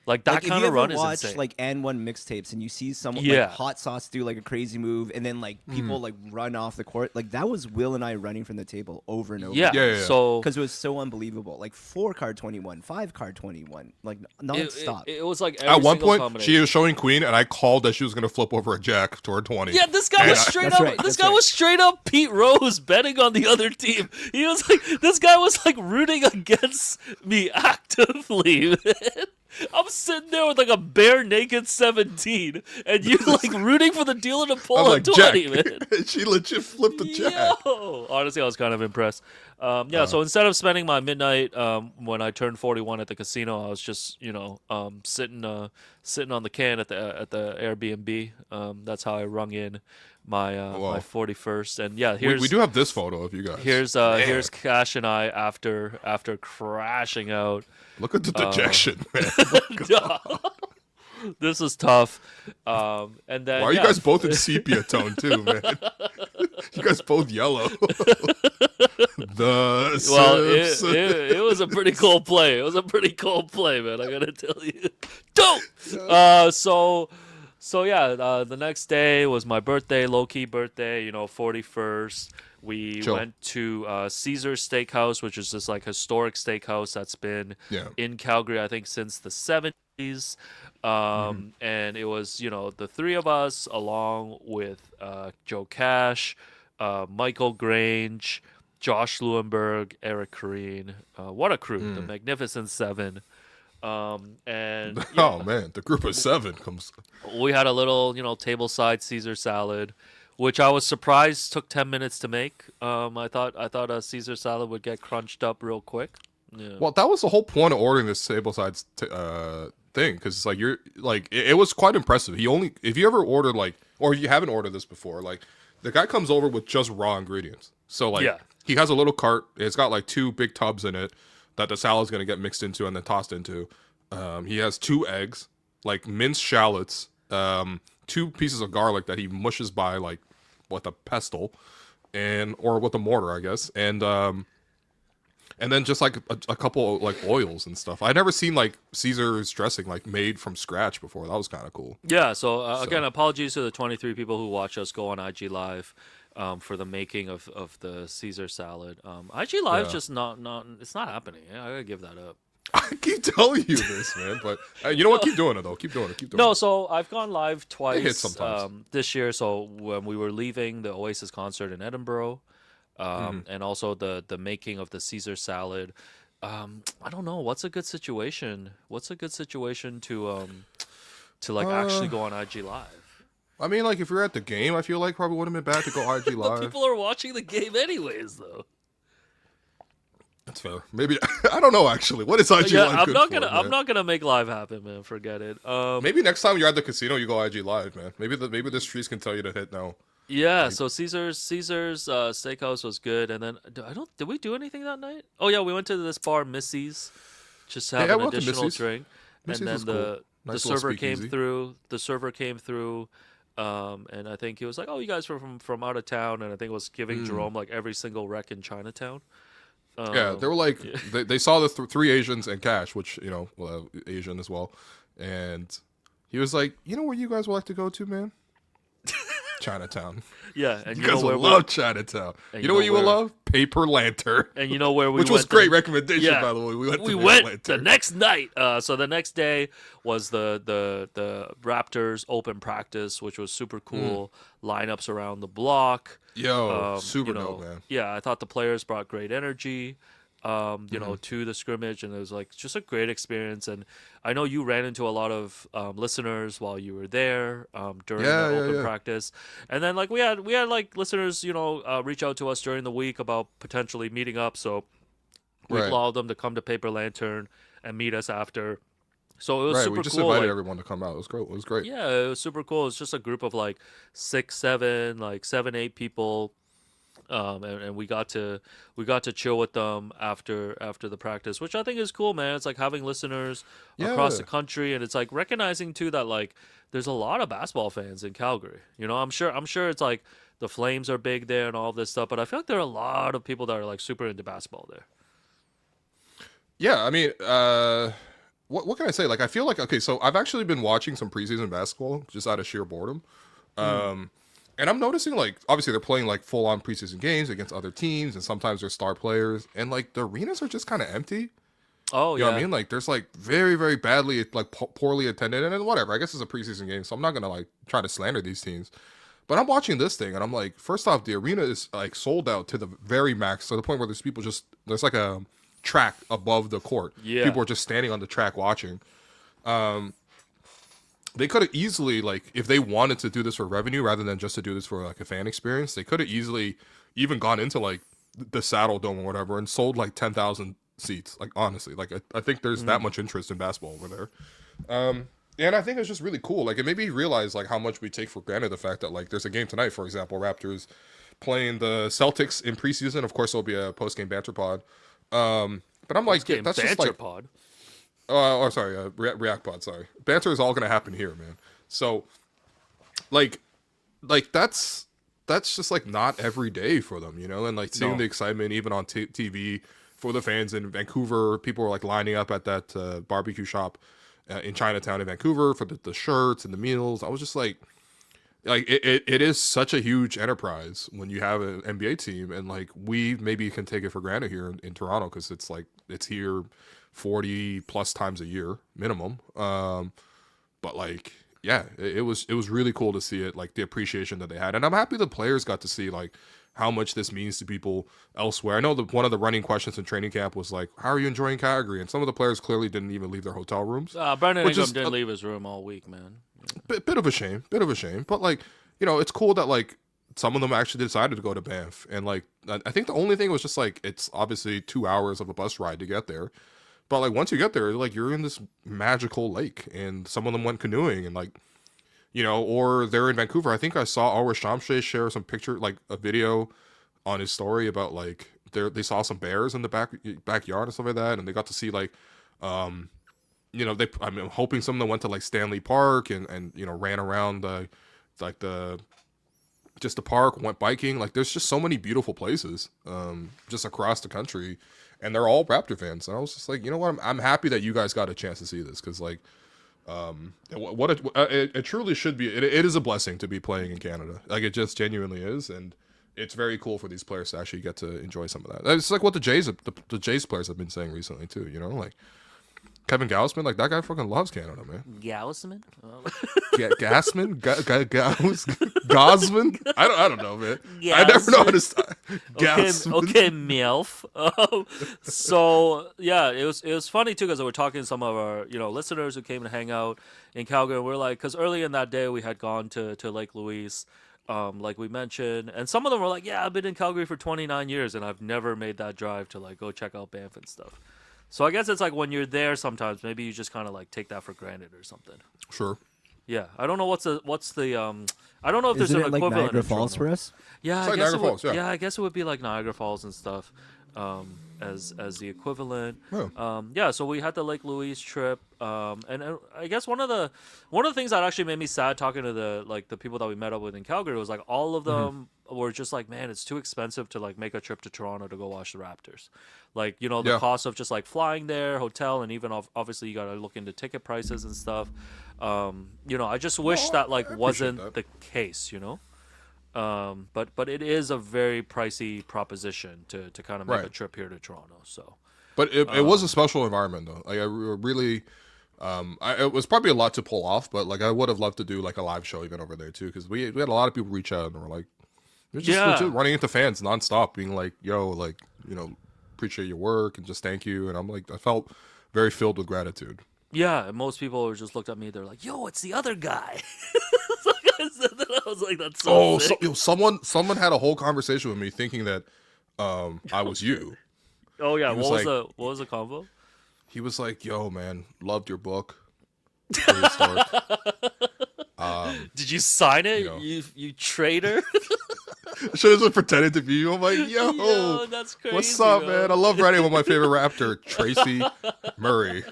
Like that Like if kind you of ever run is watch insane. like N1 mixtapes and you see someone Yeah. like Hot Sauce do like a crazy move and then like people like run off the court, like that was Will and I running from the table over and over. Yeah, Yeah. so Because it was so unbelievable. Like 4-card 21, 5-card 21, like nonstop. it was like At every one single point, combination. she was showing queen, and I called that she was going to flip over a jack to her 20. Yeah, this guy was straight That's up. right, This that's guy right. was straight up Pete Rose betting on the other team. He was like, this guy was like rooting against me actively. Man. I'm sitting there with like a bare naked 17, and you like rooting for the dealer to pull I'm a like, 20, Jack. man. She legit flipped the jack. Yo! Honestly, I was kind of impressed. So instead of spending my midnight when I turned 41 at the casino, I was just sitting on the can at the Airbnb. That's how I rung in my Wow. my 41st. And yeah, here's We do have this photo of you guys. here's Cash and I after crashing out. Look at the dejection, man. This is tough. And then Why are you guys both in sepia tone too, man? You guys both yellow. Well, it was a pretty cold play. It was a pretty cold play, man. I gotta tell you. Don't. The next day was my birthday, low key birthday. 41st. We Chill. went to Caesar's Steakhouse, which is this like historic steakhouse that's been in Calgary, I think, since the 70s. And it was the three of us along with Joe Cash, Michael Grange, Josh Lewenberg, Eric Kareen. What a crew, the Magnificent Seven. And Oh man, the group of 7 comes. we had a little tableside Caesar salad, which I was surprised took 10 minutes to make. I thought a Caesar salad would get crunched up real quick. Yeah. Well, that was the whole point of ordering this tableside thing, because it's like it was quite impressive. If you ever ordered or you haven't ordered this before, like the guy comes over with just raw ingredients. So he has a little cart. It's got like 2 big tubs in it that the salad's gonna get mixed into and then tossed into. He has 2 eggs, like minced shallots, 2 pieces of garlic that he mushes by like with a pestle or with a mortar, I guess, and then just like a couple like oils and stuff. I'd never seen like Caesar's dressing like made from scratch before. That was kind of cool. Yeah. So again, apologies to the 23 people who watch us go on IG Live for the making of the Caesar salad. IG Live's just not it's not happening. I gotta give that up. I keep telling you this, man, but you know what? Keep doing it though. Keep doing it. No, so I've gone live twice hits sometimes. this year. So when we were leaving the Oasis concert in Edinburgh, and also the making of the Caesar salad. I don't know what's a good situation. What's a good situation to like actually go on IG Live? I mean, like if you're at the game, I feel like probably wouldn't have been bad to go IG But Live. people are watching the game anyways, though. That's fair. Maybe I don't know actually. What is IG Yeah, Live I'm good not for, gonna man? I'm not gonna make live happen, man. Forget it. Maybe next time you're at the casino, you go IG Live, man. Maybe the streets can tell you to hit now. Yeah, so Caesar's Steakhouse was good, and then did we do anything that night? Oh yeah, we went to this bar Missy's, just to have Yeah, an we went to additional Missy's. drink, Missy's and then was cool. the Nice little server came speakeasy. through. The server came through, and I think he was like, "Oh, you guys were from out of town," and I think it was giving Jerome like every single wreck in Chinatown. Yeah, they were like they saw the 3 Asians and Cash, which Asian as well, and he was like, "You know where you guys would like to go to, man? Chinatown. Yeah, and You you know guys where will we love Chinatown. and You know what you will where- love? Paper Lantern." and you know where we Which was went great the- recommendation, Yeah. by the way. We went to we Paper went Lantern. the next night. So the next day was the Raptors open practice, which was super cool. Lineups around the block. Yo, super you know, dope, man. Yeah, I thought the players brought great energy. To the scrimmage, and it was like just a great experience. And I know you ran into a lot of listeners while you were there during the open practice, and then like we had like listeners reach out to us during the week about potentially meeting up. So we Right. allowed them to come to Paper Lantern and meet us after. So it was Right, super we just cool. invited like- everyone to come out. It was great. It was great. yeah, it was super cool. It's just a group of like 6, 7, 8 people and we got to chill with them after the practice, which I think is cool, man. It's like having listeners across the country, and it's like recognizing too that like there's a lot of basketball fans in Calgary. You know, I'm sure it's like the Flames are big there and all this stuff, but I feel like there are a lot of people that are like super into basketball there. Yeah, I mean, what can I say? Like, I feel like, okay, so I've actually been watching some preseason basketball just out of sheer boredom. And I'm noticing, like, obviously they're playing, like, full-on preseason games against other teams, and sometimes they're star players, and, like, the arenas are just kind of empty. Oh, You know what I mean? Like, there's, like, very, very badly, like, poorly attended, and then whatever. I guess it's a preseason game, so I'm not going to, like, try to slander these teams. But I'm watching this thing, and I'm like, first off, the arena is, like, sold out to the very max, to the point where there's people just, there's, like, a track above the court. Yeah. People are just standing on the track watching. They could have easily, like, if they wanted to do this for revenue rather than just to do this for, like, a fan experience, they could have easily even gone into, like, the Saddle Dome or whatever and sold, like, 10,000 seats. Like, honestly, like, I think there's that much interest in basketball over there. And I think it's just really cool. Like, it made me realize, like, how much we take for granted the fact that, like, there's a game tonight, for example, Raptors playing the Celtics in preseason. Of course, there'll be a post-game banter pod. But I'm like, that's just like... pod. Sorry, React Pod, sorry. Banter is all going to happen here, man. So, like that's just, like, not every day for them, you know? And, like, seeing the excitement even on TV for the fans in Vancouver, people were, like, lining up at that barbecue shop in Chinatown in Vancouver for the shirts and the meals. I was just like it is such a huge enterprise when you have an NBA team, and, like, we maybe can take it for granted here in Toronto because it's, like, it's here 40 plus times a year minimum. But, like, yeah, it was really cool to see it, like, the appreciation that they had. And I'm happy the players got to see, like, how much this means to people elsewhere. I know that one of the running questions in training camp was, like, how are you enjoying Calgary? And some of the players clearly didn't even leave their hotel rooms. Brandon Ingram didn't leave his room all week, man. Bit of a shame. But, like, you know, it's cool that, like, some of them actually decided to go to Banff. And, like, I think the only thing was just, like, it's obviously 2 hours of a bus ride to get there. But, like, once you get there, like, you're in this magical lake, and some of them went canoeing, and, like, you know, or they're in Vancouver. I think I saw Alwar Shamshay share some picture, like, a video on his story about, like, they saw some bears in the backyard and stuff like that, and they got to see, like, you know, I'm hoping some of them went to, like, Stanley Park and you know, ran around the park, went biking. Like, there's just so many beautiful places just across the country. And they're all Raptor fans. And I was just like, you know what? I'm happy that you guys got a chance to see this. Because, like, it truly should be. It is a blessing to be playing in Canada. Like, it just genuinely is. And it's very cool for these players to actually get to enjoy some of that. It's like what the Jays players have been saying recently, too. You know, like, Kevin Gausman, like, that guy fucking loves Canada, man. Gausman? Gausman? Gosman? I don't know, man. I never know how to start. Okay, MILF. So, yeah, it was funny, too, because we were talking to some of our, you know, listeners who came to hang out in Calgary. And we're like, because early in that day, we had gone to Lake Louise, like we mentioned. And some of them were like, yeah, I've been in Calgary for 29 years, and I've never made that drive to, like, go check out Banff and stuff. So I guess it's like when you're there sometimes, maybe you just kind of, like, take that for granted or something. Sure. Yeah, I don't know what's the I don't know if there's an like equivalent. Niagara Falls for us? Yeah, it's I like guess Niagara Falls, yeah. I guess it would be like Niagara Falls and stuff, as the equivalent. Oh. Yeah, so we had the Lake Louise trip, and I guess one of the things that actually made me sad talking to the people that we met up with in Calgary was, like, all of them were just like, man, it's too expensive to, like, make a trip to Toronto to go watch the Raptors. Like, you know, the cost of just, like, flying there, hotel, and even obviously you got to look into ticket prices and stuff. You know, I just wish that, like, wasn't the case, you know? But it is a very pricey proposition to kind of make a trip here to Toronto. So, but it was a special environment, though. Like, I really, it was probably a lot to pull off, but, like, I would have loved to do, like, a live show even over there too, because we had a lot of people reach out and were like, they're just legit running into fans nonstop, being like, yo, like, you know, appreciate your work and just thank you. And I'm like, I felt very filled with gratitude. Yeah, and most people just looked at me. They're like, "Yo, it's the other guy." I was like, "That's so sick." Someone had a whole conversation with me thinking that I was you. Oh yeah, what was the convo? He was like, "Yo, man, loved your book." Did you sign it? You know. You traitor. Should have just pretended to be you. I'm like, Yo, that's crazy. what's up, bro. man? I love riding with my favorite Raptor, Tracy Murray.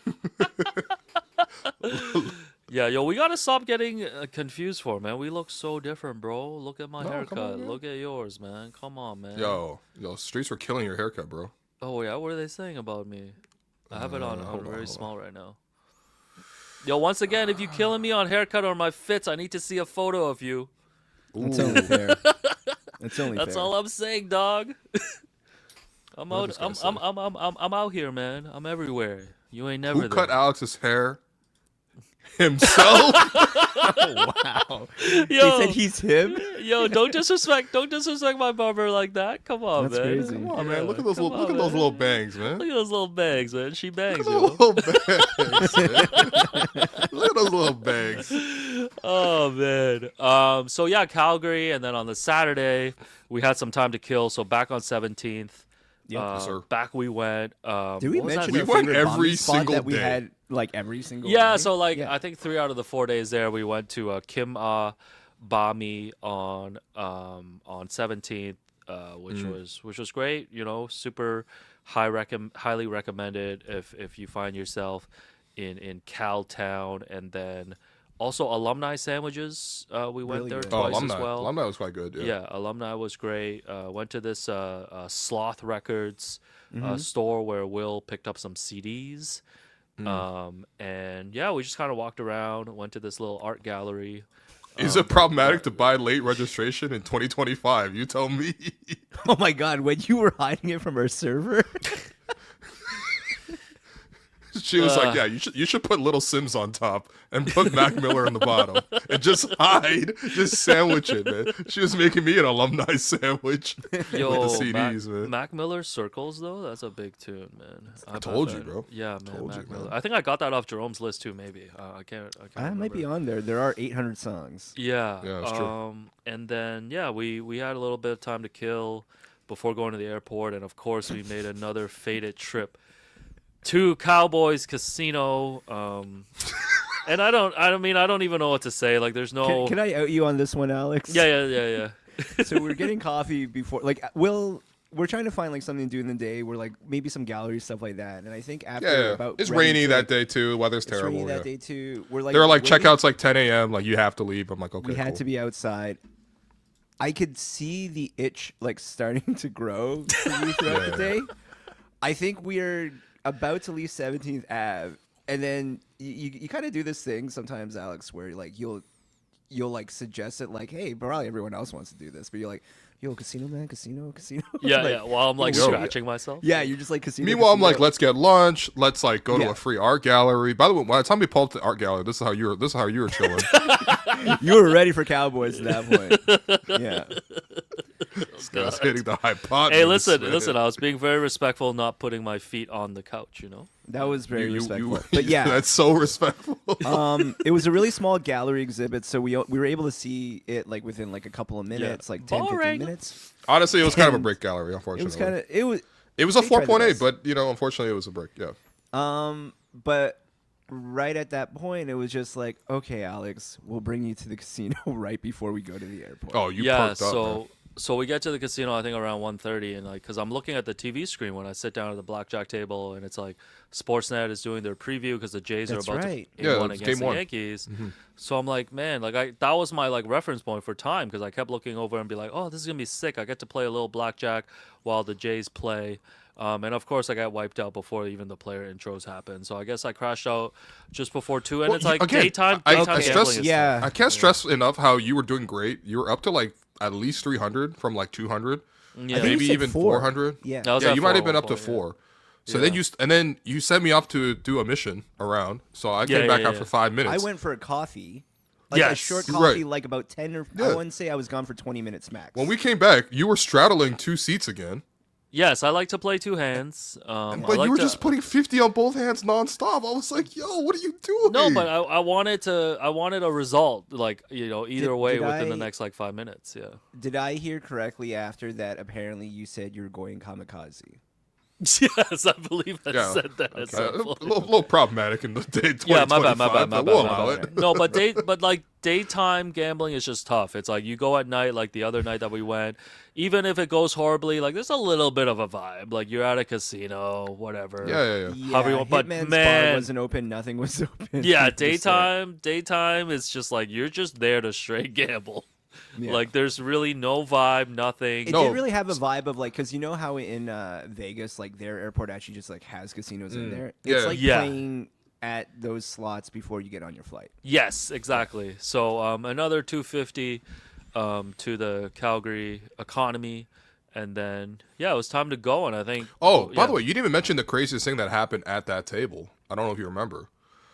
Yeah, yo, we gotta stop getting confused for it, man. We look so different, bro. Look at my No, come haircut. on, man. Look at yours, man. Come on, man. Yo, streets were killing your haircut, bro. Oh yeah, what are they saying about me? I have it on hold on, very hold small right now. Yo, once again, if you killing me on haircut or my fits, I need to see a photo of you. It's only fair. It's only That's fair. all I'm saying, dog. I'm What out. this I'm, guy I'm out here, man. I'm everywhere. You ain't never Who there. cut Alex's hair? Himself? Wow. Yo, He said he's him. yo, don't disrespect my barber like that. Come on, That's man. crazy. Come on, man. Yeah, Look at those come little, look on, at those man. little bangs, man. Look at those little bags, man. She bangs, Look yo. at those little bangs. Man. Look at those little bangs. Oh man. So yeah, Calgary, and then on the Saturday we had some time to kill. So back on 17th. Yes, sir. Back we went. Did we what was that? mention We our went favorite every Bambi spot single that we day. had like every single Yeah, day? so like Yeah. I think 3 out of the 4 days there we went to Kim Bami on 17th, which was great. You know, super highly recommended if you find yourself in Cal Town, and then also alumni sandwiches. We went Really there good. twice alumni. as well. Alumni was quite good. Yeah, alumni was great. Went to this Sloth Records Mm-hmm. store where Will picked up some CDs. And yeah, we just kind of walked around, went to this little art gallery. Is it problematic to buy late registration in 2025? You tell me. Oh my god, when you were hiding it from our server? She was like, "Yeah, you should put Little Sims on top and put Mac Miller in the bottom and just hide, just sandwich it, man." She was making me an alumni sandwich Yo, with the CDs, man. Mac Miller Circles though, that's a big tune, man. I told you, bro. Yeah, man. Told Mac you, man. Miller. I think I got that off Jerome's list too. Maybe I can't. I might be remember. on there. There are 800 songs. Yeah. Yeah, it's true. And then yeah, we had a little bit of time to kill before going to the airport, and of course we made another fated trip to Cowboys Casino. And I don't even know what to say. Like, there's no. Can I out you on this one, Alex? Yeah. So we're getting coffee before, like, we're trying to find like something to do in the day. We're like maybe some gallery stuff like that. And I think after Yeah, about it's ready rainy to, that day too. Weather's It's terrible. rainy that Yeah. day too. We're like There were like waiting- checkouts like 10 a.m. Like you have to leave. I'm like, okay, We had cool. to be outside. I could see the itch like starting to grow for you throughout the day. I think we are about to leave 17th Ave, and then you kind of do this thing sometimes, Alex, where like you'll like suggest it, like, hey, probably everyone else wants to do this, but you're like, yo, casino man, casino. Yeah, Like, yeah. While I'm like Yo. scratching myself. yeah, you're just like casino. Meanwhile, I'm casino. like, let's get lunch. Let's like go to Yeah. a free art gallery. By the way, by the time we pulled up to the art gallery, this is how you were chilling. you were ready for Cowboys at that point. Yeah. I was hitting the hypotenuse. Hey, listen. man. I was being very respectful, not putting my feet on the couch. You know. That was very You- respectful. But yeah, that's so respectful. it was a really small gallery exhibit, so we were able to see it like within like a couple of minutes, like 10, 15 Boring. minutes. Honestly, it was kind of a And brick gallery. It Unfortunately, was kind of it was It was a they tried their 4.8, best. but you know, unfortunately, it was a brick. Yeah. But right at that point, it was just like, okay, Alex, we'll bring you to the casino right before we go to the airport. Oh, you yeah. perked up. man. So we get to the casino, I think around 1:30, and like, cause I'm looking at the TV screen when I sit down at the blackjack table, and it's like Sportsnet is doing their preview because the Jays That's are about right. to Yeah, game 1 it's against game the 1. Yankees. So I'm like, man, like that was my like reference point for time, because I kept looking over and be like, oh, this is gonna be sick. I get to play a little blackjack while the Jays play. And of course, I got wiped out before even the player intros happened. So I guess I crashed out just before 2, and Well, it's like again, daytime I gambling stress- is yeah. tough. I can't stress enough how you were doing great. You were up to like at least 300 from like 200, Yeah. I think maybe you said even 4. 400. Yeah. That was Yeah, at you might 4 have been at up to one point, 4. So Yeah. then you sent me off to do a mission around. So I came Yeah, back yeah, after yeah. 5 minutes. I went for a coffee. Like a Yes. short Right. coffee, like about 10 or I Yeah. wouldn't say I was gone for 20 minutes max. When we came back, you were straddling 2 seats again. Yes, I like to play 2 hands. I But like you were to- just putting 50 on both hands nonstop. I was like, yo, what are you doing? No, but I wanted a result, like, you know, either Did- way did within the I- next like 5 minutes. Yeah. Did I hear correctly after that apparently you said you were going kamikaze? Yes, I believe I Yeah. said that. At a some point. little problematic in the day. Yeah, my bad. 2025, but we'll allow it. No, but like daytime gambling is just tough. It's like you go at night, like the other night that we went. Even if it goes horribly, like there's a little bit of a vibe. Like you're at a casino, whatever. Yeah. Yeah, However you want, but Hitman's man, bar wasn't open. Nothing was open. yeah, Just there. daytime is just like you're just there to straight gamble. Yeah. Like there's really no vibe, nothing. It No. did really have a vibe of like, because you know how in Vegas, like their airport actually just like has casinos in there. It's Yeah. like Yeah. playing at those slots before you get on your flight. Yes, exactly. So another 250 to the Calgary economy, and then it was time to go. And I think By the way, you didn't even mention the craziest thing that happened at that table. I don't know if you remember.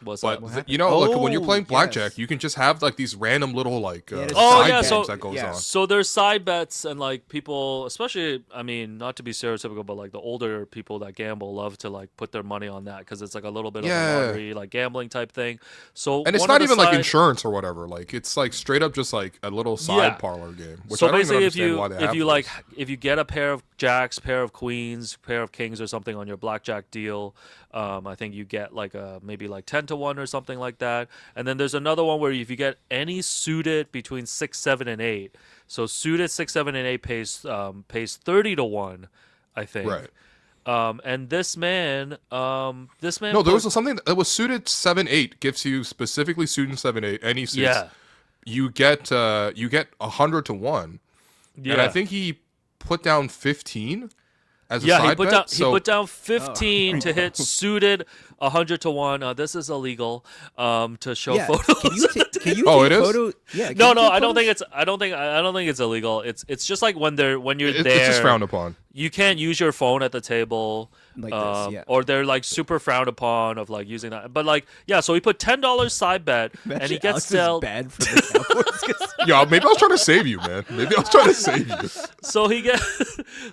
what's But that? you know, like when you're Oh, playing blackjack, yes. you can just have like these random little like Yeah, Oh, side yeah, games so- that goes yeah. on. So there's side bets, and like people, especially, I mean, not to be stereotypical, but like the older people that gamble love to like put their money on that because it's like a little bit of Yeah. a lottery, like gambling type thing. So And it's one not of the even like side- insurance or whatever. Like it's like straight up just like a little side Yeah. parlor game. Which So I don't even basically, understand why they have those. if you get a pair of jacks, pair of queens, pair of kings, or something on your blackjack deal, I think you get like maybe like 10-1 or something like that. And then there's another one where if you get any suited between 6, 7, and 8, so suited 6, 7, and 8 pays 30-1, I think. Right. And this man. No, there was something that was suited 7-8 gives you specifically suited 7-8 any suits. Yeah. You get 100-1. Yeah. And I think he put down 15 as a Yeah, side he put bet. down So he put down 15 to hit suited 100-1. This is illegal. To show Yeah. photos. Can you Oh, take it is? photo? Yeah. can No, you no, take I don't photos? think it's. I don't think it's illegal. It's just like when you're it's there. just frowned upon. You can't use your phone at the table, Like this, yeah. or they're like super frowned upon of like using that. But like, yeah, so he put $10 side bet, and he Imagine gets Alex is dealt. bad for the Cowboys 'cause- Yeah, maybe I was trying to save you, man. Maybe I was trying to save you. So he get,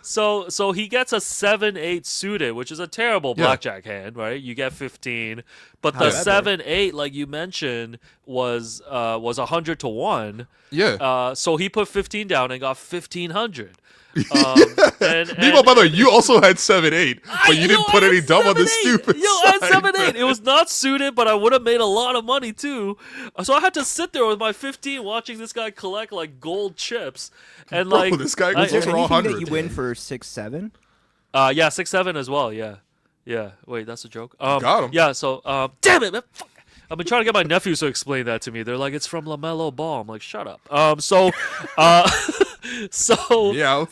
so he gets a 7-8 suited, which is a terrible Yeah. blackjack hand, right? You get 15, but the However- 7-8, like you mentioned, was 100-1. Yeah. So he put 15 down and got 1,500. Meanwhile, by the way, you also had 7-8, but you didn't put any dumb on the 7-8. stupid Yo, I had side 7-8. bet. It was not suited, but I would have made a lot of money too. So I had to sit there with my 15, watching this guy collect like gold chips, and Bro, like this guy I- goes Is there over all anything that 100. you win for 6-7? yeah, 6-7 as well. Yeah. Wait, that's a joke. Got him. Yeah. So, damn it, man. Fuck. I've been trying to get my nephews to explain that to me. They're like, it's from LaMelo Ball. I'm like, shut up. So, Yeah.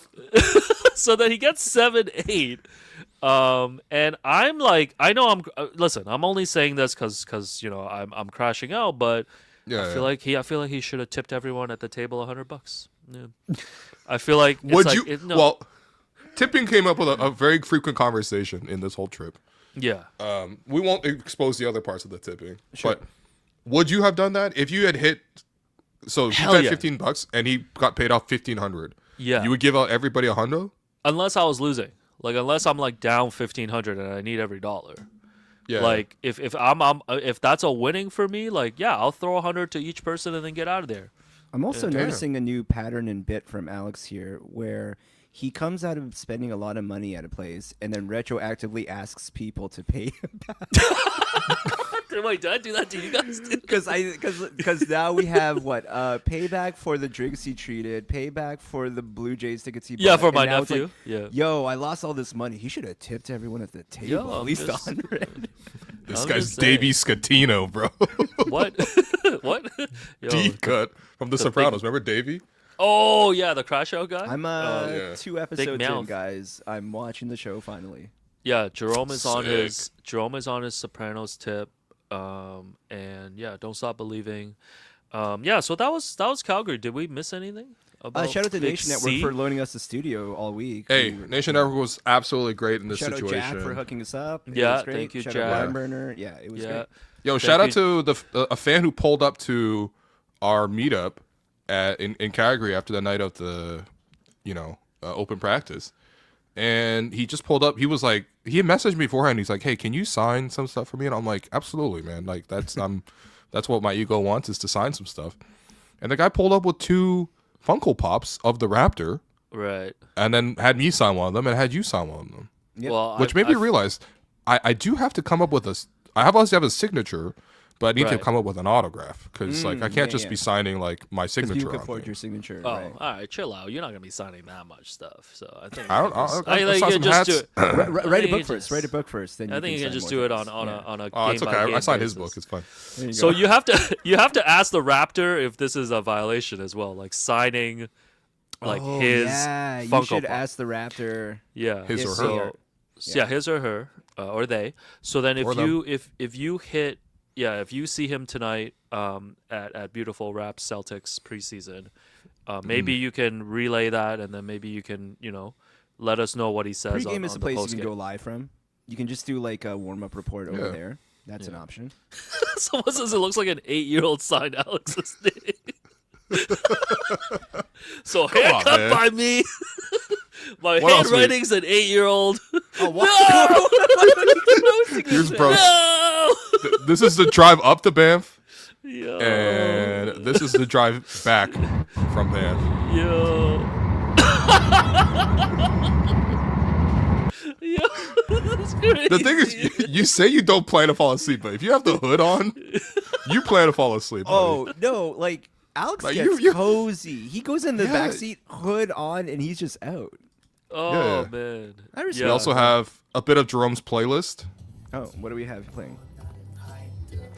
so then he gets 7-8. And I'm like, I know listen, I'm only saying this because you know I'm crashing out, but Yeah. I feel like he should have tipped everyone at the table $100. Yeah. I feel like it's Would like, you? no. Well, tipping came up with a very frequent conversation in this whole trip. yeah. We won't expose the other parts of the tipping, but would you have done that if you had hit? So you Hell bet yeah. $15 and he got paid off 1,500. Yeah. You would give out everybody $100. Unless I was losing, like unless I'm like down 1,500 and I need every dollar. Yeah. Like if if that's a winning for me, like yeah, I'll throw 100 to each person and then get out of there. I'm also Damn. noticing a new pattern and bit from Alex here where he comes out of spending a lot of money at a place and then retroactively asks people to pay him back. Wait, did I do that to you guys? Because now we have what payback for the drinks he treated, payback for the Blue Jays tickets he bought. Yeah, for and my now it's nephew. like, yeah. Yo, I lost all this money. He should have tipped everyone at the table Yo, at least just- 100. This I'm guy's just saying. Davey Scatino, bro. What? What? Yo. Deep cut from The Sopranos. Remember Davey? Oh yeah, the crash out guy. I'm yeah. 2 episodes in, mouth. guys. I'm watching the show finally. Yeah, Jerome is on Sick. his Sopranos tip. And yeah, don't stop believing. Yeah, so that was Calgary. Did we miss anything? Shout out to Big Nation Network C? for loaning us the studio all week. Hey, We- Nation Network was absolutely great in this Shout out situation. Jack for hooking us up. It Yeah, was great. thank you, Shout Jack. out Ryan Burner. Yeah, it was Yeah. great. Yo, Thank shout out you. to a fan who pulled up to our meetup in Calgary after the night of the, open practice, and he just pulled up. He was like, he had messaged me beforehand. He's like, "Hey, can you sign some stuff for me?" And I'm like, "Absolutely, man. Like that's that's what my ego wants is to sign some stuff." And the guy pulled up with 2 Funko Pops of the Raptor, Right. and then had me sign one of them, and had you sign one of them. Yep. Well, Which made me realize I do have to come up with I obviously have a signature, but I need to Right. come up with an autograph because like I can't just be signing like my Because signature. people can on forge there. your signature. Oh, right. all right, chill out. You're not gonna be signing that much stuff, so I think I you don't. can just- I'll I think sign you some can just hats. do it. Write a you book can first. just- Write a book first. Then I think you can sign just more do it things. on Yeah. a Oh, it's okay. game-by-game I signed his basis. book. It's fine. There you So go. you have to ask the Raptor if this is a violation as well, like signing like Oh, his yeah, you Funko should Pop. ask the Raptor. Yeah, His or so- her. Yeah, his or her, or they. So then if Or them. you if you hit if you see him tonight at Beautiful Raps Celtics preseason, maybe you can relay that, and then maybe you can let us know what he says. Pre-game on, is on the place you post can go live from. You can just do like a warm-up report over Yeah. there. That's an option. Someone says it looks like an 8-year-old signed Alex's name. So haircut man. by me. My What else, handwriting's an 8-year-old. Oh, wow. Here's bro. No! This is the drive up to Banff, Yo. and this is the drive back from Banff. Yo. Yo, that's crazy. The thing is, you say you don't plan to fall asleep, but if you have the hood on, you plan to fall asleep. buddy. Oh no! Like Alex Like, gets you- cozy. He goes in the Yeah. backseat, hood on, and he's just out. Oh Yeah. man. I respect We Yeah. also have a bit of Jerome's playlist. Oh, what do we have playing?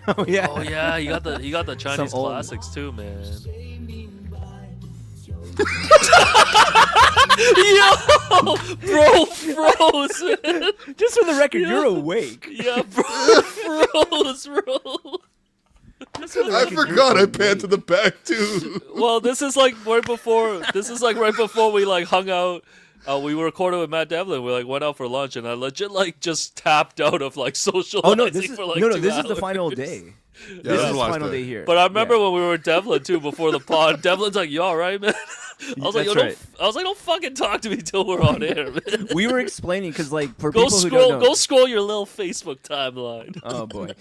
Oh yeah. Oh yeah, you got the Chinese old- classics too, man. Yo, bro, froze, man. Just for the record, you're awake. Yeah, bro, froze, bro. Just for the I record, you're forgot I awake. panned to the back too. Well, this is like right before. This is like right before we like hung out. We recorded with Matt Devlin. We like went out for lunch, and I legit like just tapped out of like socializing Oh no! This is for like no. 2 This is the hours. final day. Yeah, This is the the last final day. day here. But I remember Yeah. when we were with Devlin too before the pod. Devlin's like, "You all right, man?" I was like, That's "Yo, right. don't fucking talk to me till we're on air, man." we were explaining because like for Go people who don't know. go scroll your little Facebook timeline. Oh boy.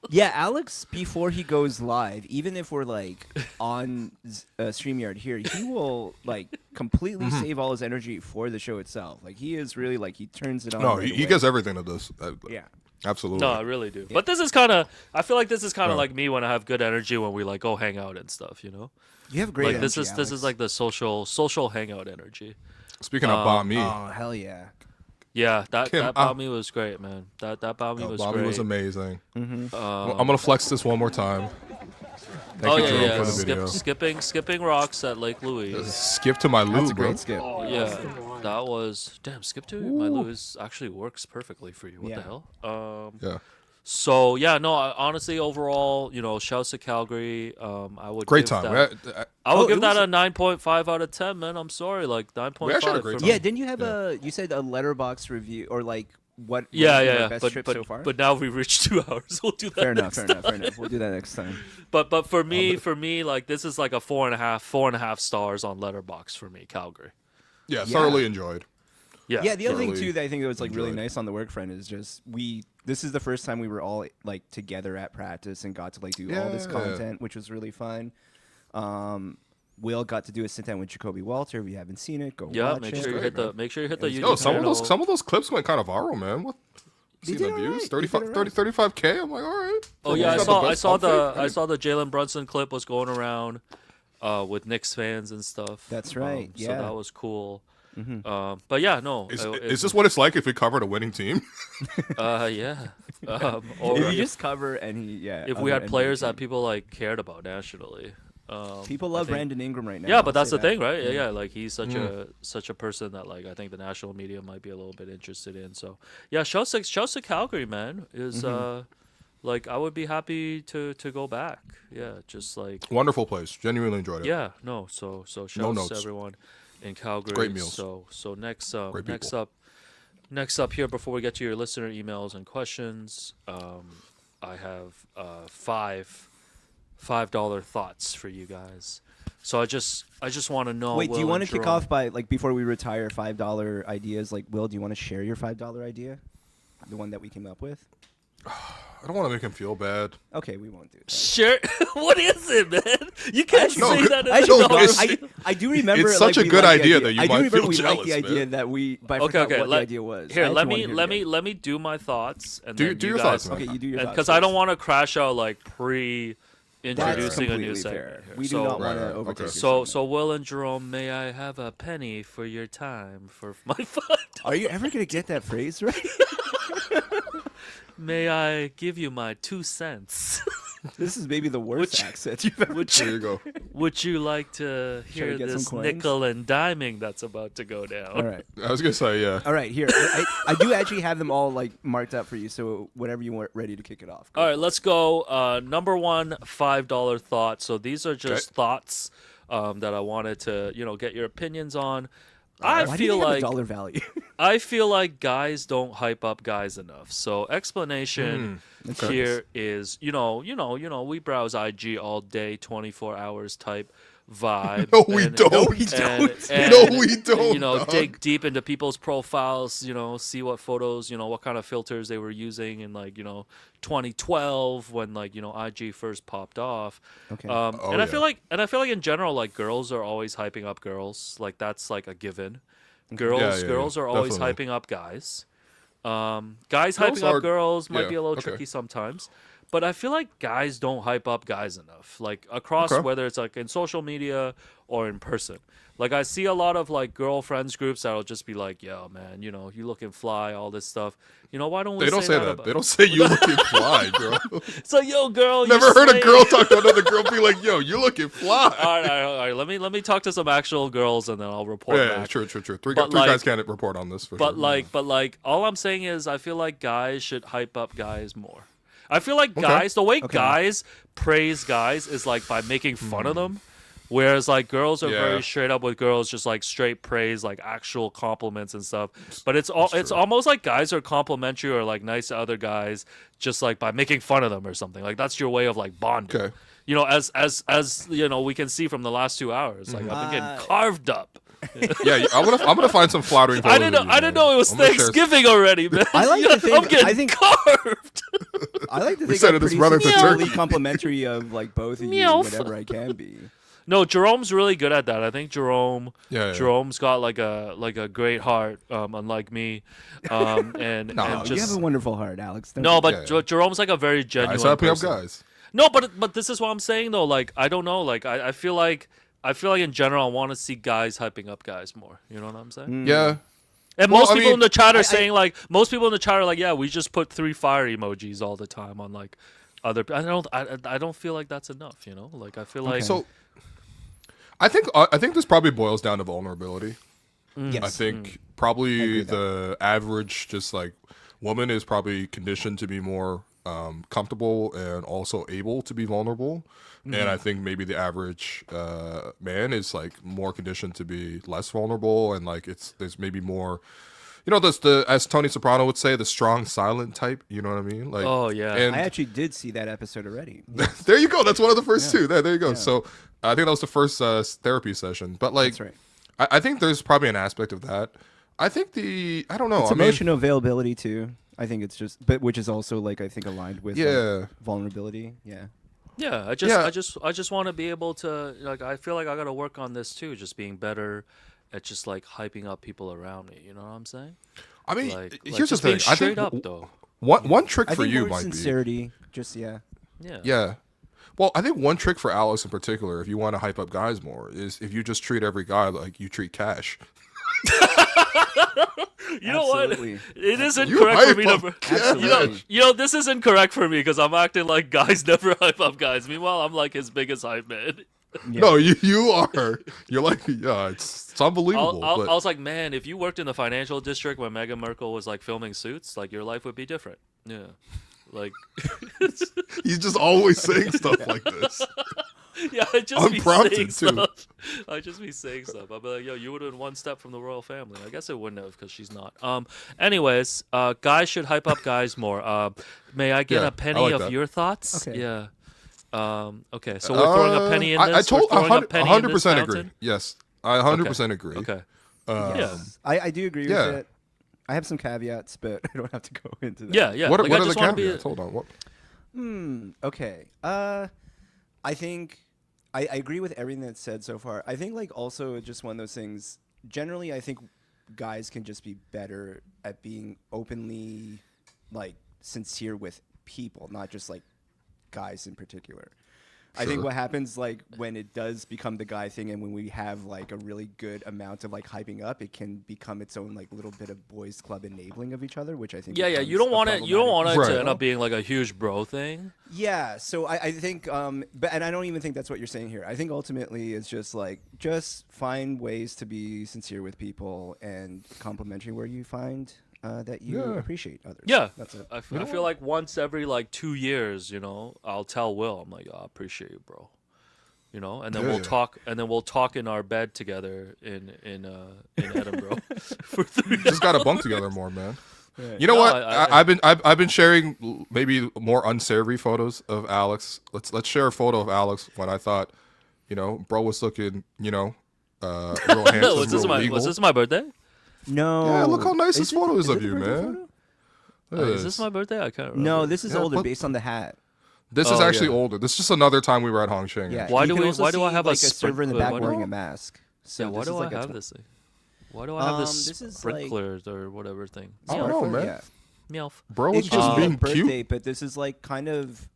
Yeah, Alex, before he goes live, even if we're like on StreamYard here, he will like completely save all his energy for the show itself. Like he is really like he turns it on. No, right he away. gives everything to this. Yeah. Absolutely. No, I really do. But this is kind of. I feel like this is kind of like me when I have good energy when we like go hang out and stuff. You know, You have great like energy, this Alex. is like the social hangout energy. Speaking of Banh Mi, Oh hell yeah. Yeah, that Kim, Banh Mi was great, man. That Banh Mi was Bobby great. was amazing. Mm-hmm. Well, I'm gonna flex this one more time. Thank Oh you, yeah, Jerome, yeah. for the video. Skipping rocks at Lake Louise. Skip to my That's loop, a bro. great skip. Yeah, that was damn. Skip to my Louise actually works perfectly for you. What Yeah. the hell? Yeah. So yeah, no. Honestly, overall, shouts to Calgary. I would Great give time. That, I would Oh, give it that was- a 9.5 out of 10, man. I'm sorry, like 9.5. We actually had a for great me. Yeah, didn't you have you said a letterbox review or like what Yeah, was your yeah. best But trip but so far? but now we've reached 2 hours. We'll do that. fair enough, next fair time. enough, fair enough. We'll do that next time. But for me, like this is like a 4.5 stars on Letterbox for me, Calgary. Yeah, thoroughly enjoyed. Yeah. Yeah, the other thing thoroughly too that I think that was like really enjoyed. nice on the work front is just this is the first time we were all like together at practice and got to like do all this Yeah. content, which was really fun. Will got to do a sit down with Jacoby Walter. If you haven't seen it, go Yeah, watch make it. sure you hit the YouTube Yo, some of channel. those clips went kind of viral, man. What? They See did the all views? right. They 35, did all 30, 35K. I'm like, all right. Oh yeah, He's I got the saw best outfit. I saw the Jalen Brunson clip was going around with Knicks fans and stuff. That's right, So yeah. that was cool. But yeah, no. Is this what it's like if we covered a winning team? Yeah. Or If you just cover any, if we had players that people like cared about nationally. people I love think- Brandon Ingram right now. Yeah, I'll but that's say the that. thing, right? Yeah, like he's such a person that like I think the national media might be a little bit interested in. So yeah, shouts to Calgary, man. Is like I would be happy to go back. Yeah, just like Wonderful place. Genuinely enjoyed it. yeah, no. So shouts to notes. everyone in Calgary. Great meals. So next Great next people. next up here before we get to your listener emails and questions, I have $5 thoughts for you guys. So I just want to know. Wait, do you Will want and to kick Jerome- off by like before we retire $5 ideas? Like, Will, do you want to share your $5 idea, the one that we came up with? I don't want to make him feel bad. Okay, we won't do that. Sure. What is it, man? You can't No, say that. I, in no, the it's- I do remember. it's such like, a we good liked the idea that you I do might remember feel we liked the jealous, idea man. that we. But I Okay, forgot okay. what the idea was. Here, I let actually me wanna hear let me do my thoughts and Do then do you your guys. thoughts, man. Okay, you do your thoughts. Because I don't first. want to crash out like That's introducing a completely new fair. segment. Here. We do so, not want Right, to right, overtake. okay. your So, segment. Will and Jerome, may I have a penny for your time for my fun? Are you ever gonna get that phrase right? May I give you my 2 cents? This is maybe the worst accent you've ever. There you go. Would you like to Shall we hear get some this coins? nickel and diming that's about to go down? All right. I was gonna say yeah. All right, here. I do actually have them all like marked up for you, so whenever you want ready to kick it off. Go. All right, let's go. Number one, $5 thought. So these are just thoughts that I wanted to, get your opinions on. I Why do you feel have a like dollar value? I feel like guys don't hype up guys enough. So explanation here is, we browse IG all day, 24 hours type vibe. No, we don't. No, we don't. No, we don't, dog. Dig deep into people's profiles, see what photos, what kind of filters they were using in 2012 when IG first popped off. Okay. And I feel like in general, like girls are always hyping up girls. Like that's like a given. Girls are always definitely. hyping up guys. Guys Girls hyping are- up girls might yeah, be a little okay. tricky sometimes. But I feel like guys don't hype up guys enough. Like across Okay. whether it's like in social media or in person. Like I see a lot of like girlfriends groups that'll just be like, "Yo, man, you looking fly, all this stuff." Why don't we? They don't say that. about- They don't say you looking fly, girl. It's like, "Yo, girl, Never you're heard a slaying." girl talk to another girl be like, "Yo, you looking fly." All right. Let me talk to some actual girls and then I'll report Yeah, back. true. Three But, guys can't report on this for But sure. like, all I'm saying is, I feel like guys should hype up guys more. I feel like guys, the way guys praise guys is like by making fun of them, whereas like girls are Yeah. very straight up with girls, just like straight praise, like actual compliments and stuff. But it's true. almost like guys are complimentary or like nice to other guys, just like by making fun of them or something. Like that's your way of like bonding. Okay. As we can see from the last 2 hours, like I've been getting carved up. Yeah, I'm gonna find some flattering. I didn't know it was Thanksgiving already, man. I like to think. I'm getting I think. carved. I like to We think said I'm it is pretty Rutherford sincerely Turkey. complimentary of like both of you, Meow. whatever I can be. No, Jerome's really good at that. I think Yeah. Jerome's got like a great heart, unlike me, and No, and You just have a wonderful heart, Alex. Don't no, you? but Jerome's like a very genuine Guys hyping up person. guys. No, but this is what I'm saying though. Like I don't know. Like I feel like in general I want to see guys hyping up guys more. You know what I'm saying? Yeah. And Well, most I people in mean, the chat are saying like most people in the chat are like, yeah, we just put 3 fire emojis all the time on like other. I don't feel like that's enough. Like I feel like So, I think this probably boils down to vulnerability. Yes. I think agree probably with that. the average just like woman is probably conditioned to be more comfortable and also able to be vulnerable. And I think maybe the average man is like more conditioned to be less vulnerable, and like there's maybe more, there's as Tony Soprano would say, the strong silent type. You know what I mean? Like, Oh, yeah. and I actually did see that episode already. there you go. That's one of the first two. There you go. So I think that was the first therapy session. But like, That's right. I think there's probably an aspect of that. I think I don't know. It's I mean, emotional availability too. I think it's just, but which is also like I think aligned with vulnerability. Yeah. Yeah, I just want to be able to like. I feel like I got to work on this too. Just being better at just like hyping up people around me. You know what I'm saying? I mean, Like here's the just being thing. I straight think up though. one trick I for think you more might sincerity. Just yeah. Yeah. be. Yeah. Well, I think one trick for Alex in particular, if you want to hype up guys more, is if you just treat every guy like you treat Cash. You know what? Absolutely. It is You incorrect for hype me up to. Absolutely. This is incorrect for me because I'm acting like guys never hype up guys. Meanwhile, I'm like his biggest hype man. Yeah. No, you are. You're like, yeah, it's unbelievable. I but was like, man, if you worked in the financial district when Meghan Markle was like filming Suits, like your life would be different. Yeah. Like, he's just always saying stuff like this. yeah, I just be Unprompted, saying too. stuff. I just be saying stuff. I'd be like, yo, you would have been one step from the royal family. I guess it wouldn't have because she's not. Anyways, guys should hype up guys more. May I get Yeah, a penny I like of that. your thoughts? Okay. Yeah. Okay, so we're throwing a penny in this. I told We're throwing a penny in this 100% agree. fountain? Yes, I 100% agree. Okay. Yes. I do agree yeah. with it. I have some caveats, but I don't have to go into that. Yeah. What Like, are I the just wanna be- caveats? Hold on. What? Okay. I think I agree with everything that's said so far. I think like also just one of those things. Generally, I think guys can just be better at being openly like sincere with people, not just like guys in particular. I think what happens like when it does become the guy thing and when we have like a really good amount of like hyping up, it can become its own like little bit of boys club enabling of each other, which I think Yeah, becomes you don't a want it. You don't want it Right. to end up being like a huge bro thing. Yeah, so I think, but and I don't even think that's what you're saying here. I think ultimately it's just like just find ways to be sincere with people and complimentary where you find that you appreciate others. Yeah, That's it. I feel like once every like 2 years, I'll tell Will, I'm like, I appreciate you, bro. And then we'll talk, and then we'll talk in our bed together in Edinburgh for 3 Just got to bunk together more, man. Yeah. You know No, what? I- I've been sharing maybe more unsavory photos of Alex. Let's share a photo of Alex when I thought, bro was looking, real handsome, was this real legal. was this my birthday? No. Yeah, look how nice this photo is of it a you, birthday man. photo? Look at Is this my birthday? I can't remember. No, this is Yeah, older but- based on the hat. This is Oh, actually yeah. older. This is just another time we were at Hongqing. Yeah. Why you do can we- also why do I see, have a like a server in the sprink- back why do wearing I- a mask? So Yeah, why this do is I like a have this thing? Why do I have this this is like- sprinklers or whatever thing? I don't know, smartphone, man. Yeah. Meowth. Bro was It's just just being a birthday, cute. but this is like kind of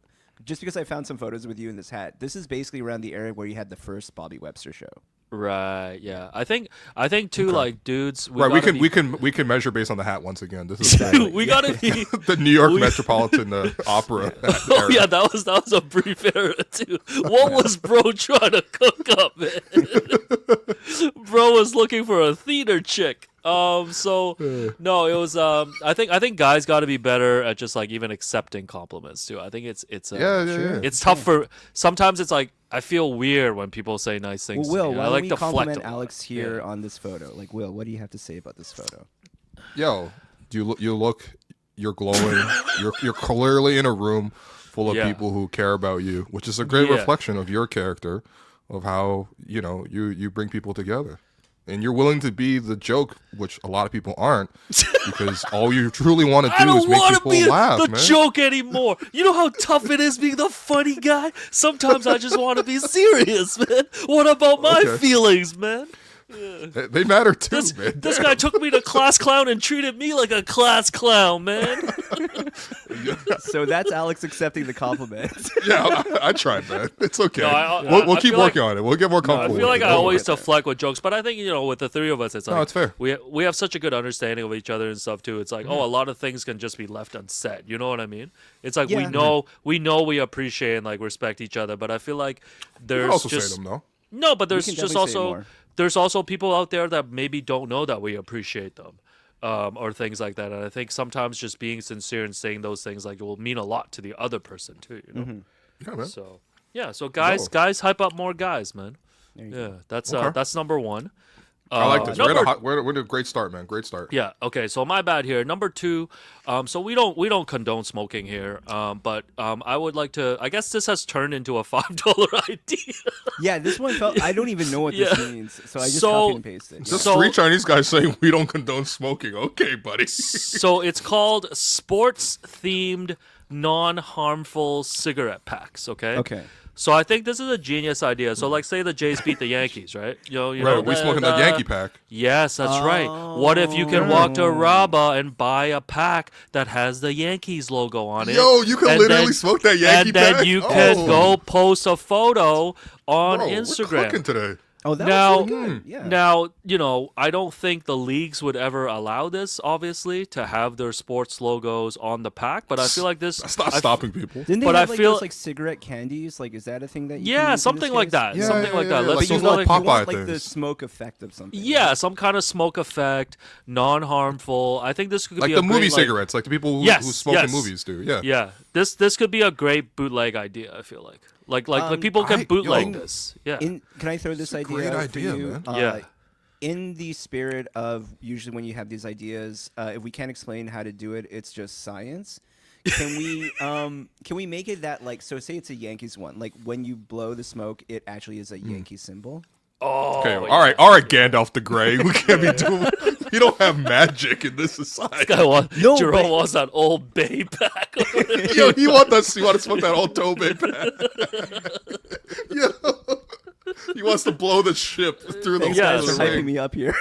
just because I found some photos with you in this hat. This is basically around the area where you had the first Bobby Webster show. Right. Yeah. I think too. Like dudes. Right, gotta be- we can measure based on the hat once again. This is we gotta be. the New York Metropolitan Opera. Oh yeah, that was a brief era too. What was bro trying to cook up, man? Bro was looking for a theater chick. So no, it was. I think guys got to be better at just like even accepting compliments too. I think it's Yeah. it's tough for sometimes. It's like I feel weird when people say nice things. Well, Will, to me. why I don't like we to deflect compliment a lot. Alex here Yeah. on this photo? Like, Will, what do you have to say about this photo? Yo, you're glowing. you're clearly in a room full of Yeah. people who care about you, which is a great Yeah. reflection of your character, of how you bring people together. And you're willing to be the joke, which a lot of people aren't, because all you truly want to I do is don't make want to people be laugh, the man. joke anymore. You know how tough it is being the funny guy? Sometimes I just want to be serious, man. What about my Okay. feelings, man? They matter too, This, man. this guy took me to class clown and treated me like a class clown, man. So that's Alex accepting the compliment. Yeah, I tried, man. It's okay. No, I we'll I keep feel like- working on it. We'll get more I comfortable. feel like with I it. always there. deflect with jokes, but I think with the three of us, it's like No, it's fair. we have such a good understanding of each other and stuff too. It's like a lot of things can just be left unsaid. You know what I mean? It's like Yeah. we know we appreciate and like respect each other, but I feel like You there's can also just say them though. no, but there's can just definitely say also more. there's also people out there that maybe don't know that we appreciate them. Or things like that, and I think sometimes just being sincere and saying those things like it will mean a lot to the other person too. You know, Yeah, man. so yeah. So guys hype up more guys, man. There you Yeah, go. that's number one. I like this. Number, We're in a great start, man. Great start. yeah. Okay. So my bad here. Number two. So we don't condone smoking here. But I would like to. I guess this has turned into a $5 idea. Yeah, this one felt. I don't even know what Yeah. this means, so I just So- copied and pasted. Just So- three Chinese guys saying we don't condone smoking. Okay, buddy. So it's called sports themed non-harmful cigarette packs. Okay. Okay. So I think this is a genius idea. So like, say the Jays beat the Yankees, right? You Right, know, we smoking that Yankee pack. Yes, that's right. What if you can walk to Oh. Rabba and buy a pack that has the Yankees logo on it? Yo, you can and literally then- smoke that Yankee and then pack? you Oh. can go post a photo on Bro, We're Instagram. cooking today. Oh, that Now- was really good. Yeah. Now, I don't think the leagues would ever allow this, obviously, to have their sports logos on the pack. But I feel like this. That's not I- stopping people. Didn't they but I have like feel- those like cigarette candies? Like, is that a thing that you can Yeah, use in something this like case? that. Yeah, something like that. yeah, Let's like use those little like, Popeye You want, like the things. smoke effect of something. yeah, some kind of smoke effect, non-harmful. I think this could Like be the a movie great, like- cigarettes, like the people who Yes, smoke in yes. movies do. Yeah. Yeah, this could be a great bootleg idea. I feel like people can bootleg this. Yeah, Can I throw this idea great out for idea, you? man. Yeah. In the spirit of usually when you have these ideas, if we can't explain how to do it, it's just science. Can we make it that like, so say it's a Yankees one, like when you blow the smoke, it actually is a Yankee symbol. Oh, Okay, yeah. all right, Gandalf the Grey. We can't be doing. We don't have magic in this society. No, Jerome but- wants that old bay pack. Yo, you want to smoke that old Tobin pack? Yo, he wants to blow the ship through the Thanks Yeah, guys through for the hyping ring. me up here.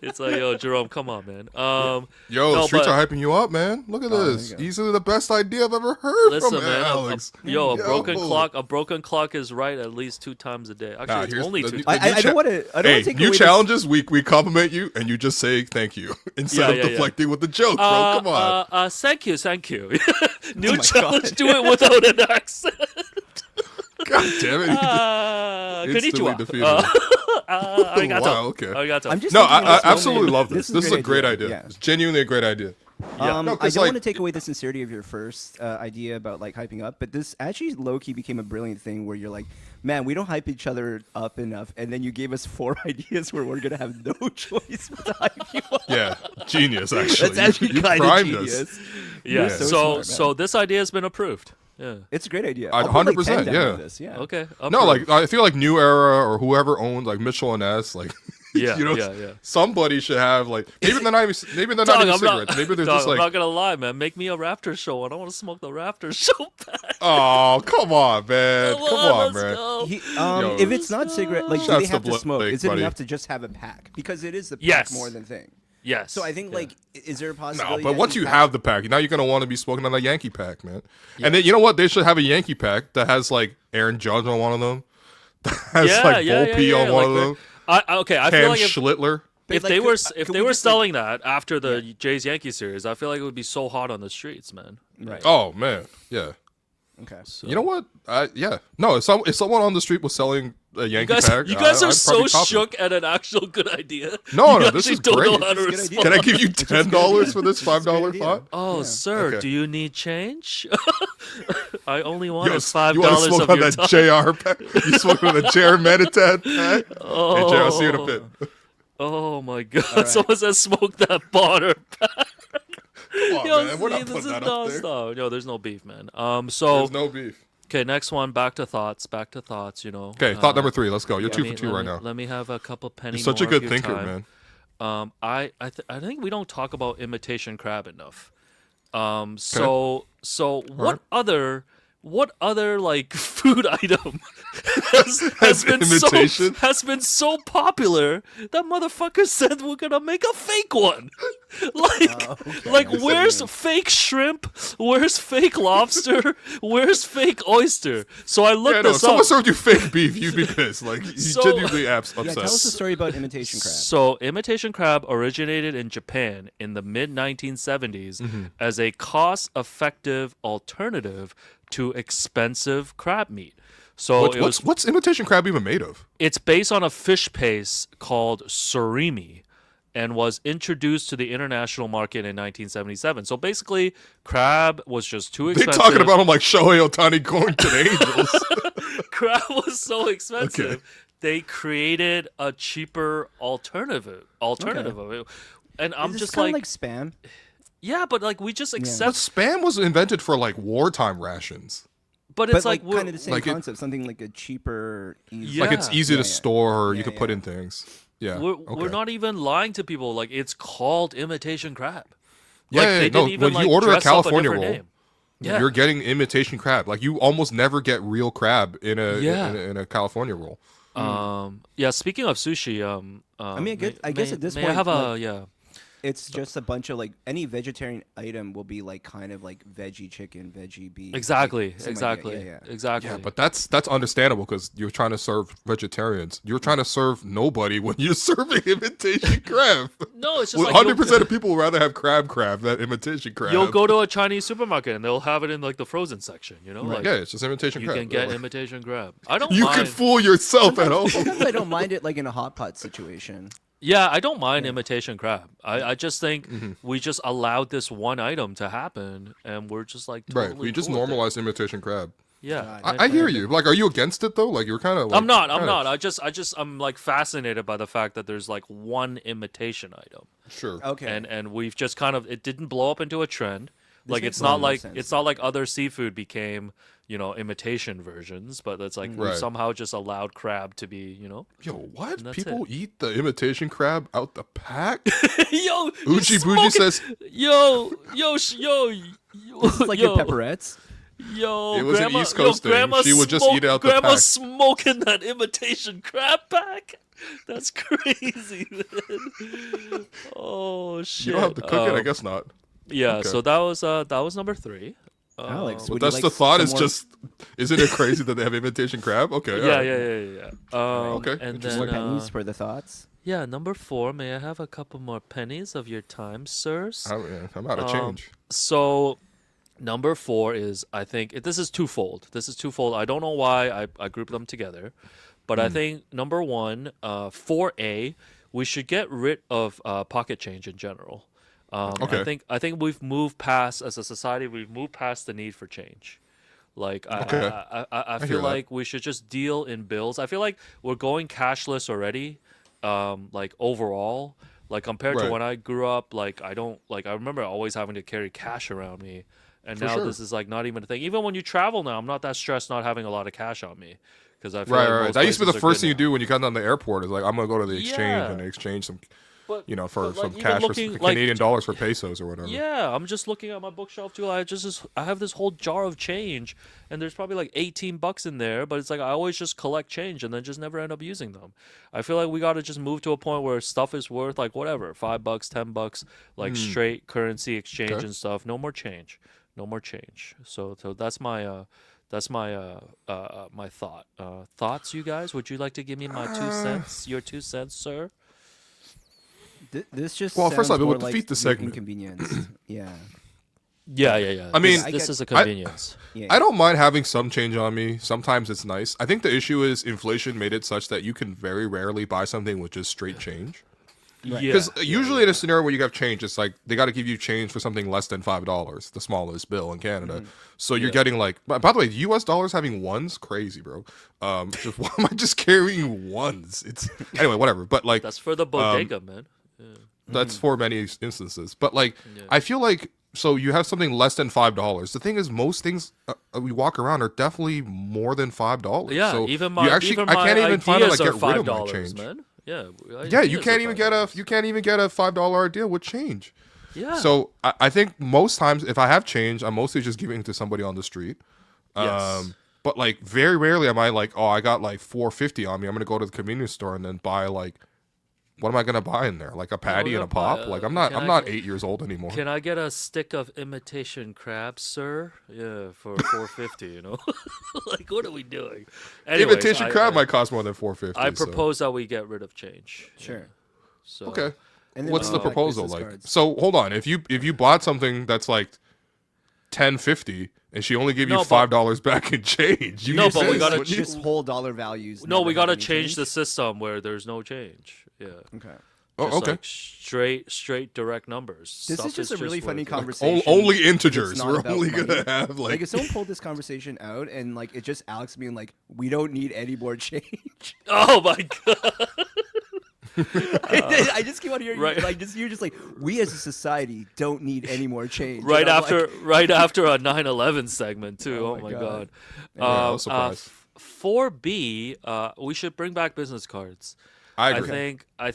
It's like, yo, Jerome, come on, man. Yo, No, streets but- are hyping you up, man. Look at there this. you go. Easily the best idea I've ever heard Listen, from man. Alex. A broken Yo. clock. A broken clock is right at least 2 times a day. Actually, it's here's only the- 2 the- times. I don't want to. I don't Hey, want to take new away challenges. We compliment you, and you just say thank you instead of Yeah, yeah. deflecting with the joke, bro. Come on. Thank you. New my challenge. God. Do it without an accent. God damn it. Konnichiwa. defeated. Arigato. Wow, okay. Arigato. I'm just No, thinking I this absolutely moment- love this. This is a great idea. Yeah. It's genuinely a great idea. Yeah. No, I 'cause, don't like, want to take away the sincerity of your first idea about like hyping up, but this actually low-key became a brilliant thing where you're like, man, we don't hype each other up enough, and then you gave us 4 ideas where we're gonna have no choice but to hype you up. Yeah, genius. Actually, That's actually you kind of primed genius. us. yeah. You're So so so, smart, man. this idea has been approved. Yeah. It's a great idea. I- I'll put, like, 100%, 10 down yeah. on This. Yeah. Okay. No, approved. like I feel like New Era or whoever owns like Mitchell and S, like Yeah, you know, yeah. somebody should have like maybe they're not even maybe they're Dog, not even I'm cigarettes. not, Maybe they're dog, just I'm like, not gonna lie, man. Make me a Raptors show one. I want to smoke the Raptors show back. oh come on, man, come on, let's man. go. Yo. If it's not cigarette, like do Shouts they to have to Blake, smoke? Is it buddy. enough to just have a pack? Because it is the pack Yes. more than thing. Yes. So I think Yeah. like, is there a No, possibility? but that once these you pack- have the pack, now you're gonna want to be smoking on a Yankee pack, man. And then you know what? They should have a Yankee pack that has like Aaron Judge on one of them, that has like Volpe on one of them, Okay, I feel Cam like Schlittler. But, if like, they could- were could if we they were just, like- selling that after the Jays Yankees series, I feel like it would be so hot on the streets, man. Right. Oh man, yeah. Okay. So, You know what? Yeah. No, if someone on the street was selling a you Yankee guys, pack, you guys are I'd so probably cop it. shook at an actual good idea. No, You no, this actually is don't great. know how to This is a good respond. Can I give you $10 for this $5 idea. thought? Oh, Yeah. sir, Okay. do you need change? I only wanted Yo, $5 you want to smoke of on your that time. JR pack? You smoking on the JR Meditat pack? Hey, JR, I'll see you in a bit. Oh my god! right. Someone said smoke that Bonner. Come on, Yo, man. We're see, not this putting is that up there. nonstop. Yo, there's no beef, man. So There's no beef. okay, next one. Back to thoughts. Back to thoughts. You know. Okay, thought number 3. Let's go. You're let 2 me- for 2 let right me- now. Let me have a couple penny. You're such a more good of your thinker, time. man. I think we don't talk about imitation crab enough. So what other like food item has imitation? been so popular that motherfuckers said we're gonna make a fake one? Like I see where's what fake shrimp? Where's fake lobster? Where's fake oyster? So I looked Yeah, no, if this someone up. served you fake beef, you'd be pissed. Like, you So- genuinely upset. Yeah, tell us the story about imitation crab. So, imitation crab originated in Japan in the mid 1970s Mm-hmm. as a cost effective alternative to expensive crab meat. So, What's imitation crab even made of? it's based on a fish paste called surimi and was introduced to the international market in 1977. So, basically, crab was just too They're expensive. talking about him like Shohei Ohtani going to the Angels. Crab was so expensive. Okay. They created a cheaper alternative of it. And I'm Is this just kind like of like spam. yeah, but like we just But accept. Spam was invented for like wartime rations. But it's But like we're- kind of the same like it- concept, something like a cheaper, easy. Yeah. Like it's easy to Yeah. store, or you Yeah, could put yeah. in things. Yeah. we're, okay. we're not even lying to people. Like it's called imitation crab. Yeah, Like yeah, they no, didn't even when you like order a dress up California different roll, name. Yeah. You're getting imitation crab. Like you almost never get real crab in a Yeah. in a California roll. Yeah. Speaking of sushi, I mean, I guess at this may point, I have a like- yeah. It's just a bunch of like any vegetarian item will be like kind of like veggie chicken, veggie beef. Exactly. like, same idea. Exactly. Yeah, yeah. Exactly. Yeah, but that's understandable because you're trying to serve vegetarians. You're trying to serve nobody when you're serving imitation crab. no, it's just like 100% of people would rather have crab than imitation crab. you'll go to a Chinese supermarket and they'll have it in like the frozen section. You know, like Yeah, it's just imitation you crab. can get Like, imitation crab. I don't you mind. can fool yourself at home. Sometimes I don't mind it like in a hot pot situation. Yeah, I don't mind imitation crab. I just think Mm-hmm. we just allowed this one item to happen, and we're just like totally Right, we just cool with it. normalized imitation crab. Yeah, God. and- I hear and- you. Like, are you against it though? Like, you're kind of. Like, I'm not. I'm kinda- not. I'm like fascinated by the fact that there's like one imitation item, Sure. Okay. and we've just kind of it didn't blow up into a trend. Like makes it's a lot not more like sense. it's not like other seafood became, imitation versions, but it's like we Right. somehow just allowed crab to be, Yo, what? And that's People eat the imitation crab out the pack? yo, Uchi Bougie says yo, This is like your pepperettes. Yo, It was an grandma, East Coast thing. grandma She would just eat it out the Grandma's pack. smoking that imitation crab pack. That's crazy, man. Oh shit! you don't have to cook it. I guess not. Yeah. Okay. So that was number 3. Alex, But would you that's like the thought. some Is more- just, isn't it crazy that they have imitation crab? Okay. Yeah, alright. yeah. Okay, And interesting. then, pennies for the thoughts. yeah, number 4. May I have a couple more pennies of your time, sirs? I'm out of change. So, number 4 is, I think, this is twofold. I don't know why I grouped them together, but I think number 1, 4A, we should get rid of pocket change in general. Okay. I think we've moved past, as a society, we've moved past the need for change. Like Okay. I hear feel that. like we should just deal in bills. I feel like we're going cashless already. Like overall, like compared to Right. when I grew up, like I remember always having to carry cash around me, and For now sure. this is like not even a thing. Even when you travel now, I'm not that stressed not having a lot of cash on me because I feel Right, like right. most That used to be the places are first thing good you now. do when you come down the airport. Is like, I'm gonna go to the exchange Yeah. and exchange some, But, for but, some like, even cash, for looking, some like, Canadian dollars for pesos or whatever. Yeah, I'm just looking at my bookshelf too. I have this whole jar of change, and there's probably like $18 in there. But it's like I always just collect change and then just never end up using them. I feel like we got to just move to a point where stuff is worth like whatever, $5, $10, like straight currency exchange Okay. and stuff. No more change. So that's my my thought. Thoughts, you guys? Would you like to give me my 2 cents? Your 2 cents, sir? This just Well, first sounds off, it would more like defeat the you're segment. inconvenienced. Yeah. Yeah. I mean, this I is a I- convenience. Yeah. I don't mind having some change on me. Sometimes it's nice. I think the issue is inflation made it such that you can very rarely buy something with just straight change. Because usually in a scenario where you have change, it's like they got to give you change for something less than $5, the smallest bill in Canada. So you're getting like, by the way, U.S. dollars having ones, crazy, bro. Just why am I just carrying ones? It's anyway, whatever. But like, That's for the bodega, man. that's for many instances. But like, I feel like so you have something less than $5. The thing is, most things we walk around are definitely more than $5. Yeah, so even you my actually, even I my can't even find out, like ideas get are rid of my $5, change. man. Yeah, Yeah, you ideas can't are even get a $5 deal with change. Yeah. So I think most times if I have change, I'm mostly just giving it to somebody on the street. Yes. But like very rarely am I like, oh, I got like $4.50 on me. I'm gonna go to the convenience store and then buy like, what am I gonna buy in there? Like a patty we're and a gonna buy pop? a- Like I'm can I not get- 8 years old anymore. Can I get a stick of imitation crab, sir? Yeah, for $4.50. You know, like what are we doing? Anyways, Imitation crab might cost more than $4.50. I so. propose that we get rid of change. Sure. So Okay. And then What's the also, like, proposal business like? cards. So hold on. If you bought something that's like $10.50 and she only gave you No, but- $5 back in change, you No, get but we this, gotta wouldn't you? Just whole dollar values. No, never we have gotta any change the system where there's no change. Yeah. Okay. Oh, Just okay. like straight direct numbers. This Stuff is just a really funny worth it. conversation. Only It's integers. not We're about only money. gonna have Like like. if someone pulled this conversation out and like it's just Alex being like, "We don't need any more change." Oh my god. I just keep on hearing right. you, like you're just like, "We as a society don't need any more change." Right And I'm after like, right after a 9/11 segment too. Oh Oh, my my God. god. Yeah, I was surprised. 4B, we should bring back business cards. I I agree. think I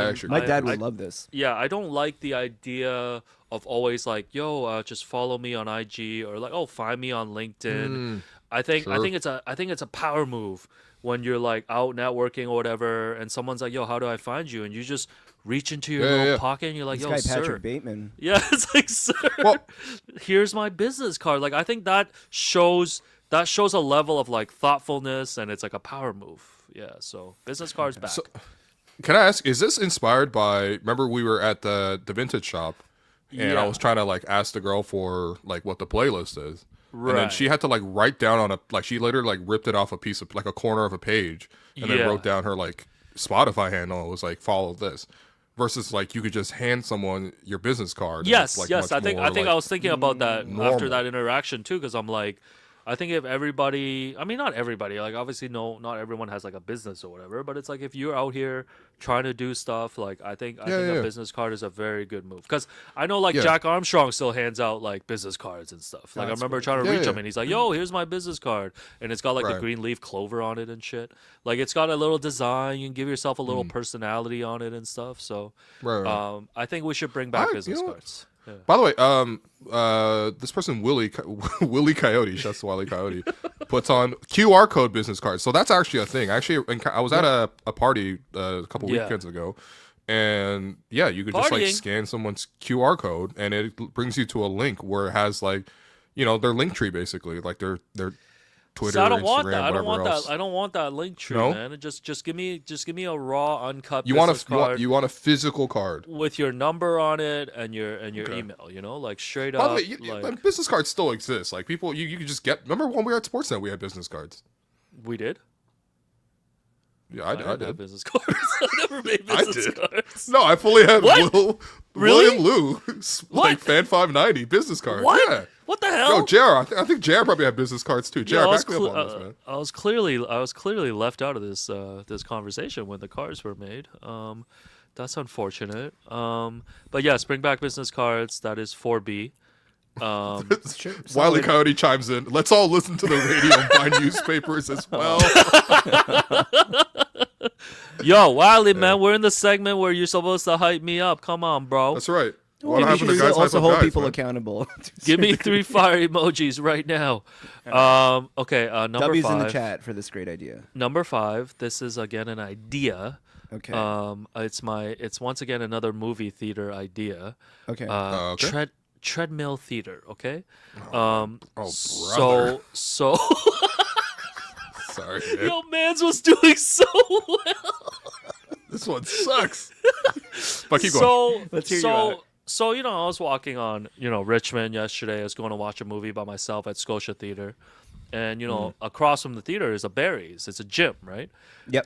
I'm- actually my agree. dad I- would love this. Yeah, I don't like the idea of always like, yo, just follow me on IG or like, oh, find me on LinkedIn. I think sure. it's a power move when you're like out networking or whatever, and someone's like, yo, how do I find you? And you just reach into your Yeah, little yeah. pocket and you're like, This yo, guy sir. Patrick Bateman. Yeah, it's like, sir, Well- here's my business card. Like, I think that shows a level of like thoughtfulness, and it's like a power move. Yeah, so business cards back. So- Can I ask? Is this inspired by? Remember, we were at the vintage shop, and I Yeah. was trying to like ask the girl for like what the playlist is, and then Right. she had to like write down on a like she later like ripped it off a piece of like a corner of a page, and then Yeah. wrote down her like Spotify handle. It was like follow this, versus like you could just hand someone your business card. and Yes, it's, like, yes. much I think more, I like, was thinking about that after normal. that interaction too, because I'm like, I think if everybody, I mean, not everybody, like obviously, not everyone has like a business or whatever, but it's like if you're out here trying to do stuff, like I think a business card is a very good move. Because I know like Jack Armstrong still hands out like business cards and stuff. Like I remember trying to reach him and he's like, "Yo, here's my business card," and it's got like the green leaf clover on it and shit. Like it's got a little design. You can give yourself a little personality on it and stuff. So I think we should bring back business cards. Yeah. By the way, this person Willie Coyote, shouts to Wiley Coyote, puts on QR code business cards. So that's actually a thing. Actually, I was at a party a couple weekends ago, and you could just like scan someone's QR code, and it brings you to a link where it has like, their link tree basically, like their Twitter, so I don't Instagram, want that. else. I don't want that link tree, man. Just give me a raw, uncut. You want a physical card with your number on it and your email. Like straight up. By the way, business cards still exist. Like people, you could just get. Remember when we were at Sportsnet, we had business cards. We did. Yeah, I did. Have business cards. I never made business cards. No, I fully had Really? William Liu, like Fan 590 business card. What? Yeah. What the hell? No, JR. I think JR probably had business cards too. JR, back me up on this, man. I was clearly left out of this conversation when the cards were made. That's unfortunate. But yes, bring back business cards. That is 4B. Wiley Coyote chimes in. Let's all listen to the radio and buy newspapers as well. Yo, Wiley, man, we're in the segment where you're supposed to hype me up. Come on, bro. That's right. Well, you should also hold people accountable. Give me 3 fire emojis right now. Okay, number W's 5. in the chat for this great idea. Number 5. This is again an idea. Okay. It's once again another movie theater idea. Okay. Treadmill theater. Okay. Brother. So. Sorry, man. Yo, Mans was doing so well. This one sucks. But keep going. Let's hear you out. So, I was walking on, Richmond yesterday. I was going to watch a movie by myself at Scotia Theater. And, across from the theater is a Barry's. It's a gym, right? Yep.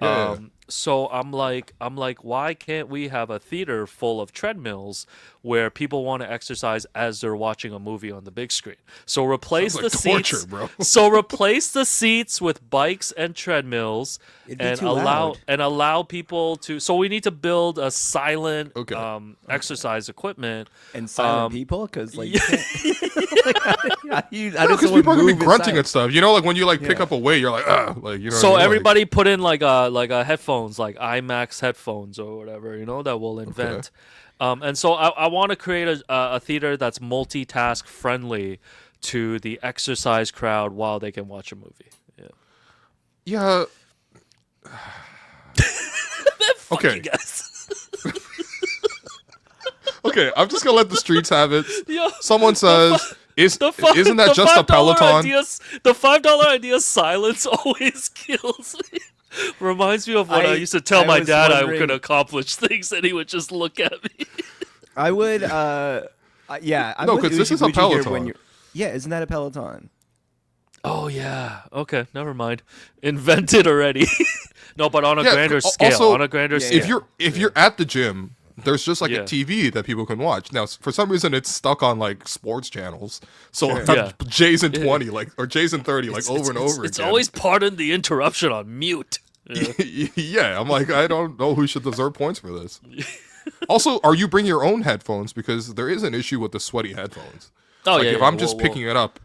So I'm like, why can't we have a theater full of treadmills where people want to exercise as they're watching a movie on the big screen? So replace the seats, bro. So replace the seats with bikes and treadmills, and allow people to. So we need to build a silent exercise equipment and silent people, because like, because people are gonna be grunting and stuff. Like when you pick up a weight, you're like, like So everybody put in like a headphones, like IMAX headphones or whatever, that we'll invent. And so I want to create a theater that's multitask friendly to the exercise crowd while they can watch a movie. Yeah. Okay. Okay, I'm just gonna let the streets have it. Someone says, isn't that just a Peloton? The $5 idea silence always kills me. Reminds me of when I used to tell my dad I could accomplish things, and he would just look at me. I would, yeah. No, because this is a Peloton. Yeah, isn't that a Peloton? Oh yeah. Okay, never mind. Invented already. No, but on a grander scale. Also, on a grander scale. If you're at the gym, there's just like a TV that people can watch. Now, for some reason, it's stuck on like sports channels. So Jay's in 20, or Jay's in 30, over and over again. It's always pardon the interruption on mute. Yeah, I'm like, I don't know who should deserve points for this. Also, are you bring your own headphones? Because there is an issue with the sweaty headphones. Oh, if I'm just picking it up,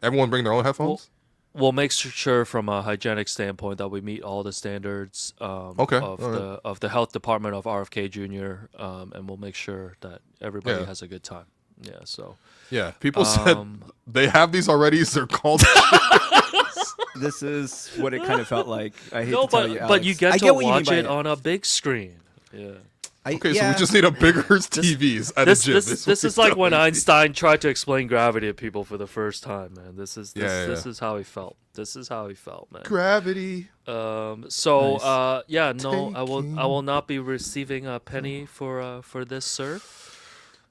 everyone bring their own headphones? We'll make sure from a hygienic standpoint that we meet all the standards of the health department of RFK Jr. And we'll make sure that everybody has a good time. Yeah, so. Yeah, people said they have these already, so they're called. This is what it kind of felt like. I hate to tell you, Alex. But you get to watch it on a big screen. Yeah. So we just need a bigger TVs at a gym. This is like when Einstein tried to explain gravity to people for the first time, man. This is how he felt. This is how he felt, man. Gravity. So nice. I will not be receiving a penny for this, sir.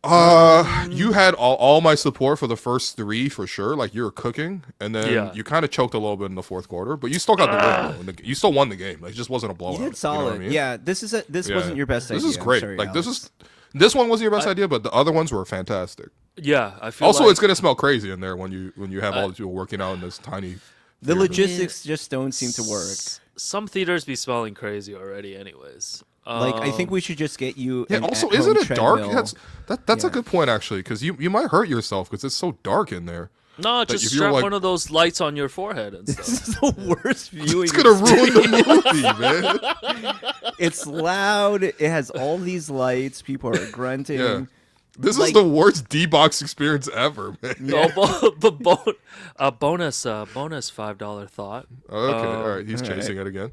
You had all my support for the first 3 for sure. Like you were cooking, and then you kind of choked a little bit in the fourth quarter, but you still got the win. You still won the game. Like, it just wasn't a blowout. You did solid. You know what I mean? Yeah, this wasn't your best idea. This is great. Sorry, like Alex. This one wasn't your best idea, but the other ones were fantastic. Yeah, I feel Also, like, it's gonna smell crazy in there when you have all these people working out in this tiny. The theater. logistics just don't seem to work. Some theaters be smelling crazy already, anyways. Like, I think we should just get you. Yeah. an Also, at-home isn't it dark? treadmill. That's a Yeah. good point actually, because you might hurt yourself because it's so dark in there. no, just if you're strap like- one of those lights on your forehead and This stuff. is the worst viewing. It's gonna ruin the movie, man. It's loud. It has all these lights. People are grunting. Yeah. This is Like- the worst D-box experience ever, man. No, but bonus $5 thought. Okay, all right. He's all right. chasing it again.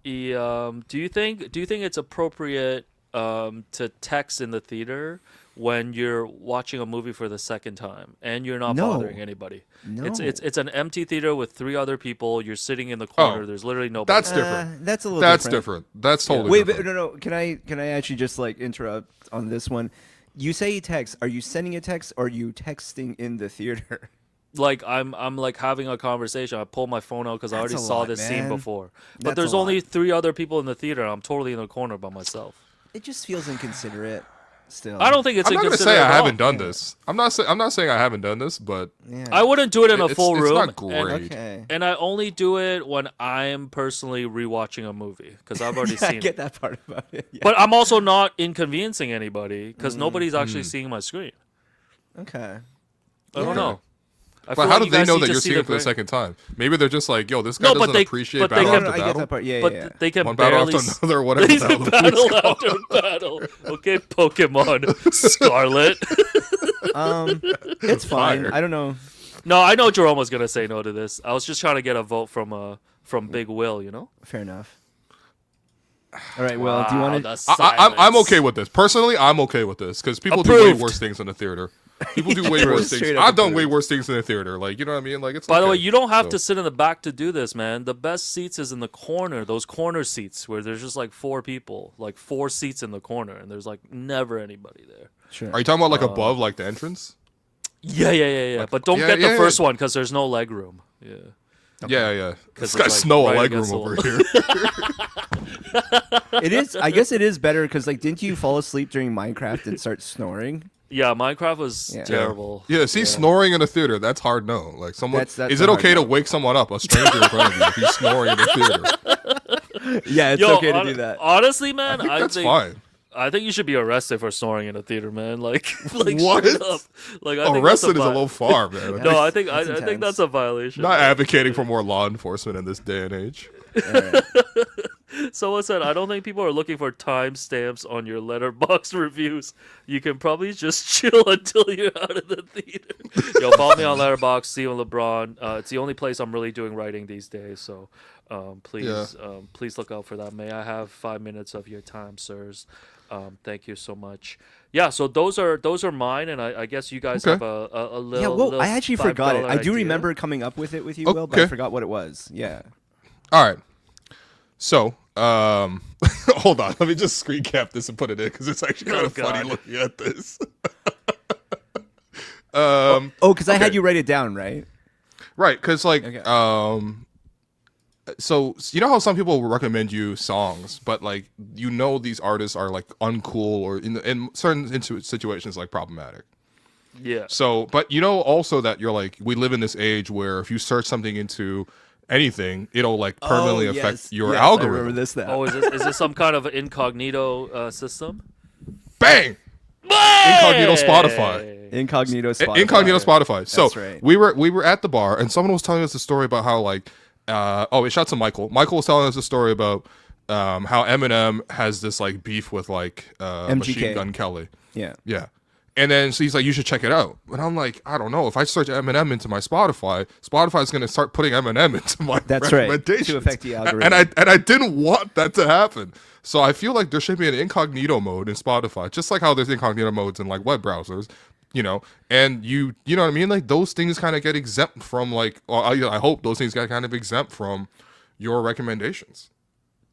Do you think it's appropriate to text in the theater when you're watching a movie for the second time and you're not No. bothering anybody? No. It's an empty theater with 3 other people. You're sitting in the corner. Oh, There's literally nobody. That's different. That's a little. That's different. That's totally Wait, different. but no. Can I actually just like interrupt on this one? You say text. Are you sending a text or are you texting in the theater? Like I'm like having a conversation. I pull my phone out because I That's already a saw lot, this scene man. before. But That's there's a only lot. 3 other people in the theater. I'm totally in the corner by myself. It just feels inconsiderate. Still, I don't think it's I'm not gonna inconsiderate say I at all. haven't done this. I'm not saying I haven't done this, but Yeah. I wouldn't do it in a It's- full it's room. not and- great. Okay. And I only do it when I am personally rewatching a movie because I've already I seen get it. that part about it. Yeah. But I'm also not inconveniencing anybody because Mm. nobody's actually seeing my screen. Okay. I don't know. I but feel how like do you they guys know need that to you're see seeing it for the gra- second time? Maybe they're just like, yo, this guy No, but doesn't they- appreciate but they battle can- after I get battle. that part. Yeah, But yeah. they can One battle barely after another, whatever. They the can hell the battle movie's called. after battle. Okay, Pokemon Scarlet. It's fine. Fire. I don't know. No, I know Jerome was gonna say no to this. I was just trying to get a vote from Big Will. You know. Fair enough. All right. Well, do you want to? I'm okay with this. Personally, I'm okay with this because people do way Approved. worse things in the theater. People do way worse things. Straight up I've done way approved. worse things in the theater. Like, you know what I mean? Like, it's By the okay. way, you don't have So- to sit in the back to do this, man. The best seats is in the corner. Those corner seats where there's just like 4 people, like 4 seats in the corner, and there's like never anybody there. Sure. Are you talking about like above, like the entrance? Yeah. But don't yeah, get the yeah, first one because there's no leg room. Yeah. Yeah. This it's guy's like snow a right leg room against the over wall. here. It is. I guess it is better because, like, didn't you fall asleep during Minecraft and start snoring? Yeah, Minecraft was Yeah. terrible. Yeah, see, snoring in a theater, that's hard no. Like, someone, That's is a it hard okay to no. wake someone up, a stranger in front of you, if he's snoring in the theater? Yeah, it's okay to do that. Honestly, man, I think that's think fine. I think you should be arrested for snoring in a theater, man. Like What? straight up. Like I think that's Arrested is a vi- little far, man. No, I think That's I think intense. that's a violation. Not advocating for more law enforcement in this day and age. All right. Someone said, I don't think people are looking for timestamps on your letterbox reviews. You can probably just chill until you're out of the theater. Yo, follow me on Letterbox, Steven LeBron. It's the only place I'm really doing writing these days. So please please look out for that. May I have 5 minutes of your time, sirs? Thank you so much. Yeah, so those are mine, and I guess you guys Okay. have a little. Yeah, well, little I actually forgot it. $5 I do idea. remember coming up with it with you, Will, but I Okay. forgot what it was. Yeah. All right. So, hold on. Let me just screen cap this and put it in because it's actually kind Oh, of funny God. looking at this. Oh, because I had okay. you write it down, right? Right, because like, Okay. so you know how some people will recommend you songs, but like you know these artists are like uncool or in certain situations like problematic. Yeah. So, but you know also that you're like we live in this age where if you search something into anything, it'll like permanently affect your I algorithm. remember this now. Oh, is this some kind of incognito system? Bang! Incognito Spotify. Incognito Spotify. Incognito Spotify. So That's right. we were at the bar and someone was telling us a story about how like it shouts to Michael. Michael was telling us a story about how Eminem has this like beef with like MGK. Machine Gun Kelly. Yeah. Yeah. And then so he's like, you should check it out. And I'm like, I don't know. If I search Eminem into my Spotify, Spotify's gonna start putting Eminem into my That's right, recommendations. to affect the algorithm. And I didn't want that to happen. So I feel like there should be an incognito mode in Spotify, just like how there's incognito modes in like web browsers, you know. And you know what I mean? Like those things kind of get exempt from like, or I hope those things get kind of exempt from your recommendations.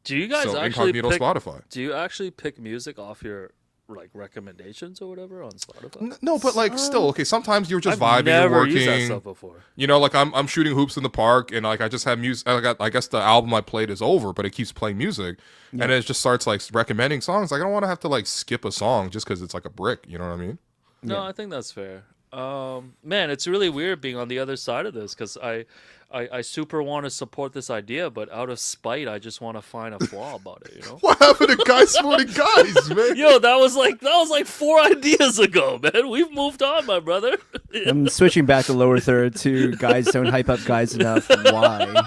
Do you guys So actually incognito pick, Spotify. Do you actually pick music off your like recommendations or whatever on Spotify? No, but like still, okay. Sometimes you're just I've vibing, you're never used that working. stuff before. You know, like I'm shooting hoops in the park, and like I just have music. I guess the album I played is over, but it keeps playing music, and it just starts like recommending songs. Like I don't want to have to like skip a song just because it's like a brick. You know what I mean? No, I think that's fair. Man, it's really weird being on the other side of this because I super want to support this idea, but out of spite, I just want to find a flaw about it. You know? What happened to guys supporting guys, man? Yo, that was like 4 ideas ago, man. We've moved on, my brother. I'm switching back to lower third to guys don't hype up guys enough. Why?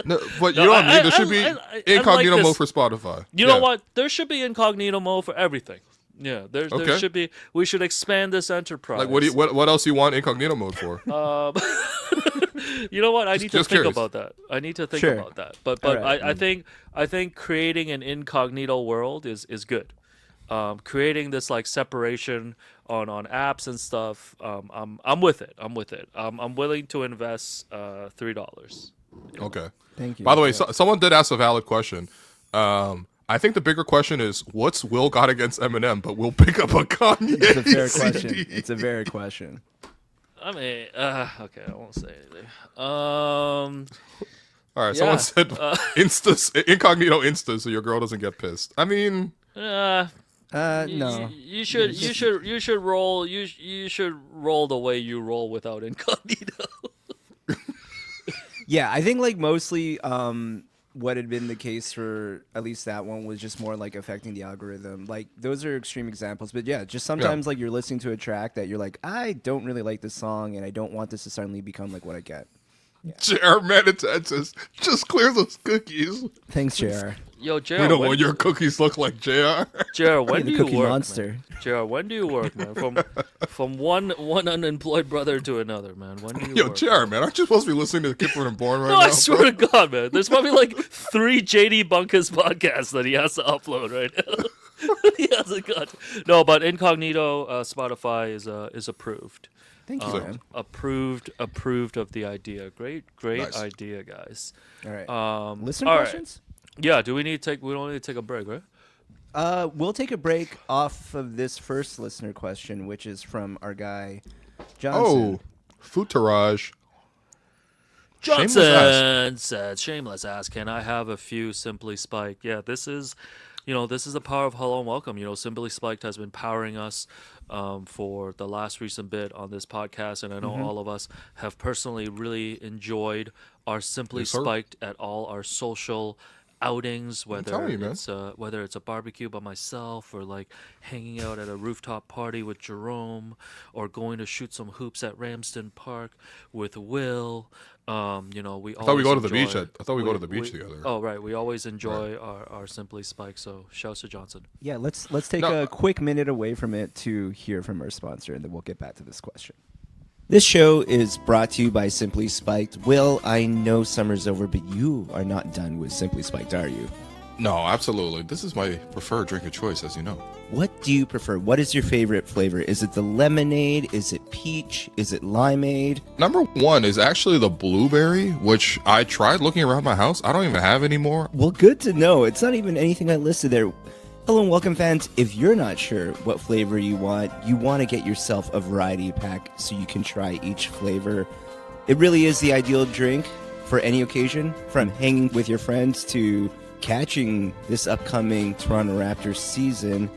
No, but you know what I mean? There should be I incognito like mode this. for Spotify. You know what? There should be incognito mode for everything. Yeah, there Okay. should be. We should expand this enterprise. Like, what else you want incognito mode for? You know what? I need to just think curious. about that. I need to think Sure. about that. But All right. I think creating an incognito world is good. Creating this like separation on apps and stuff. I'm with it. I'm willing to invest $3. Okay. Thank you. By the way, someone did ask a valid question. I think the bigger question is, what's Will got against Eminem, but we'll pick up a Kanye It's a fair CD? question. It's a very question. I mean, okay, I won't say anything. All right, Yeah, someone said incognito Insta, so your girl doesn't get pissed. I mean, No. You should roll. You should roll the way you roll without incognito. Yeah, I think like mostly what had been the case for at least that one was just more like affecting the algorithm. Like those are extreme examples, but yeah, just sometimes like you're listening to a track that you're like, I don't really like this song, and I don't want this to suddenly become like what I get. JR Manitat says, just clear those cookies. Thanks, JR. Yo, JR, We don't want your cookies look like JR. JR, when the do you Cookie work, Monster. man? JR, when do you work, man? From one unemployed brother to another, man. When do you Yo, work? JR, man, aren't you supposed to be listening to Kipper and Born right No, now? I swear to God, man. There's probably like 3 JD Bunkus podcasts that he has to upload right now. He hasn't got. No, but incognito Spotify is approved. Thank you, man. Approved of the idea. Great Nice. idea, guys. All right. Listener all right. questions? Yeah, do we need to take? We don't need to take a break, right? We'll take a break off of this first listener question, which is from our guy Johnson. Oh, Footerage. Johnson said, "Shameless ass. Can I have a few Simply Spiked?" Yeah, this is the power of Hello and Welcome. Simply Spiked has been powering us for the last recent bit on this podcast, and I know all of us have personally really enjoyed our Simply Yes, sir. Spiked at all our social outings, whether telling you, man. it's a barbecue by myself or like hanging out at a rooftop party with Jerome or going to shoot some hoops at Ramsden Park with Will. We I thought we go to the beach. enjoy- I thought we go to the beach together. Oh right, we always enjoy our Simply Spike. So shouts to Johnson. Yeah, let's take No. a quick minute away from it to hear from our sponsor, and then we'll get back to this question. This show is brought to you by Simply Spiked. Will, I know summer's over, but you are not done with Simply Spiked, are you? No, absolutely. This is my preferred drink of choice, as you know. What do you prefer? What is your favorite flavor? Is it the lemonade? Is it peach? Is it limeade? Number one is actually the blueberry, which I tried looking around my house. I don't even have anymore. Well, good to know. It's not even anything I listed there. Hello and welcome, fans. If you're not sure what flavor you want to get yourself a variety pack so you can try each flavor. It really is the ideal drink for any occasion, from hanging with your friends to catching this upcoming Toronto Raptors season.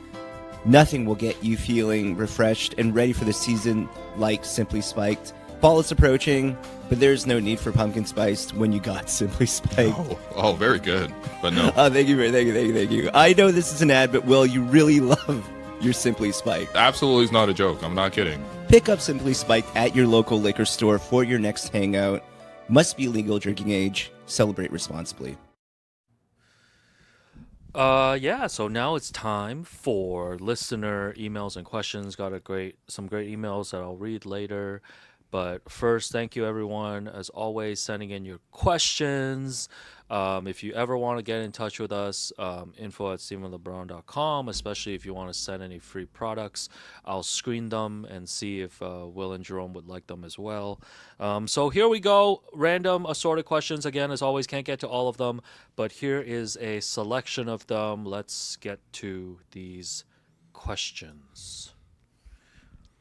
Nothing will get you feeling refreshed and ready for the season like Simply Spiked. Fall is approaching, but there's no need for pumpkin spice when you got Simply Spiked. Oh, very good. But no. Thank you. I know this is an ad, but Will, you really love your Simply Spiked. Absolutely is not a joke. I'm not kidding. Pick up Simply Spiked at your local liquor store for your next hangout. Must be legal drinking age. Celebrate responsibly. So now it's time for listener emails and questions. Got some great emails that I'll read later. But first, thank you everyone, as always, sending in your questions. If you ever want to get in touch with us, info@stevenlebron.com, especially if you want to send any free products. I'll screen them and see if Will and Jerome would like them as well. So here we go. Random assorted questions. Again, as always, can't get to all of them, but here is a selection of them. Let's get to these questions.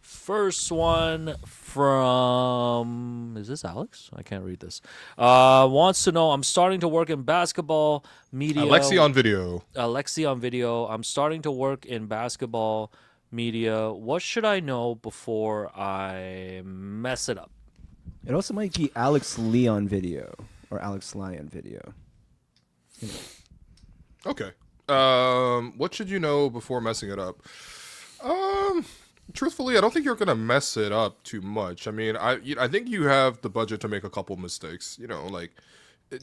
First one from, is this Alex? I can't read this. Wants to know, I'm starting to work in basketball media. Alexi on video. Alexi on video. I'm starting to work in basketball media. What should I know before I mess it up? It also might be Alex Lee on video or Alex Lie on video. Okay. What should you know before messing it up? Truthfully, I don't think you're gonna mess it up too much. I mean, I think you have the budget to make a couple mistakes. You know, like,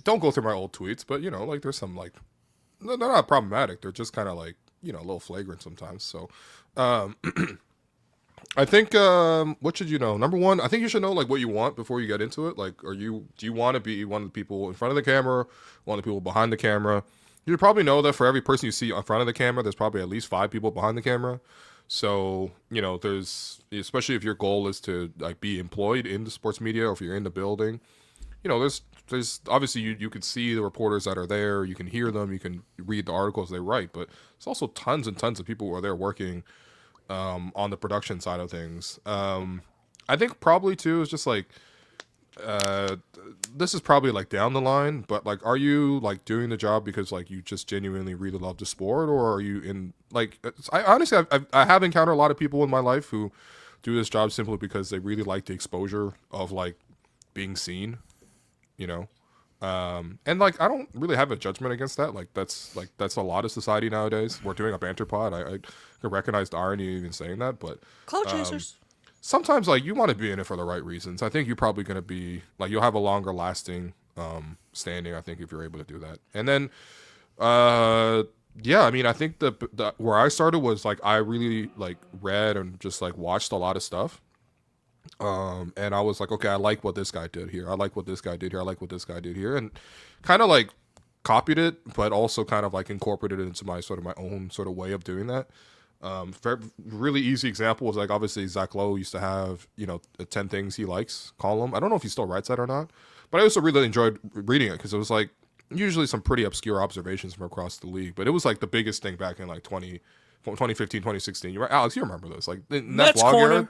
don't go through my old tweets, but you know, like, there's some like, they're not problematic. They're just kind of like, you know, a little flagrant sometimes. So, I think what should you know? Number one, I think you should know like what you want before you get into it. Like, do you want to be one of the people in front of the camera, one of the people behind the camera? You probably know that for every person you see in front of the camera, there's probably at least 5 people behind the camera. So, you know, there's, especially if your goal is to like be employed in the sports media, or if you're in the building, you know, there's obviously you can see the reporters that are there, you can hear them, you can read the articles they write, but there's also tons and tons of people who are there working on the production side of things. I think probably too is just like, this is probably like down the line, but like, are you like doing the job because like you just genuinely really love the sport, or are you in like, I honestly, I have encountered a lot of people in my life who do this job simply because they really like the exposure of like being seen, you know? And like, I don't really have a judgment against that. Like that's a lot of society nowadays. We're doing a banter pod. I can recognize the irony of even saying that, but Cloud chasers. sometimes like you want to be in it for the right reasons. I think you're probably going to be like, you'll have a longer lasting standing, I think, if you're able to do that. And then yeah, I mean, I think the where I started was like, I really like read and just like watched a lot of stuff. And I was like, okay, I like what this guy did here. I like what this guy did here. I like what this guy did here. And kind of like copied it, but also kind of like incorporated it into my own sort of way of doing that. Really easy example was like, obviously Zach Lowe used to have, you know, a 10 things he likes column. I don't know if he still writes that or not, but I also really enjoyed reading it because it was like usually some pretty obscure observations from across the league, but it was like the biggest thing back in like 2015, 2016. You're right, Alex, you remember this, like in that Mets blog Corner. era.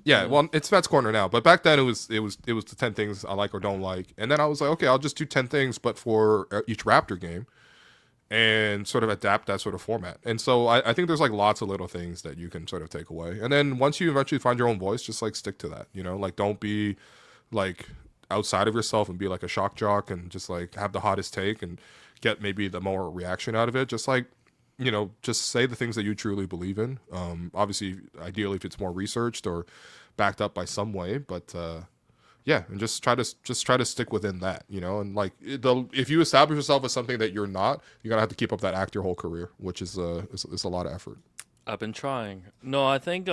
Yeah, well, it's Mets Corner now, but back then it was the 10 things I like or don't like, and then I was like, okay, I'll just do 10 things, but for each Raptor game, and sort of adapt that sort of format. And so I think there's like lots of little things that you can sort of take away, and then once you eventually find your own voice, just like stick to that, you know, like don't be like outside of yourself and be like a shock jock and just like have the hottest take and get maybe the more reaction out of it. Just like, you know, just say the things that you truly believe in. Obviously, ideally, if it's more researched or backed up by some way, but yeah, and just try to stick within that, you know. And like, if you establish yourself as something that you're not, you're gonna have to keep up that act your whole career, which is a lot of effort. I've been trying. No, I think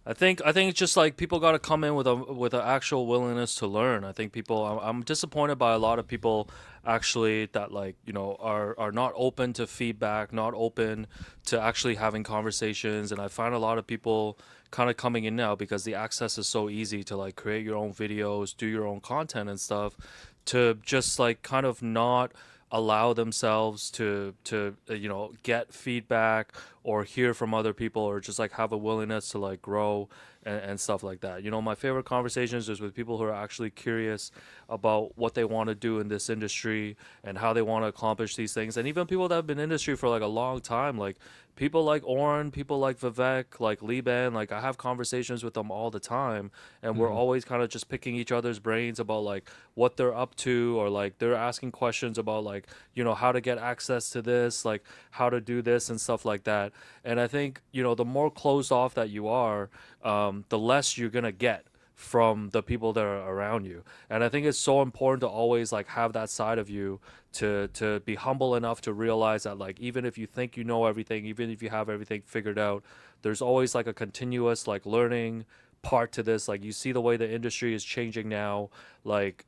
it's just like people got to come in with an actual willingness to learn. I think people. I'm disappointed by a lot of people actually that like, you know, are not open to feedback, not open to actually having conversations. And I find a lot of people kind of coming in now because the access is so easy to like create your own videos, do your own content and stuff, to just like kind of not allow themselves to you know, get feedback or hear from other people, or just like have a willingness to like grow and stuff like that. You know, my favorite conversations is with people who are actually curious about what they want to do in this industry and how they want to accomplish these things. And even people that have been in industry for like a long time, like people like Oren, people like Vivek, like Liban, like I have conversations with them all the time, and we're always kind of just picking each other's brains about like what they're up to, or like they're asking questions about like, you know, how to get access to this, like how to do this and stuff like that. And I think, you know, the more closed off that you are, the less you're gonna get from the people that are around you. And I think it's so important to always like have that side of you, to be humble enough to realize that like, even if you think you know everything, even if you have everything figured out, there's always like a continuous like learning part to this. Like you see the way the industry is changing now, like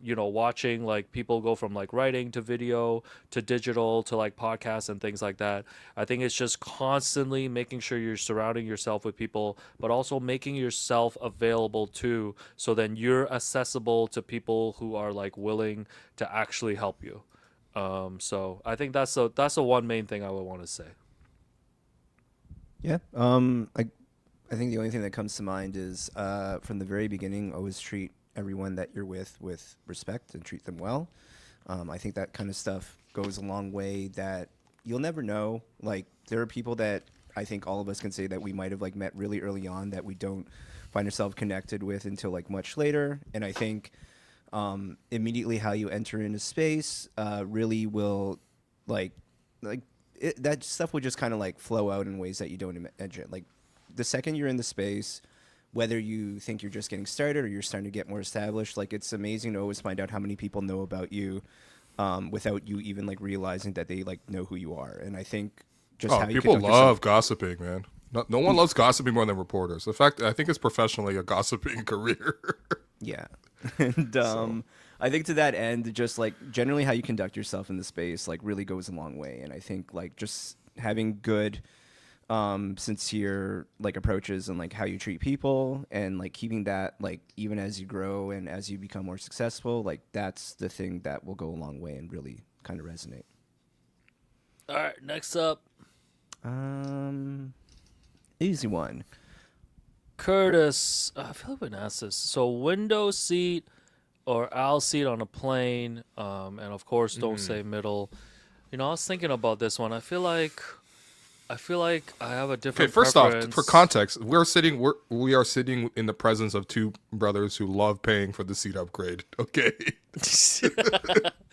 you know, watching like people go from like writing to video to digital to like podcasts and things like that. I think it's just constantly making sure you're surrounding yourself with people, but also making yourself available too, so then you're accessible to people who are like willing to actually help you. So I think that's the one main thing I would want to say. Yeah. I think the only thing that comes to mind is from the very beginning, always treat everyone that you're with respect and treat them well. I think that kind of stuff goes a long way. That you'll never know. Like there are people that I think all of us can say that we might have like met really early on that we don't find ourselves connected with until like much later. And I think immediately how you enter into space really will like that stuff will just kind of like flow out in ways that you don't imagine. Like the second you're in the space, whether you think you're just getting started or you're starting to get more established, like it's amazing to always find out how many people know about you without you even like realizing that they like know who you are. And I think just how you people conduct love yourself- gossiping, man. No one loves gossiping more than reporters. In fact, I think it's professionally a gossiping career. Yeah. And I think to that end, just like generally how you conduct yourself in the space like really goes a long way. And I think like just having good sincere like approaches and like how you treat people and like keeping that like even as you grow and as you become more successful, like that's the thing that will go a long way and really kind of resonate. All right, next up, Easy one. Curtis. I feel like I've been asked this. So window seat or aisle seat on a plane, and of course don't say middle. You know, I was thinking about this one. I feel like I have a different. Okay, first off, preference. for context, we are sitting in the presence of two brothers who love paying for the seat upgrade. Okay.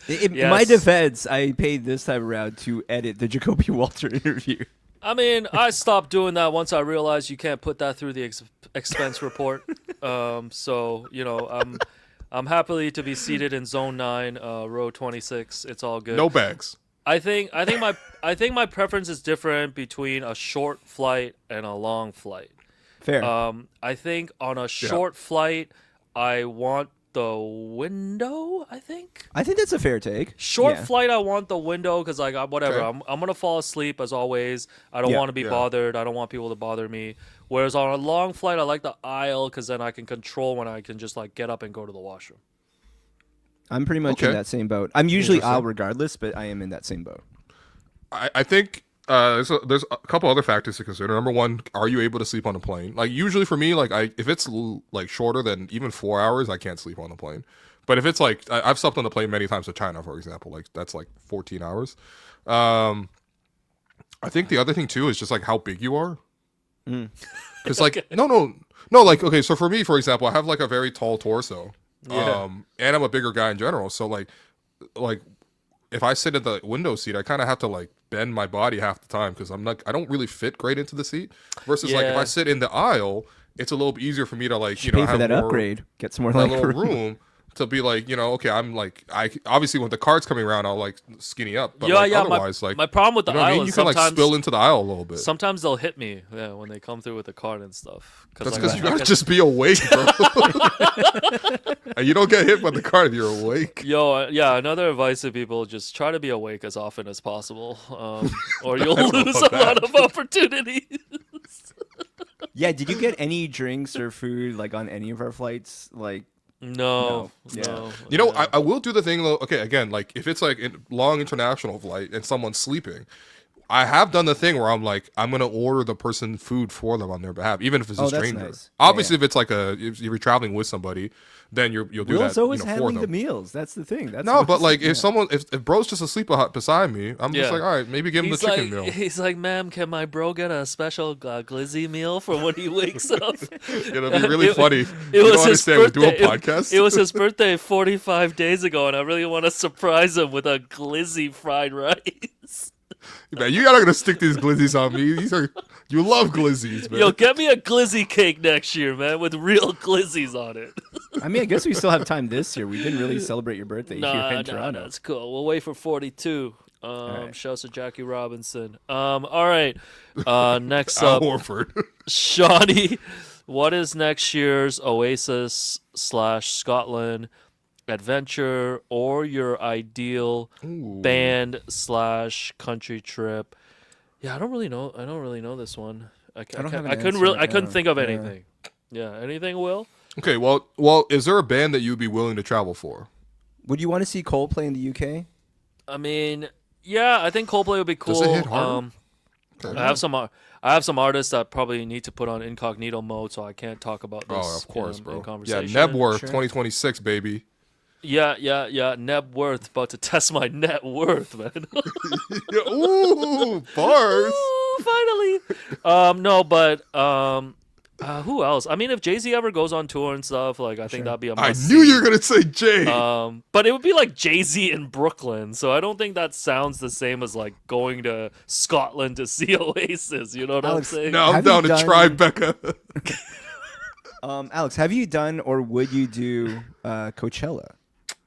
In Yes. my defense, I paid this time around to edit the Jacoby Walter interview. I mean, I stopped doing that once I realized you can't put that through the expense report. So you know, I'm happily to be seated in zone 9, row 26. It's all good. No bags. I think my preference is different between a short flight and a long flight. Fair. I think on a short flight, I want the window. I think that's a fair take. short Yeah. flight. I want the window because like whatever. Okay. I'm gonna fall asleep as always. I don't Yeah. want to be bothered. I don't want people to bother me. Whereas on a long flight, I like the aisle because then I can control when I can just like get up and go to the washroom. I'm pretty much Okay. in that same boat. I'm usually Interesting. aisle regardless, but I am in that same boat. I think there's a couple other factors to consider. Number one, are you able to sleep on a plane? Like usually for me, like if it's like shorter than even 4 hours, I can't sleep on the plane. But if it's like I've slept on the plane many times to China, for example, like that's like 14 hours. I think the other thing too is just like how big you are. Because like no, like okay, so for me, for example, I have like a very tall torso, Yeah. and I'm a bigger guy in general. So like if I sit in the window seat, I kind of have to like bend my body half the time because I don't really fit great into the seat. Versus like if Yeah. I sit in the aisle, it's a little easier for me to like Pay for have that more, upgrade. Get some more that like little room to be like okay, I'm like I obviously when the cart's coming around, I'll like skinny up. But like, otherwise, my, like my problem with the you know what I aisle mean, you is can like sometimes spill into the aisle a little bit. sometimes they'll hit me when they come through with the cart and stuff. That's like, because I- you I gotta can- just be awake, bro. And you don't get hit by the car if you're awake. Yeah, another advice to people, just try to be awake as often as possible, or you'll don't know lose about a lot of opportunities. Yeah, did you get any drinks or food like on any of our flights? Like No. Yeah. You know, I will do the thing though. Okay, again, like if it's like a long international flight and someone's sleeping, I have done the thing where I'm like, I'm gonna order the person food for them on their behalf, even if it's a Oh, that's stranger. nice. Obviously, Yeah. if it's like if you're traveling with somebody, then you'll do Will's that always for handling the them. meals. That's the thing. That's No, what's- but like yeah. if bro's just asleep beside me, I'm just Yeah. like, all right, maybe give him the He's chicken like, meal. he's like, ma'am, can my bro get a special glizzy meal for when he wakes up? It'll be really funny. It You was don't his understand. We do a birthday. podcast. It was his birthday 45 days ago, and I really want to surprise him with a glizzy fried rice. Man, you gotta stick these glizzies on me. You love glizzies, man. Yo, get me a glizzy cake next year, man, with real glizzies on it. I mean, I guess we still have time this year. We didn't really celebrate your birthday here Nah, in Toronto. that's cool. We'll wait for 42. right. Shouts to Jackie Robinson. All right. Next Al up, Horford. Shawnee. What is next year's Oasis / Scotland adventure or your ideal band / country trip? Yeah, I don't really know this one. I don't have an couldn't answer really. right I couldn't now. think of Yeah. anything. Yeah, anything, Will? Okay, well, is there a band that you'd be willing to travel for? Would you want to see Coldplay in the UK? I mean, yeah, I think Coldplay would be cool. Does it hit harder? Okay. I have some. I I have some artists that probably need to put on incognito mode, so I can't talk about this. Oh, of course, in bro. Yeah, conversation. Nebworth, Sure. 2026, baby. Yeah. Net worth, about to test my net worth, man. Ooh, bars. Ooh, finally. No, but who else? I mean, if Jay-Z ever goes on tour and stuff, like I think that'd be a I must knew see. you were gonna say Jay. But it would be like Jay-Z in Brooklyn, so I don't think that sounds the same as like going to Scotland to see Oasis. You know what Alex, I'm saying? now I'm have you down to done- Tribeca. Alex, have you done or would you do Coachella?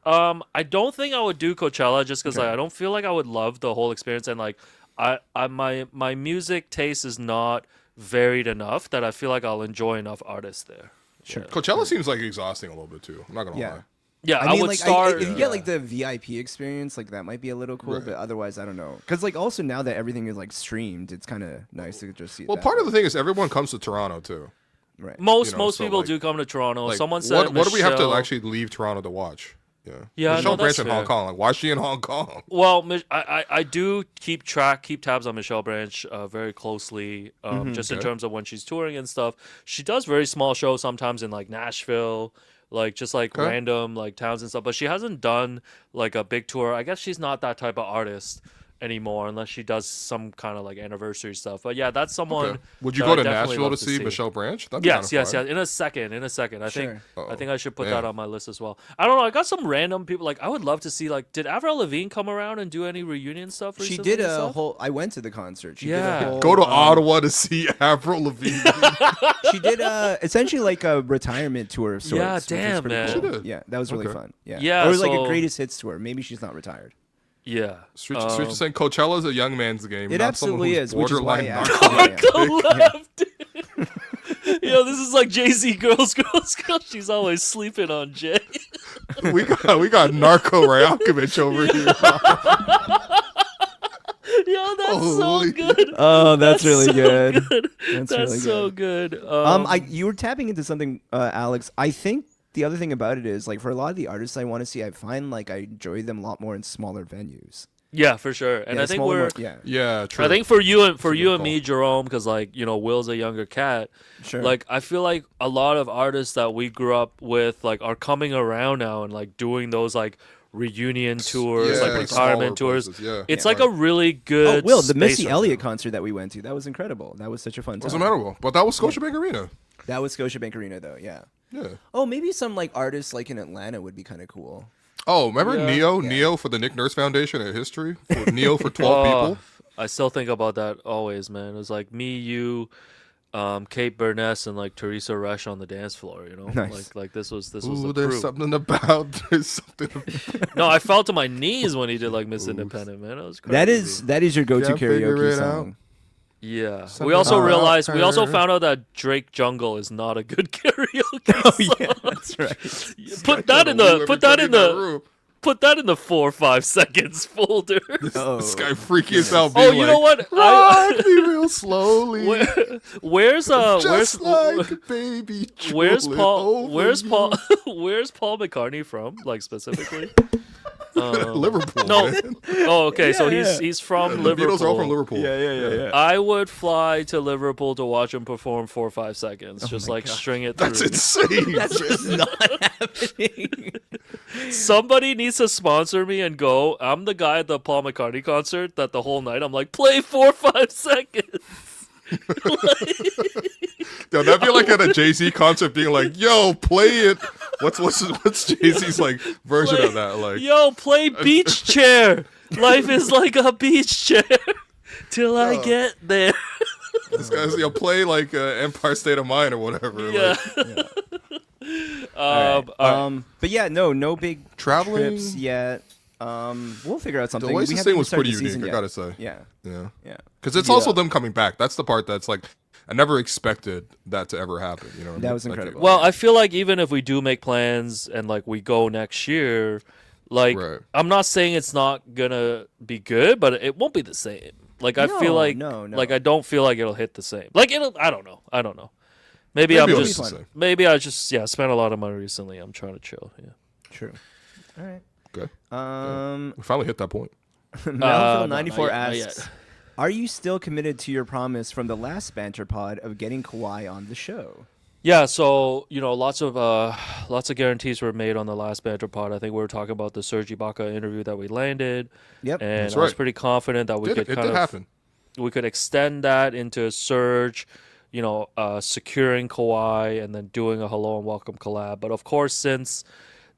I don't think I would do Coachella just because I don't feel like I would love the whole experience, and like my music taste is not varied enough that I feel like I'll enjoy enough artists there. Sure. Coachella seems like exhausting a little bit too. I'm not gonna Yeah. lie. Yeah, I mean, would like, start. if you get like the VIP experience, like that might be a little cool, Right. but otherwise, I don't know. Because like also now that everything is like streamed, it's kind of nice to just see. Well, part of the thing is everyone comes to Toronto too. right. most you know, so, people like- do come to Toronto. Like, Someone said what do we have to Michelle- actually leave Toronto to watch? Yeah, Michelle no, Branch that's in Hong fair. Kong. Like, why is she in Hong Kong? Well, I do keep tabs on Michelle Branch very closely, just in Okay. terms of when she's touring and stuff. She does very small shows sometimes in like Nashville, like just like Okay. random like towns and stuff. But she hasn't done like a big tour. I guess she's not that type of artist anymore unless she does some kind of like anniversary stuff. But yeah, that's someone. Okay. Would you that go I to definitely Nashville love to see Michelle Branch? That'd be Yes. kinda fun. In a second. I Sure. think I should put Yeah. that on my list as well. I don't know. I got some random people. Like I would love to see. Like, did Avril Lavigne come around and do any reunion stuff She recently? did and a stuff? whole. I went to the concert. She Yeah. did a whole, Go to Ottawa to see Avril Lavigne. She did essentially like a retirement tour of sorts. Yeah, which was damn, pretty man. She cool. did. Yeah, that was really Okay. fun. Yeah, Yeah, or like so- a greatest hits tour. Maybe she's not retired. Yeah. Street is saying Coachella is a young man's game. It not someone absolutely who's is, which is why borderline I asked. narcoleptic. Go left. Yo, this is like Jay-Z girls. She's always sleeping on Jay. we got Narco Rajakovic over here. Yo, that's Holy- so good. Oh, that's really so good. That's really so good. You were tapping into something, Alex. I think the other thing about it is like for a lot of the artists I want to see, I find like I enjoy them a lot more in smaller venues. Yeah, for sure. And Yeah, I think smaller, we're. yeah, Yeah, true. I think for you and good me, Jerome, because like Will's a younger cat. sure. Like I feel like a lot of artists that we grew up with like are coming around now and like doing those like reunion tours, Yeah, like retirement smaller tours. places, yeah. It's Yeah. like a really good. Will, the space Missy right Elliott now. concert that we went to, that was incredible. That was such a fun It time. was memorable, but that was Scotiabank Arena. That was Scotiabank Arena though. Yeah. Yeah. Oh, maybe some like artists like in Atlanta would be kind of cool. Oh, remember Yeah. Neo? Yeah. Neo for the Nick Nurse Foundation at History? For Neo for 12 people? I still think about that always, man. It was like me, you, Kate Burness, and like Teresa Resch on the dance floor. You know, Nice. like this was Ooh, the there's crew. something about. There's something about. No, I fell to my knees when he did like Miss Independent, man. It was crazy. That is your go-to Can't figure karaoke it song. Yeah. Something We also about realized we also her. found out that Drake Jungle is not a good karaoke song. Yeah, that's right. Put that in the 4 or 5 seconds folder. Oh. This guy freaky as hell. Oh, being you like, know what? Rock me real slowly. Where's just like a baby. where's drooling Paul over where's you. Paul where's Paul McCartney from, like specifically? Liverpool. No. Man. Oh, okay. So Yeah, he's from The Liverpool. Beatles are all from Liverpool. yeah. I would fly to Liverpool to watch him perform 4 or 5 seconds. Just my like God. string it through. That's insane. That's just not happening. Somebody needs to sponsor me and go. I'm the guy at the Paul McCartney concert that the whole night I'm like, play 4 or 5 seconds. Yo, that'd be like at a Jay-Z concert being like, yo, play it. What's Jay-Z's like version Play- of that? Like, Yo, play beach chair. Life is like a beach chair till I get there. this guy's, yo, play like Empire State of Mind or whatever. Yeah. Like, All right. But yeah, no big Traveling? trips yet. We'll figure out something. the Oasis haven't thing even was started pretty the unique, season I yet. gotta say. Yeah, Yeah. Because it's also them coming back. That's the part that's like, I never expected that to ever happen. You know, what I That mean? was Like, incredible. Well, I feel like even if we do make plans and like we go next year, like Right. I'm not saying it's not gonna be good, but it won't be the same. Like I feel like no. like I don't feel like it'll hit the same. Like it'll I don't know. Maybe Maybe I'm it'll just be the same. maybe I just spent a lot of money recently. I'm trying to chill. Yeah. True. All right. Okay. We finally hit that point. Melville No, 94 not yet, not asks, Are you still committed to your promise from the last Banter Pod of getting Kawhi on the show? Yeah, so lots of guarantees were made on the last Banter Pod. I think we were talking about the Serge Ibaka interview that we landed. Yep. And That's I was right. pretty confident that we It could did happen. we could extend that into Surge, securing Kawhi and then doing a hello and welcome collab. But of course, since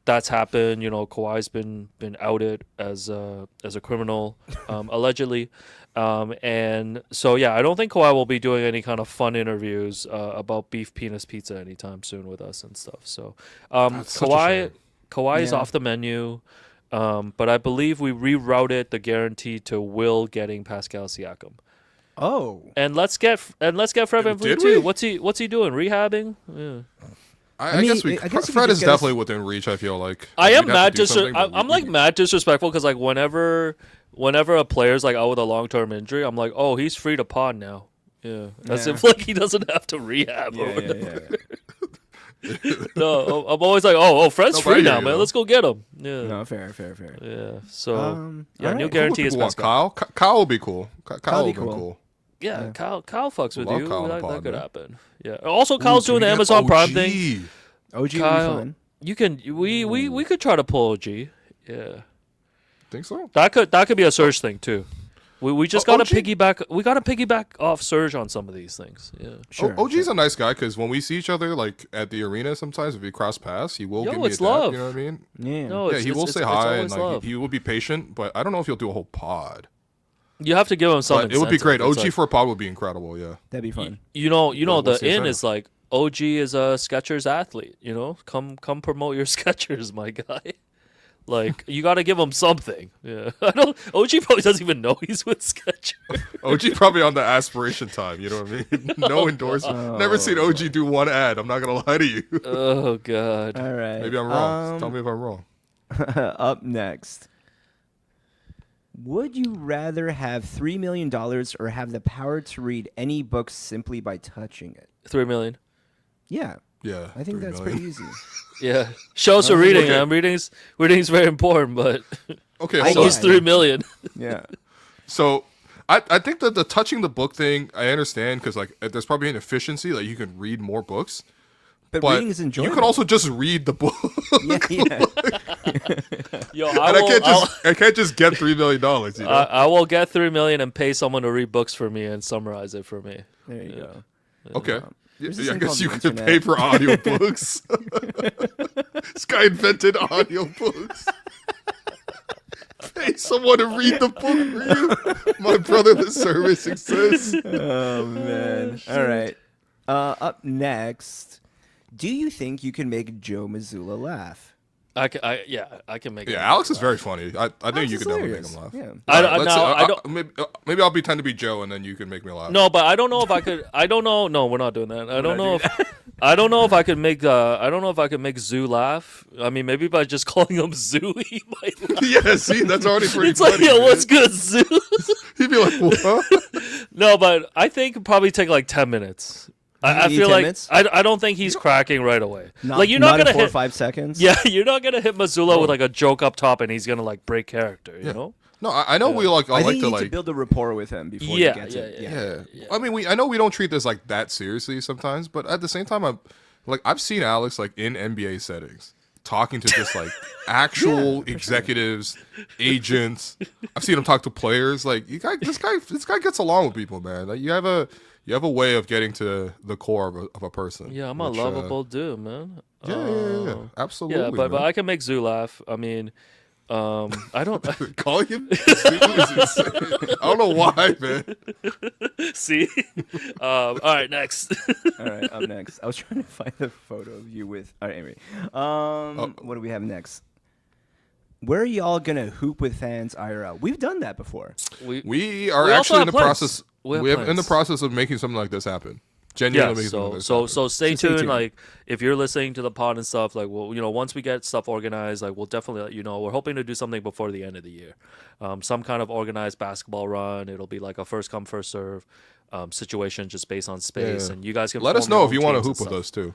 that's happened, Kawhi's been outed as a criminal, allegedly. And so, yeah, I don't think Kawhi will be doing any kind of fun interviews about beef penis pizza anytime soon with us and stuff. So That's such a shame. Kawhi is Yeah. off the menu. But I believe we rerouted the guarantee to Will getting Pascal Siakam. Oh. And let's get Fred VanVleet Did too. we? What's he doing? Rehabbing? Yeah. I mean, guess I guess we Fred could is just get us- definitely within reach. I feel like I am We'd have mad to do something, but I'm like mad disrespectful because like whenever a player's like out with a long term injury, I'm like, oh, he's free to pod now. Yeah, as Yeah. if like he doesn't have to rehab or Yeah, whatever. yeah. No, I'm always like, oh, Fred's No, but I free hear now, you, man. though. Let's go get him. Yeah, No, fair. yeah. So yeah, all new right. guarantee is Who would people Pascal. want? Kyle will be cool. Kyle be will be cool. cool. Yeah, Yeah. Kyle fucks with Love you. Kyle on the That pod, could man. happen. Yeah. Also, Kyle's Ooh, doing the can we get Amazon Prime OG? thing. OG would be Kyle, fun. you can we could try to pull OG. Yeah. Think so? That could be a Surge thing too. We just Oh, gotta OG? piggyback. We gotta piggyback off Surge on some of these things. Yeah. Sure. OG's a nice guy because when we see each other like at the arena, sometimes if we cross paths, he will Yo, give me a it's dap, love. You know what I mean? Yeah. No, Yeah, he will say hi and always like love. he will be patient, but I don't know if he'll do a whole pod. You have to give him something. But it would be great. It's OG like, for a pod would be incredible. Yeah. That'd be fun. the what's the in incentive? is like OG is a Skechers athlete. Come promote your Skechers, my guy. Like you got to give him something. Yeah, I don't. OG probably doesn't even know he's with Skechers. OG probably on the aspiration time. You know what I mean? No endorsement. Never seen OG do one ad. I'm not gonna lie to you. Oh God. All right. Maybe I'm wrong. Tell me if I'm wrong. Up next. Would you rather have $3 million or have the power to read any book simply by touching it? 3 million. Yeah, Yeah. I think 3 that's million. pretty easy. Yeah. Shows for reading. okay. Reading's very important, but Okay. I Hold it's on. guess- 3 million. Yeah. So I think that the touching the book thing I understand because like there's probably an efficiency like you can read more books, But, but reading is enjoyable. you could also just read the book. Yeah. Yo, And I can't just get $3 million. You know? I will get 3 million and pay someone to read books for me and summarize it for me. There you go. Okay. There's Yeah, this I thing guess called you the could internet. pay for audiobooks. This guy invented audiobooks. Pay someone to read the book for you. My brother, the service exists. Oh, man. All right. Up next, do you think you can make Joe Mazzulla laugh? I can make it. Yeah, Alex is very funny. I think Alex you is could definitely make hilarious. him laugh. Yeah. I Alright, let's- I don't. Maybe I'll pretend to be Joe, and then you can make me laugh. No, but I don't know if I could. I don't know. No, we're not doing that. I don't know if. I don't know if I could make. I don't know if I could make Zoo laugh. I mean, maybe by just calling him Zoo, he might laugh. Yeah, see, that's already pretty It's funny. like, yo, man. what's good, Zoo? He'd be like, what? No, but I think it'd probably take like 10 minutes. I need feel 10 like minutes? I don't think he's cracking right away. Not, Like you're not in gonna 4 or hit. 5 seconds? Yeah, you're not gonna hit Missoula with like a joke up top, and he's gonna like break character. You know? No, I know we like. I I like think you to need like. to build a rapport with him before Yeah, he gets yeah, it. Yeah. I mean, I know we don't treat this like that seriously sometimes, but at the same time, I've seen Alex like in NBA settings talking to just like actual executives, agents. I've seen him talk to players. Like this guy gets along with people, man. Like you have a way of getting to the core of a person. Yeah, I'm a which, lovable dude, man. Yeah, absolutely. Yeah, but man. I can make Zoo laugh. I mean, I don't Calling him Zoo is insane. I don't know why, man. see. All right, next. All right, up next. I was trying to find the photo of you with. All right, anyway. What do we have next? Where are y'all gonna hoop with fans IRL? We've done that before. We are We also actually in have the plans. process. We have We have in the plans. process of making something like this happen. Yeah, Genuinely making something like so this so happen. stay stay tuned. tuned. Like if you're listening to the pod and stuff, like once we get stuff organized, like we'll definitely let you know. We're hoping to do something before the end of the year, some kind of organized basketball run. It'll be like a first come first serve situation, just based on space, Yeah. and you guys can Let us form your know own if you want to teams hoop and with stuff. us too.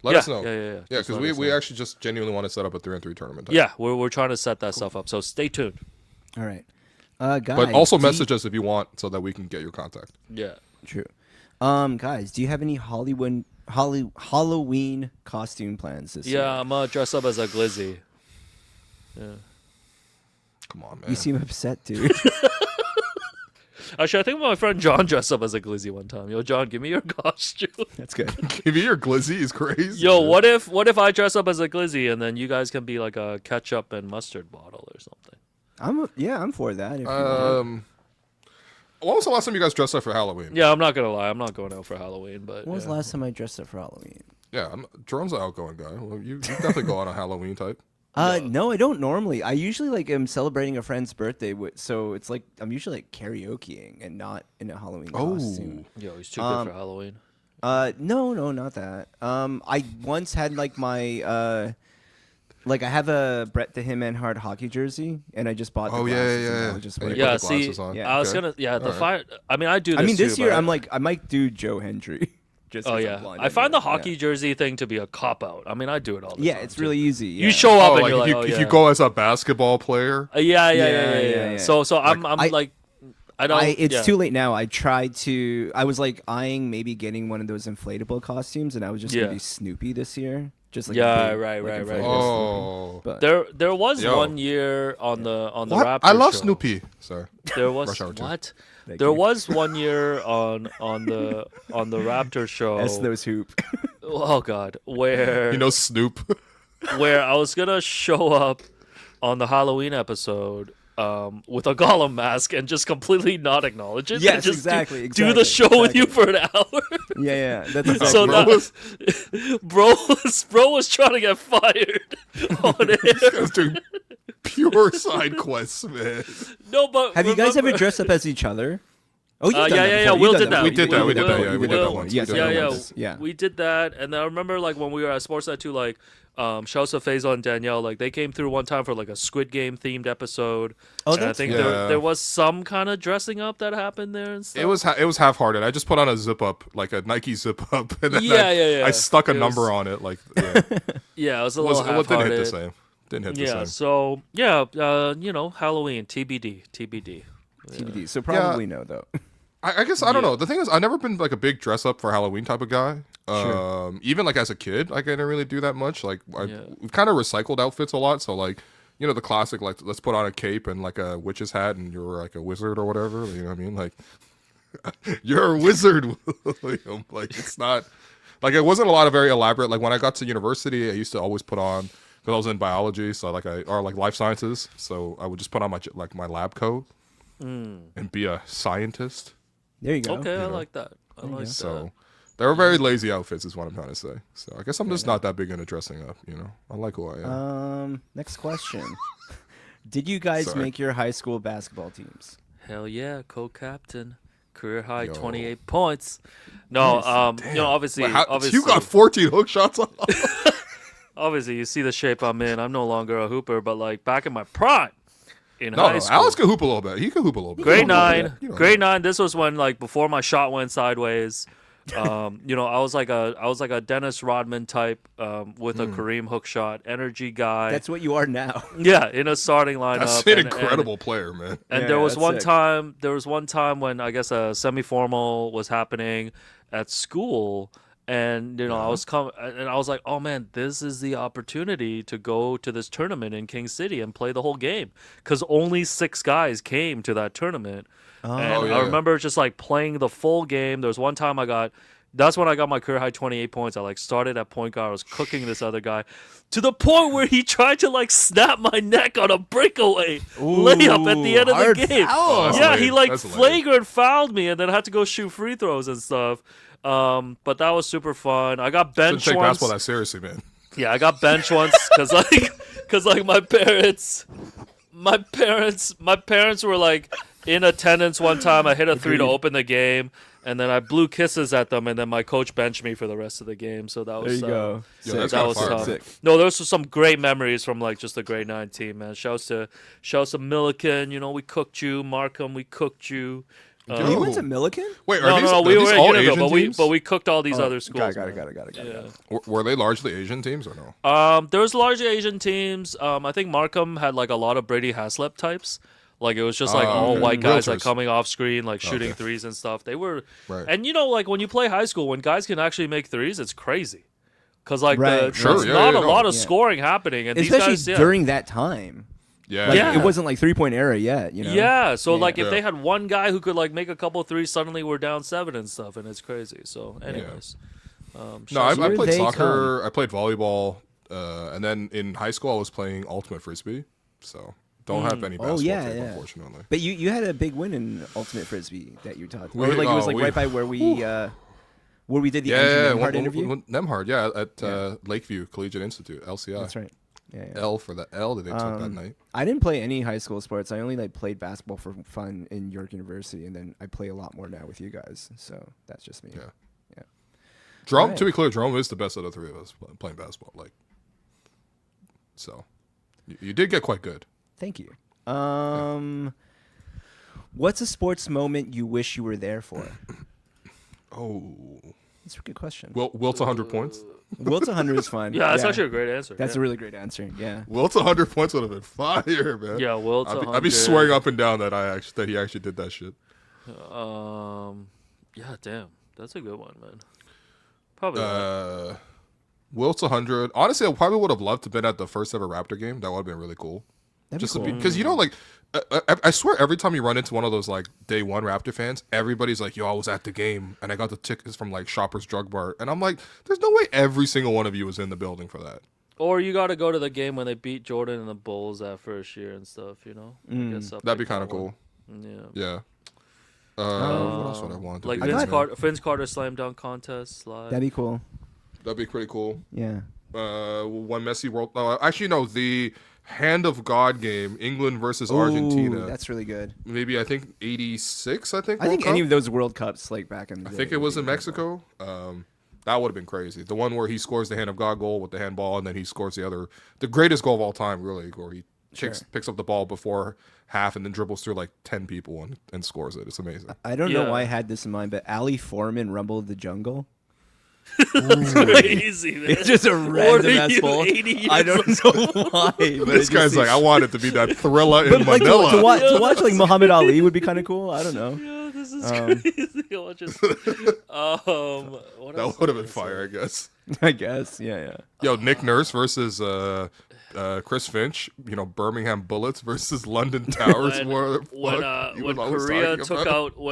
Let Yeah, us know. yeah. Yeah, Just because let us we know. actually just genuinely want to set up a 3-on-3 tournament. Yeah, we're trying to set that stuff up. So stay tuned. All right. Guys, But also message us if you want so that we can get your contact. Yeah. True. Guys, do you have any Halloween costume plans this year? Yeah, I'm gonna dress up as a glizzy. Yeah. Come on, man. You seem upset, dude. Actually, I think my friend John dressed up as a glizzy one time. Yo, John, give me your costume. That's good. Give me your glizzy is crazy. Yo, man. what if I dress up as a glizzy and then you guys can be like a ketchup and mustard bottle or something? I'm for that. If you want. When was the last time you guys dressed up for Halloween? Yeah, I'm not gonna lie, I'm not going out for Halloween, but When was the last time I dressed up for Halloween? Yeah, Jerome's an outgoing guy. Well, you definitely go on a Halloween type. No, I don't normally. I usually like am celebrating a friend's birthday, so it's like I'm usually like karaokeing and not in a Halloween costume. Yo, he's too good for Halloween. No, not that. I once had like my like I have a Brett the Hitman Hart hockey jersey, and I just bought. The glasses and I would just And wear you it. Yeah, put the see, glasses on. Yeah. I was Okay. gonna, the Alright. fire. I mean, I do this. I mean, this too, year but I'm like I might do Joe Hendry. Just oh 'cause I'm yeah, blind I find the anyway. hockey jersey thing to be a cop out. I mean, I do it all the Yeah, time. it's too. really easy. You yeah. show up Oh, and like you're if like, you, oh, if yeah. you go as a basketball player. Yeah. So I'm I- like, I don't. It's yeah. too late now. I was like eyeing maybe getting one of those inflatable costumes, and I was just Yeah. gonna be Snoopy this year. Just like Yeah, a big, right. inflatable Snoopy. Oh, But There was Yo. one year on the what? Raptors I love show. Snoopy. Sorry. There was Rush Hour 2. what? Thank There you. was one year on the Raptors show. S those hoop. Oh God, where You know Snoop. where I was gonna show up on the Halloween episode with a Gollum mask and just completely not acknowledge it. and Yes, just exactly, do the show with you for an hour. yeah. That's exactly So Bro that was- bro was trying to get fired on it. Guys doing pure side quests, man. No, but Have you guys ever remember- dressed up as each other? Oh, you've done yeah, that yeah, before. Will You've did done that. We did that. We did that. Will- Yeah, we did that once. Yes, We did Yeah, that yeah, once. Yeah. we did that, and I remember like when we were at Sportsnet too, like Shousa Faisal and Danielle, like they came through one time for like a Squid Game themed episode. Oh, and I that's think fun. there, Yeah. there was some kind of dressing up that happened there and stuff. It was half-hearted. I just put on a zip up, like a Nike zip up, and then Yeah. I stuck a It number was- on it. Like, yeah. Yeah, it was a it little didn't hit half-hearted. the same. Didn't hit the Yeah, same. so yeah, Halloween TBD. TBD. So probably no though. I guess I don't know. The thing is, I've never been like a big dress up for Halloween type of guy. Even like as a kid, like I didn't really do that much. Like we've kind of recycled outfits a lot. So like, the classic like let's put on a cape and like a witch's hat and you're like a wizard or whatever. You know what I mean? Like you're a wizard, William. Like it's not like it wasn't a lot of very elaborate. Like when I got to university, I used to always put on because I was in biology, so or like life sciences. So I would just put on my lab coat and be a scientist. There you go. Okay, I like that. I like that. So they were very lazy outfits, is what I'm trying to say. So I guess I'm just not that big into dressing up. I like who I am. Next question. Did you guys Sorry. make your high school basketball teams? Hell yeah, co-captain, career high Yo. 28 points. No, obviously, Wait, obviously, you got 14 hook shots off. obviously, you see the shape I'm in. I'm no longer a hooper, but like back in my prime in No, high school. Alex can hoop a little bit. He can hoop a little bit. Grade You know, nine, you know. grade nine. This was when like before my shot went sideways. I was like a Dennis Rodman type with a Kareem hook shot, energy guy. That's what you are now. Yeah, in a starting lineup. That's an incredible player, man. And Yeah, there was that's one sick. time. There was one time when I guess a semi-formal was happening at school, and I was and I was like, oh man, this is the opportunity to go to this tournament in King City and play the whole game because only 6 guys came to that tournament. And yeah. I remember just like playing the full game. There was one time that's when I got my career high 28 points. I like started at point guard. I was cooking this other guy to the point where he tried to like snap my neck on a breakaway layup at the end of hard the game. foul. That's Yeah, lame. he like That's lame. flagrant fouled me and then had to go shoot free throws and stuff. But that was super fun. I got Didn't benched take once. basketball that seriously, man. Yeah, I got benched once because my parents were like in attendance one time. I hit a 3 to open the game, and then I blew kisses at them, and then my coach benched me for the rest of the game. So that was There you go. Yo, Sick. that's that kinda was fire, tough. man. Sick. No, those were some great memories from like just the grade 9 team, man. Shouts to Milliken, we cooked you. Markham, we cooked you. Yo. You went to Milliken? Wait, are No, these, no, are we these were at all Univille, Asian teams? but we cooked all these other schools. Got it. man. Were they largely Asian teams or no? There was largely Asian teams. I think Markham had like a lot of Brady Haslip types. Like it was just like all white guys like Realtors. coming off screen, like shooting threes and stuff. They were, Right. and you know, like when you play high school, when guys can actually make threes, it's crazy. Cause like Right. Sure, there's yeah, not yeah, a no. lot of Yeah. scoring happening, and Especially these guys, during that time. Yeah. Like, Yeah. it wasn't like 3-point era yet, you know? Yeah, so Yeah. like if Yeah. they had one guy who could like make a couple threes, suddenly we're down 7 and stuff, and it's crazy. So, anyways, No, I Here played they soccer. I played volleyball, and then in high school I was playing ultimate frisbee. So don't have any basketball yeah, tape, yeah. unfortunately. But you had a big win in ultimate frisbee that you taught. We- Or like it was oh, like we- right by where we did the Yeah, Andrew Nemhard interview. Nemhard, yeah, at Lakeview Collegiate Institute, LCI. That's right. Yeah, yeah. L for the L that they took that night. I didn't play any high school sports. I only like played basketball for fun in York University, and then I play a lot more now with you guys. So that's just me. Yeah. Yeah. Drum, Right. to be clear, Drum is the best of the three of us playing basketball. Like, so you did get quite good. Thank you. What's a sports moment you wish you were there for? Oh, That's a good question. Wilt's 100 points. Wilt's 100 is fun. yeah, that's actually a great answer. That's yeah. a really great answer. Yeah. Wilt's 100 points would have been fire, man. Yeah, Wilt's I'd be 100. swearing up and down that he actually did that shit. Yeah, damn, that's a good one, man. Probably. Wilt's 100. Honestly, I probably would have loved to have been at the first ever Raptor game. That would have been really cool. That'd Just be cool. because like I swear every time you run into one of those like day one Raptor fans, everybody's like, "Yo, I was at the game and I got the tickets from like Shoppers Drug Mart," and I'm like, "There's no way every single one of you was in the building for that." or you got to go to the game when they beat Jordan and the Bulls that first year and stuff. You know, I guess That'd be kind of cool. Yeah. Yeah. What else would I want to Like do? Vince Carter slam dunk contest live. That'd be cool. That'd be pretty cool. Yeah. One Messi World. Actually, no, the Hand of God game, England versus Ooh, Argentina. that's really good. Maybe I think 86. I think. I think World any Cup? of those World Cups, like back in the I day. think it would was be in incredible. Mexico. That would have been crazy. The one where he scores the Hand of God goal with the handball, and then he scores the greatest goal of all time, really, where he picks up the ball before half and then dribbles through like 10 people and scores it. It's amazing. I don't know Yeah. why I had this in mind, but Ali Foreman rumbled the jungle. That's crazy, man. It's just a What random are ass you, ball. 80 I years don't know why. But This it guy's just like, I want it to be that Thriller in but like Manila. to watch like Muhammad Ali would be kind of cool. I don't know. Yeah, this is crazy. Watch this. What That else would have was been fire, I guess. I guess. Yeah. Yo, Nick Nurse versus Chris Finch. You know, Birmingham Bullets versus London Towers. When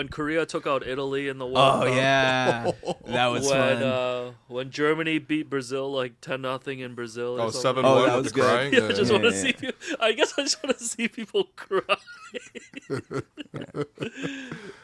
Korea took out Italy in the World Oh Cup. yeah, that was fun. When Germany beat Brazil like 10-0 in Brazil. Or Oh, something. 7-1 that with was the good. crying. Yeah, I just Yeah, want to yeah, see. I guess I just want to see people cry.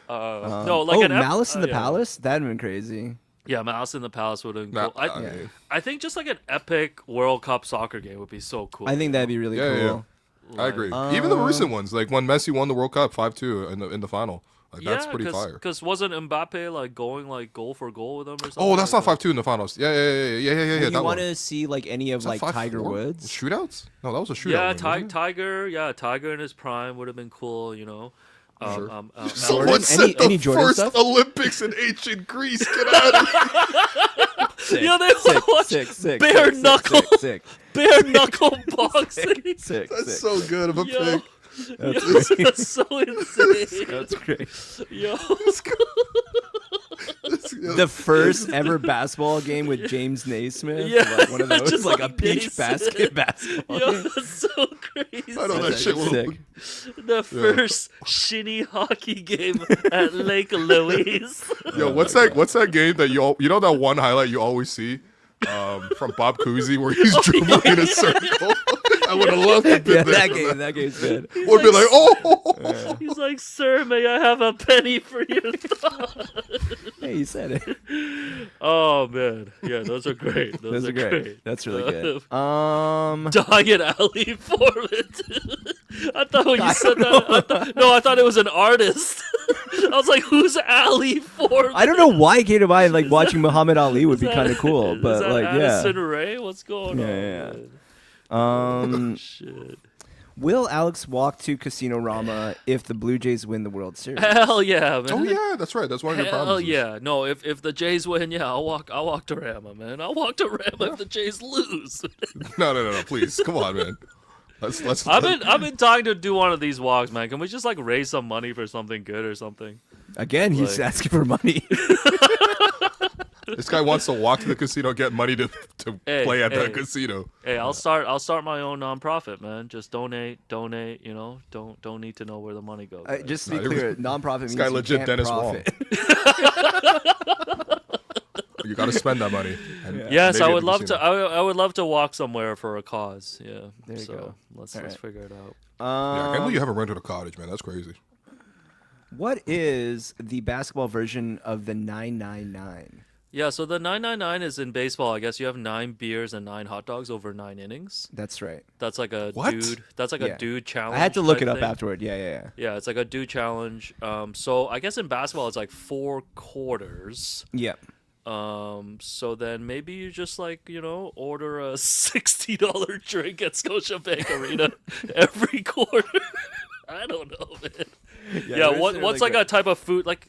No, like Malice in the yeah. Palace. That'd been crazy. Yeah, Malice in the Palace would have been Nah, cool. I mean, I think just like an epic World Cup soccer game would be so cool. I think that'd be really Yeah, cool. I agree. Even the recent ones, like when Messi won the World Cup 5-2 in the final, like that's pretty fire. Because wasn't Mbappe like going like goal for goal with them or something? Oh, that's not like 5-2 in the finals. Yeah. Would you that want one. to see like any of Was that like 5-4? Tiger Woods? Shootouts? No, that was a that? shootout. Yeah, win, wasn't it? Tiger. Yeah, Tiger in his prime would have been cool. You know. Sure. Jordan, Someone said any the Jordan first stuff? Olympics in ancient Greece. Get out of here. Yeah, they watch bare knuckle, bare knuckle boxing. Sick. That's so good of a Yo, pick. that's so insane. That's great. Yo, The first ever basketball game with James Naismith. Yeah, Like one of those, just like a like peach Naismith. basketball yo, game. that's so crazy. I know that shit will. Sick. The first shinny hockey game at Lake Louise. Yo, what's that game that you know that one highlight you always see from Bob Cousy where he's dribbling in a circle? I would have loved to be Yeah, there. that game's good. Would be like, oh. He's like, "Sir, may I have a penny for your thought?" Hey, you said it. Oh man, yeah, those are great. Those, Those are great. That's really good. Diet Alley Foreman. I thought when you said that, I thought it was an artist. I was like, "Who's Ali Foreman?" I don't know why it came to mind. Like watching Muhammad Ali would be Is that- kind of cool, is but that like, Addison Rae? What's going on? Yeah. Man? Shit. Will Alex walk to Casino Rama if the Blue Jays win the World Series? Hell yeah, man. Oh yeah, that's right. That's one of your Hell promises. yeah. No, if the Jays win, yeah, I'll walk to Rama, man. I'll walk to Rama if the Jays lose. No, please, come on, man. Let's. I've been talking to do one of these walks, man. Can we just like raise some money for something good or something? Again, he's Like- asking for money. This guy wants to walk to the casino, get money to Hey, play at hey. the casino. Hey, I'll start my own nonprofit, man. Just donate. You know, don't need to know where the money goes. right? Just to be Nah, clear, nonprofit means guy you legit can't Dennis Wong. profit. You got to spend that money. And Yes, maybe I at would the love to. casino. I would love to walk somewhere for a cause. Yeah. There you so go. Let's All right. figure it out. Yeah, I can't believe you haven't rented a cottage, man. That's crazy. What is the basketball version of the 999? Yeah. So the 999 is in baseball. I guess you have 9 beers and 9 hot dogs over 9 innings. That's right. That's like a What? dude. That's like Yeah. a dude challenge. I had to look type it up thing. afterward. Yeah. Yeah, it's like a dude challenge. So I guess in basketball it's like 4 quarters. Yep. So then maybe you just like, you know, order a $60 drink at Scotiabank Arena every quarter. I don't know, man. Yeah, what's like a type of food like?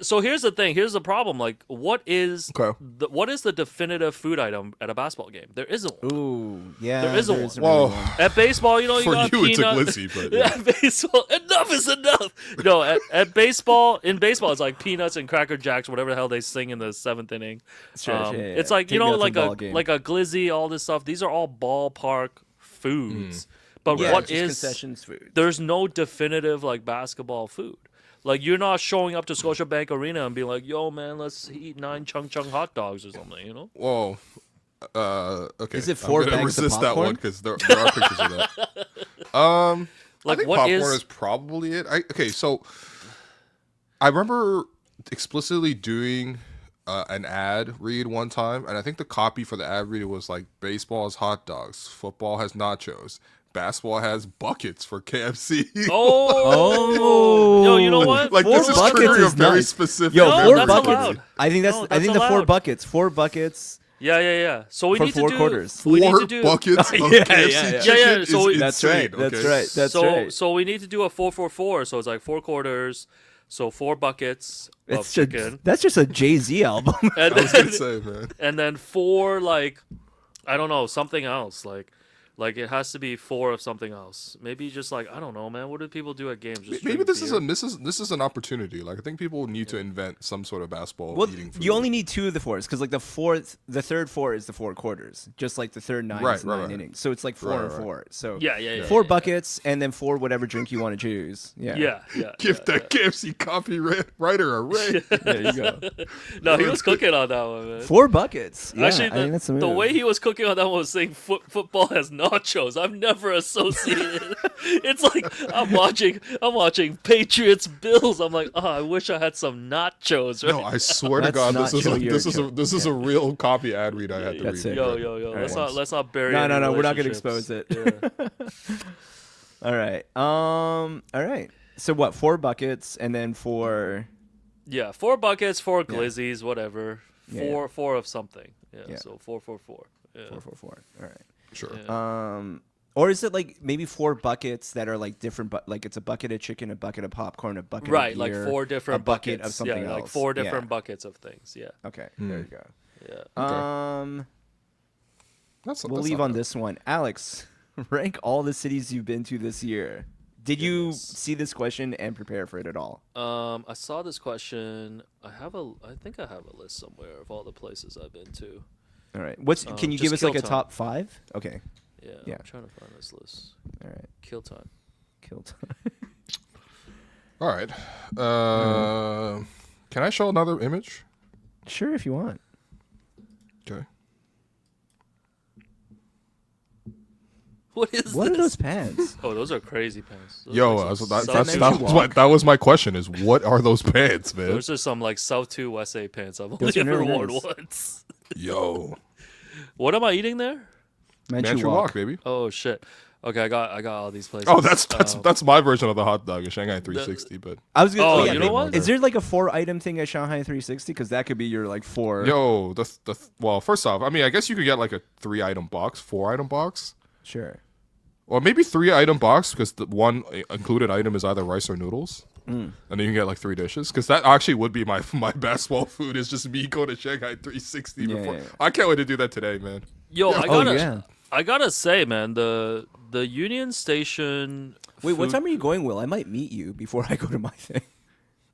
So here's the thing. Here's the problem. Like, what is Okay. the definitive food item at a basketball game? There isn't one. Ooh, yeah. There isn't there one. really Whoa. At baseball, you know, you For got you, it's a peanut. glizzy, but Yeah, baseball. Enough is enough. No, at baseball, in baseball, it's like peanuts and Cracker Jacks, whatever the hell they sing in the 7th inning. Sure, yeah. It's like Take you know, me out to like the ball a game. like a glizzy, all this stuff. These are all ballpark foods. But Yeah, what just is concessions food? there's no definitive like basketball food. Like you're not showing up to Scotiabank Arena and being like, "Yo, man, let's eat 9 chung hot dogs or something," you know? Whoa. Okay. Is it 4 I'm gonna bags of resist that popcorn? one because there are pictures of that. I Like think what popcorn is? is probably it. Okay, so I remember explicitly doing an ad read one time, and I think the copy for the ad read was like, "Baseball has hot dogs, football has nachos, basketball has buckets for KFC." Oh, yo, you know what? Like Four this is buckets triggering a is very nice. specific. Yo, No, 4 that's buckets. allowed. I think that's. No, I think that's the 4 allowed. buckets. 4 buckets. Yeah. So we For need 4 to do quarters. We need 4 to do buckets of Yeah, KFC yeah, yeah. chicken Yeah, so is That's insane. right. That's okay? right. That's so right. so we need to do a 4-4-4. So it's like 4 quarters. So 4 buckets of It's just, chicken, that's just a Jay-Z album. and I was gonna then, say, man. and then 4 like I don't know, something else like it has to be 4 of something else. Maybe just like I don't know, man. What do people do at games? Just Maybe drink this is beer? this is an opportunity. Like I think people need to invent some sort of basketball Well, eating food. you only need 2 of the 4s because like the third 4 is the 4 quarters, just like the third 9 Right, is 9 right. innings. So it's like 4 and Right. 4. So Yeah. 4 buckets and then 4 whatever drink you want to choose. Yeah. Yeah. give that KFC copywriter a ring. There you go. No, he was cooking on that one, man. 4 buckets. Yeah, Actually, I think that's the the move. way he was cooking on that one was saying football has nachos. I've never associated. It's like I'm watching Patriots Bills. I'm like, oh, I wish I had some nachos. Right? No, I swear to That's God, not this is Joe this is a real copy ad read I had to That's read. it. Yo. Let's not bury. No, any we're not gonna relationships. expose it. Yeah. All right. All right. So what? 4 buckets and then 4. Yeah, 4 buckets, 4 glizzies, whatever. Yeah. Four of something. Yeah. Yeah. So 4-4-4. Yeah. 4. All right. Sure. Or is it like maybe 4 buckets that are like different, but like it's a bucket of chicken, a bucket of popcorn, a bucket Right, of like beer, 4 different a bucket buckets. of something yeah, else. like 4 different Yeah. buckets of things. Yeah. Okay, there you go. Yeah. That's We'll leave on this one. Alex, rank all the cities you've been to this year. Did you see this question and prepare for it at all? I saw this question. I think I have a list somewhere of all the places I've been to. All right. Can you just give us like kill a time. top 5? Okay. Yeah, Yeah. I'm trying to find this list. All right. Kill time. Kill time. All right. Can I show another image? Sure, if you want. Okay. What is What this? are those pants? Oh, those are crazy pants. Those Yo, are like some that, South that's, Two- that was my question: is what are those pants, man? Those are some like South 2 West A pants. I've only Those are ever really worn nice. once. Yo, What am I eating there? Manchu Walk, baby. Oh shit. Okay, I got all these places. Oh, that's my version of the hot dog, a Shanghai 360. But I was gonna. Oh, yeah, you know what? Is there like a 4-item thing at Shanghai 360? Because that could be your like 4. yo, well, first off, I mean, I guess you could get like a 3-item box, 4-item box, Sure. or maybe 3-item box because the one included item is either rice or noodles, and then you can get like 3 dishes. Because that actually would be my basketball food is just me going to Shanghai 360. Yeah, before. yeah. I can't wait to do that today, man. Yo, Oh yeah. I gotta say, man, the Union Station. Wait, what food- time are you going, Will? I might meet you before I go to my thing.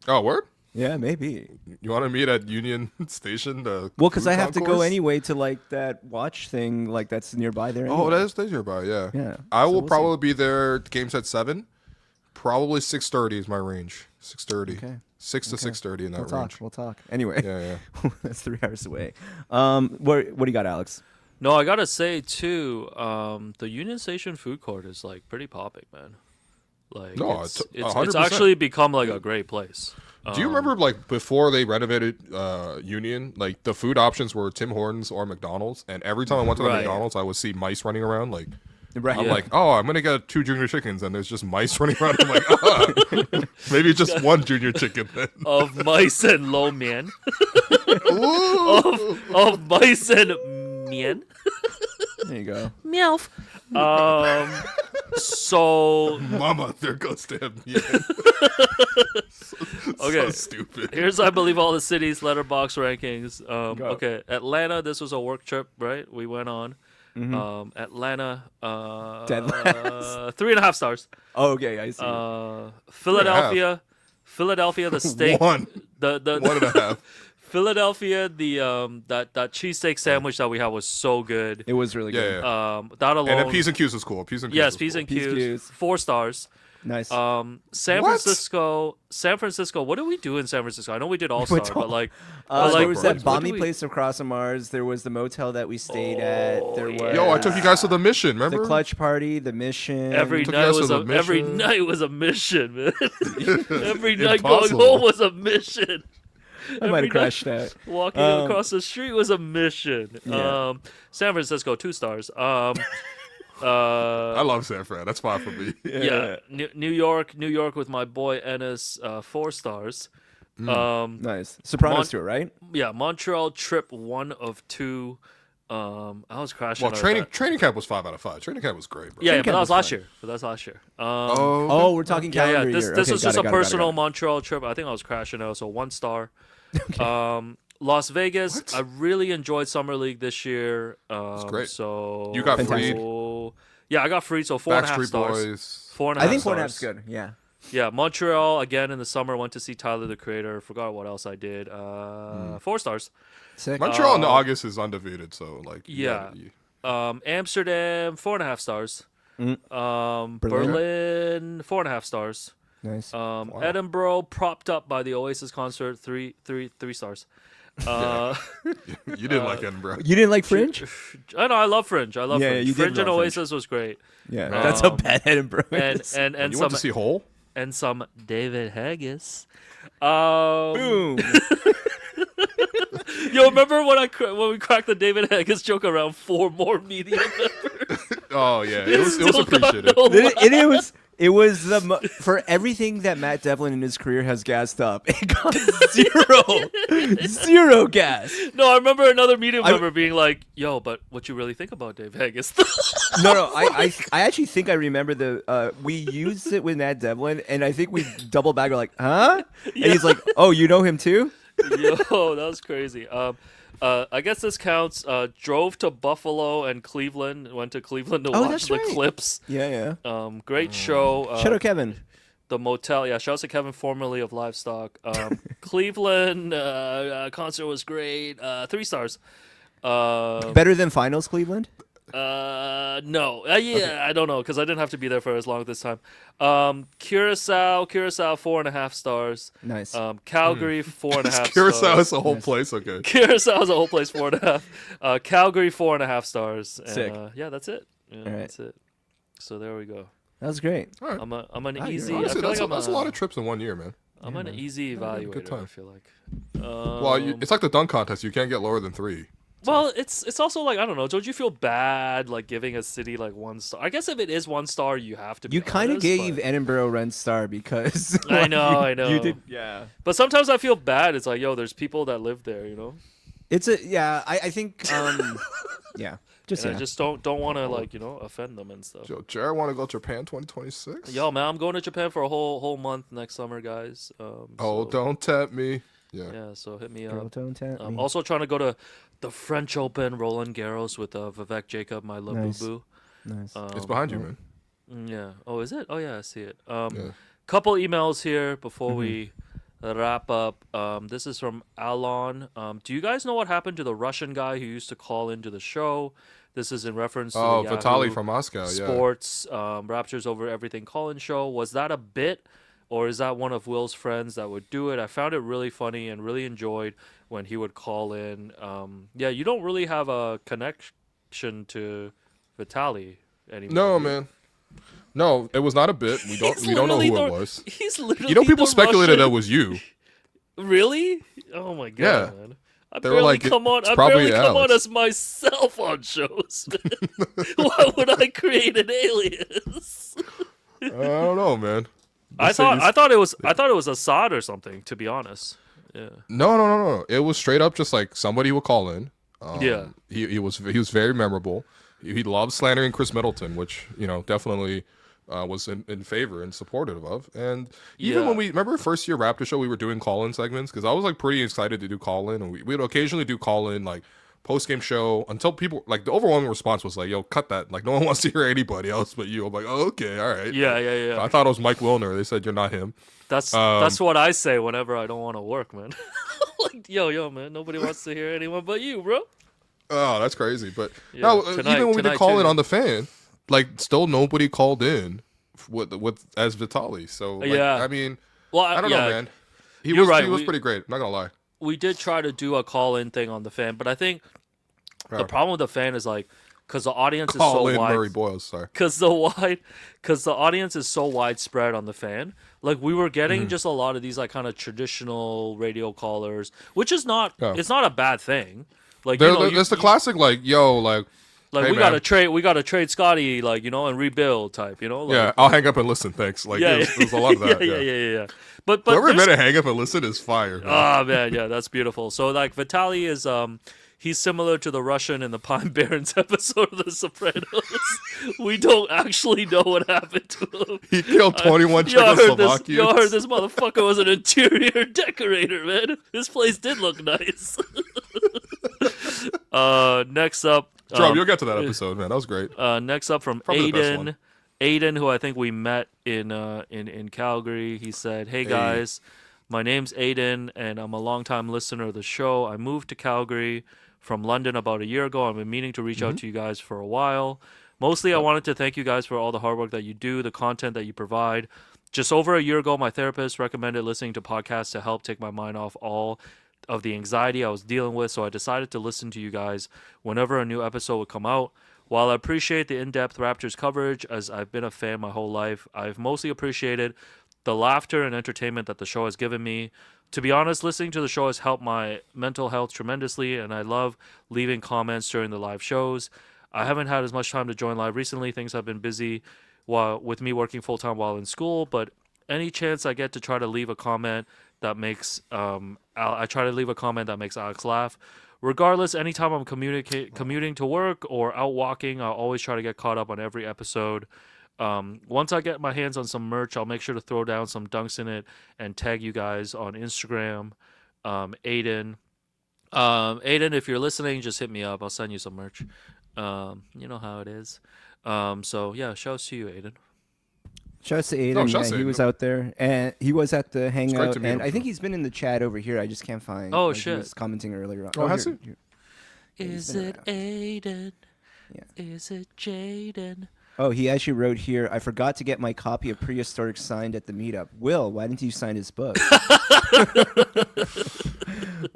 Oh, word? Yeah, maybe. You want to meet at Union Station? Well, because food I have to go concourse? anyway to like that watch thing, like that's nearby there. Oh, anyway. that's nearby. Yeah. Yeah, I so will we'll probably be there. Game's at 7. Probably 6:30 is my range. 6:30. Okay. 6 to 6:30 in that We'll range. talk. We'll talk. Anyway, Yeah, that's 3 hours away. What do you got, Alex? No, I gotta say too, the Union Station food court is like pretty popping, man. Like, No, it's, it's it's 100%. actually become like a great place. Do you remember like before they renovated Union, like the food options were Tim Hortons or McDonald's, and every time I went to the Right. McDonald's, I would see mice running around. Like Right. I'm Yeah. like, oh, I'm gonna get 2 junior chickens, and there's just mice running around. I'm like, maybe just 1 junior chicken then. Of mice and low man. Ooh. Of mice and men. There you go. Meowth. So Mama, there goes Stan. Yeah. Okay. So stupid. here's, I believe, all the cities' letterbox rankings. Go. Okay, Atlanta. This was a work trip, right? We went on. Atlanta. Dead last. 3.5 stars. Oh, okay, I see. Philadelphia. Philadelphia. The steak. 1. The 1.5. Philadelphia. The that cheesesteak sandwich that we had was so good. It was really good. Yeah. That alone. And then P's and Q's was cool. P's and Q's. Yes, was P's cool. and P's, Q's. Q's. 4 stars. Nice. San What? Francisco. San Francisco. What did we do in San Francisco? I know we did All Star, went to but all- like, there was that what balmy do we- place across from ours. There was the motel that we stayed at. There was Yo, I took you guys to the mission. the Remember? clutch party, the mission. Every Took night us to was the every mission. night was a mission, man. Every night going Impossible. home was a mission. I might have crashed out. Walking across the street was a mission. Yeah. San Francisco, 2 stars. I love San Fran. That's fine for me. Yeah, New York with my boy Ennis, 4 stars. Nice. Sopranos tour, right? Yeah, Montreal trip 1 of 2. I was crashing. Well, out of training that. camp was 5 out of 5. Training camp was great, bro. Yeah, Training but that camp was was last fun. year. But that's last year. Oh, we're talking Yeah, calendar This year. this Okay, was got just it, a got it, got it. personal Montreal trip. I think I was crashing out, so 1 star. Las Vegas. What? I really enjoyed Summer League this year. great. So You got Fantastic. freed. Yeah, I got freed. So 4.5 Backstreet stars. Boys. 4.5 I think stars. 4.5 is good. Yeah. Yeah, Montreal again in the summer. Went to see Tyler the Creator. Forgot what else I did. 4 stars. Sick. Montreal in August is undefeated, so like Yeah. you- Amsterdam 4.5 stars. Berlin? Berlin 4.5 stars. Nice. Edinburgh propped up by the Oasis concert 3 stars. you didn't like Edinburgh. You didn't like Fringe? I know I love Fringe. I love Yeah, Fringe. you did Fringe and love Fringe. Oasis was great. Yeah. That's how Um, bad Edinburgh And is. and You some went to see Hole? and some David Haggis. Boom. Yo, remember when when we cracked the David Haggis joke around 4 more media members? Oh yeah, it was Still got appreciated. no It was the for everything that Matt Devlin in his career has gassed up. It got zero gas. No, I remember another media member being like, "Yo, but what you really think about Dave Haggis?" No, I actually think I remember we used it with Matt Devlin, and I think we double back. We're like, huh? And he's like, oh, you know him too? Yo, that was crazy. I guess this counts. Drove to Buffalo and Cleveland. Went to Cleveland to Oh, watch that's the right. Clips. Yeah. Great show. Shout out Kevin. The motel. Yeah, shout out to Kevin, formerly of Livestock. Cleveland concert was great. 3 stars. Better than finals, Cleveland. No. Yeah, I don't know because I didn't have to be there for as long this time. Curacao 4.5 stars. Nice. Calgary 4.5 Curacao stars. is the whole place. Okay. Curacao is a whole place 4.5. Calgary 4.5 stars. And, Sick. yeah, that's it. Yeah, All right. that's it. So there we go. That was great. All right. I'm an you're easy. I Honestly, feel that's, like that's a lot of trips in 1 year, man. I'm an easy had a evaluator. good time. I feel like. Well, it's like the dunk contest. You can't get lower than 3. Well, it's also like I don't know. Don't you feel bad like giving a city like 1 star? I guess if it is 1 star, you have to. Be You kind of honest, gave but- Edinburgh Ren star because I know. You did. Yeah. But sometimes I feel bad. It's like, yo, there's people that live there, you know. It's a yeah. I think yeah. Just And yeah. I just don't want to like offend them and stuff. Yo, Jared, want to go to Japan 2026? Yo, man, I'm going to Japan for a whole month next summer, guys. Oh, so- don't tempt me. Yeah, so hit me Girl, up. don't tap I'm me. also trying to go to the French Open, Roland Garros with Vivek Jacob, my Nice. Labubu. Nice. It's behind you, yeah. man. Yeah. Oh, is it? Oh, yeah, I see it. Yeah. Couple emails here before Mm-hmm. we wrap up. This is from Alon. Do you guys know what happened to the Russian guy who used to call into the show? This is in reference to the Oh, Vitaly Yahoo from Moscow. Yeah. Sports Raptors Over Everything call-in show. Was that a bit, or is that one of Will's friends that would do it? I found it really funny and really enjoyed when he would call in. Yeah, you don't really have a connection to Vitaly anymore. No, do you? man. No, it was not a bit. We don't know literally who the- it was. He's literally You know, people the speculated Russian- that was you. Really? Oh my god, Yeah. man. I They were barely like, come on. it's I probably barely come on Alex. as myself on shows. Why would I create an alias? I don't know, man. I thought it was Assad or something. To be honest. Yeah. No. It was straight up just like somebody would call in. Yeah. He was very memorable. He loved slandering Chris Middleton, which definitely was in favor and supportive of. And even Yeah. when we remember first year Raptor show, we were doing call in segments because I was like pretty excited to do call in, and we would occasionally do call in like post game show until people like the overwhelming response was like, "Yo, cut that! Like no one wants to hear anybody else but you." I'm like, "Oh, okay, all right." Yeah. I thought it was Mike Wilner. They said you're not him. That's what I say whenever I don't want to work, man. Like, yo, man, nobody wants to hear anyone but you, bro. Oh, that's crazy. But Yeah, no, tonight- even when we did tonight call in too. on the fan, like still nobody called in with as Vitaly. So like, Yeah. I mean, Well, I don't know, man. He You're was right, He was we- pretty great. Not gonna lie. We did try to do a call-in thing on the fan, but I think the Yeah. problem with the fan is like, because the audience is Call so in wide. Murray Boyles. Sorry. Because the audience is so widespread on the fan. Like we were getting just a lot of these like kind of traditional radio callers, which is not Yeah. it's not a bad thing. Like It's the classic like, yo, like hey, we man. gotta trade Scotty, like, and rebuild type, Like, yeah, I'll hang up and listen. Thanks. Like yeah, there's a lot of that. yeah. But Whoever there's- invented hang up and listen is fire. Man. Oh man, yeah, that's beautiful. So like Vitaly is he's similar to the Russian in the Pine Barrens episode of The Sopranos. We don't actually know what happened to him. He killed 21 Yo, I heard Czechoslovakians. this motherfucker was an interior decorator, man. His place did look nice. Next up, Drum, you'll get to that episode, man. That was great. next up from Probably the best Aiden. one. Aiden, who I think we met in Calgary, he said, "Hey guys, my name's Aiden, and I'm a longtime listener of the show. I moved to Calgary from London about a year ago. I've been meaning to reach out to you guys for a while. Mostly, I wanted to thank you guys for all the hard work that you do, the content that you provide. Just over a year ago, my therapist recommended listening to podcasts to help take my mind off all of the anxiety I was dealing with, so I decided to listen to you guys whenever a new episode would come out. While I appreciate the in-depth Raptors coverage, as I've been a fan my whole life, I've mostly appreciated the laughter and entertainment that the show has given me. To be honest, listening to the show has helped my mental health tremendously, and I love leaving comments during the live shows. I haven't had as much time to join live recently. Things have been busy with me working full-time while in school, but any chance I get to try to leave a comment that makes I try to leave a comment that makes Alex laugh. Regardless, anytime I'm commuting to work or out walking, I'll always try to get caught up on every episode. Once I get my hands on some merch, I'll make sure to throw down some dunks in it and tag you guys on Instagram. Aiden, if you're listening, just hit me up. I'll send you some merch. You know how it is. So yeah, shouts to you, Aiden. Shouts to Aiden. shouts to He Aiden. was out there, and he was at the hangout, to meet and him, I think too. he's been in the chat over here. I just can't find. Oh, like, shit. He was commenting earlier on. Oh, has here- he? here. Is been it Aiden? Yeah. Is it Jaden? Oh, he actually wrote here, I forgot to get my copy of Prehistoric signed at the meetup. Will, why didn't you sign his book?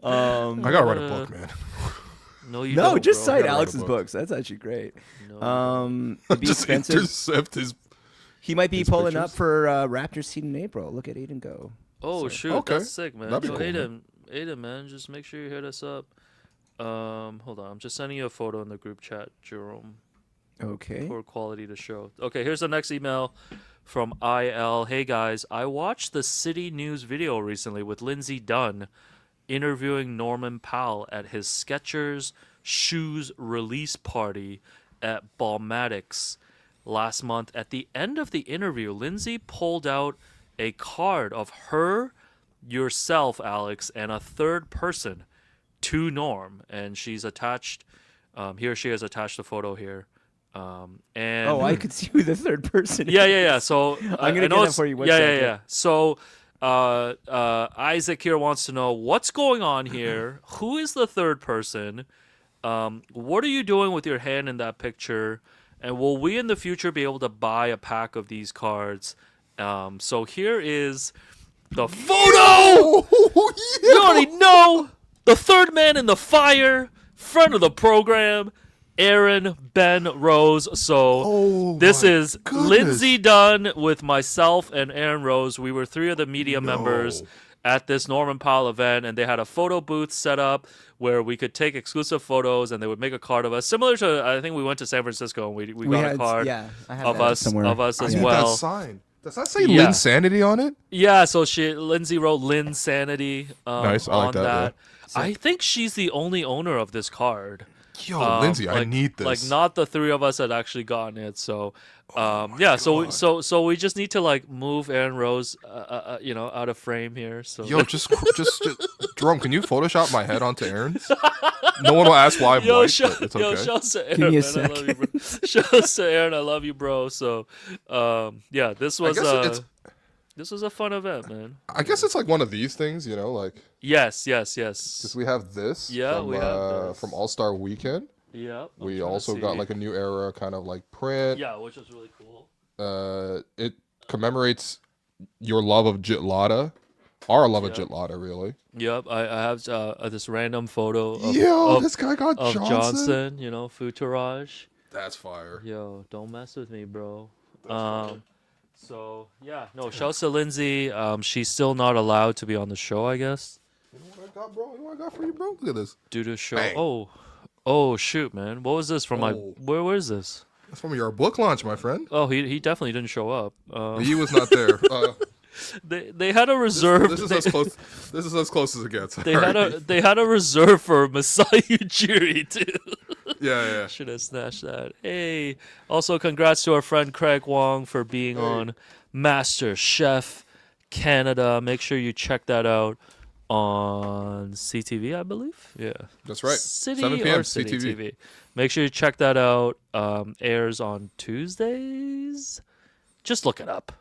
I gotta write a book, man. No, you No, don't, just bro. sign gotta write a Alex's book. books. That's actually great. No, It'd be Just expensive. intercept his. He might be his pulling up pictures. for Raptors seat in April. Look at Aiden go. Oh shoot, Okay. that's sick, man. That'd be So cool, Aiden, man, just make sure you hit us up. Hold on, I'm just sending you a photo in the group chat, Jerome, Okay. for quality to show. Okay, here's the next email from IL. Hey guys, I watched the City News video recently with Lindsey Dunn interviewing Norman Powell at his Skechers shoes release party at Balmatics last month. At the end of the interview, Lindsay pulled out a card of her yourself, Alex, and a third person to Norm, and she's attached. He or she has attached a photo here. And I could see who the third person is. yeah. So I'm gonna I know get that for you. One yeah. second. So Isaac here wants to know what's going on here. Who is the third person? What are you doing with your hand in that picture? And will we in the future be able to buy a pack of these cards? So here is the photo. You already know the third man in the fire, front of the program. Aaron Ben Rose. So this is Lindsay Dunn with myself and Aaron Rose. We were 3 of the media members at this Norman Powell event, and they had a photo booth set up where we could take exclusive photos, and they would make a card of us, similar to I think we went to San Francisco and we got a card of us as well. That sign. Does that say Lynn Sanity on it? Yeah, so Lindsay wrote Lynn Sanity nice, I like on that. that. I think she's the only owner of this card. Yo, Lindsay, I need this. Like, not the 3 of us had actually gotten it. So, so we just need to like move Aaron Rose, out of frame here. So, yo, just Jerome, can you Photoshop my head onto Aaron's? No one will ask why I'm white, but it's okay. Shouts to Aaron, Give me a man, I love you, bro. Shouts to Aaron, I love you, bro. So, this was a fun event, man. I guess it's like one of these things, like. Yes. Because we have this. Yeah, from, we have this. from All Star Weekend. Yeah. We also got like a new era kind of like print. Yeah, which was really cool. It commemorates your love of Jitlada, our love of Jitlada, really. Yep, I have this random photo of this guy got of Johnson. Futurage. That's fire. Yo, don't mess with me, bro. Fire. So shouts to Lindsay. She's still not allowed to be on the show, I guess. You know what I got, bro? You know what I got for you, bro? Look at this. Due to show. Bang. Oh shoot, man. What was this from my? Where is this? That's from your book launch, my friend. Oh, he definitely didn't show up. He was not there. They had a reserve. This is as close. This is as close as it gets. They had a reserve for Masai Ujiri too. Yeah. Should have snatched that. Hey, also congrats to our friend Craig Wong for being on Master Chef Canada. Make sure you check that out on CTV, I believe. Yeah, that's right. 7 p.m. City CTV. TV. Make sure you check that out. Airs on Tuesdays. Just look it up.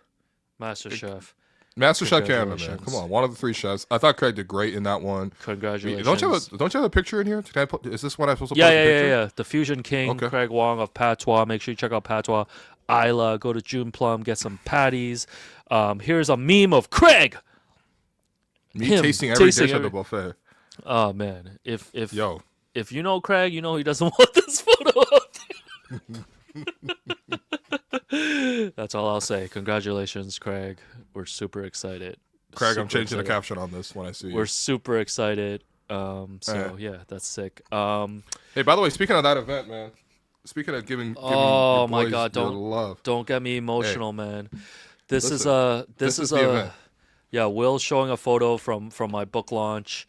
Master Chef Canada, man. Come on, one of the 3 chefs. I thought Craig did great in that one. Congratulations. Don't you have a picture in here? Is this what I'm supposed to post a picture? Yeah. The Fusion King, Craig Wong of Patois. Make sure you check out Patois. Isla, go to June Plum, get some patties. Here's a meme of Craig. Tasting every dish at the buffet. Oh man, if you know Craig, you know he doesn't want this photo up there. That's all I'll say. Congratulations, Craig. We're super excited. Craig, I'm changing the caption on this when I see you. We're super excited. Yeah, that's sick. Hey, by the way, speaking of that event, man. Speaking of giving oh your my boys God, love. Don't get me emotional, man. This is the event. Yeah, Will showing a photo from my book launch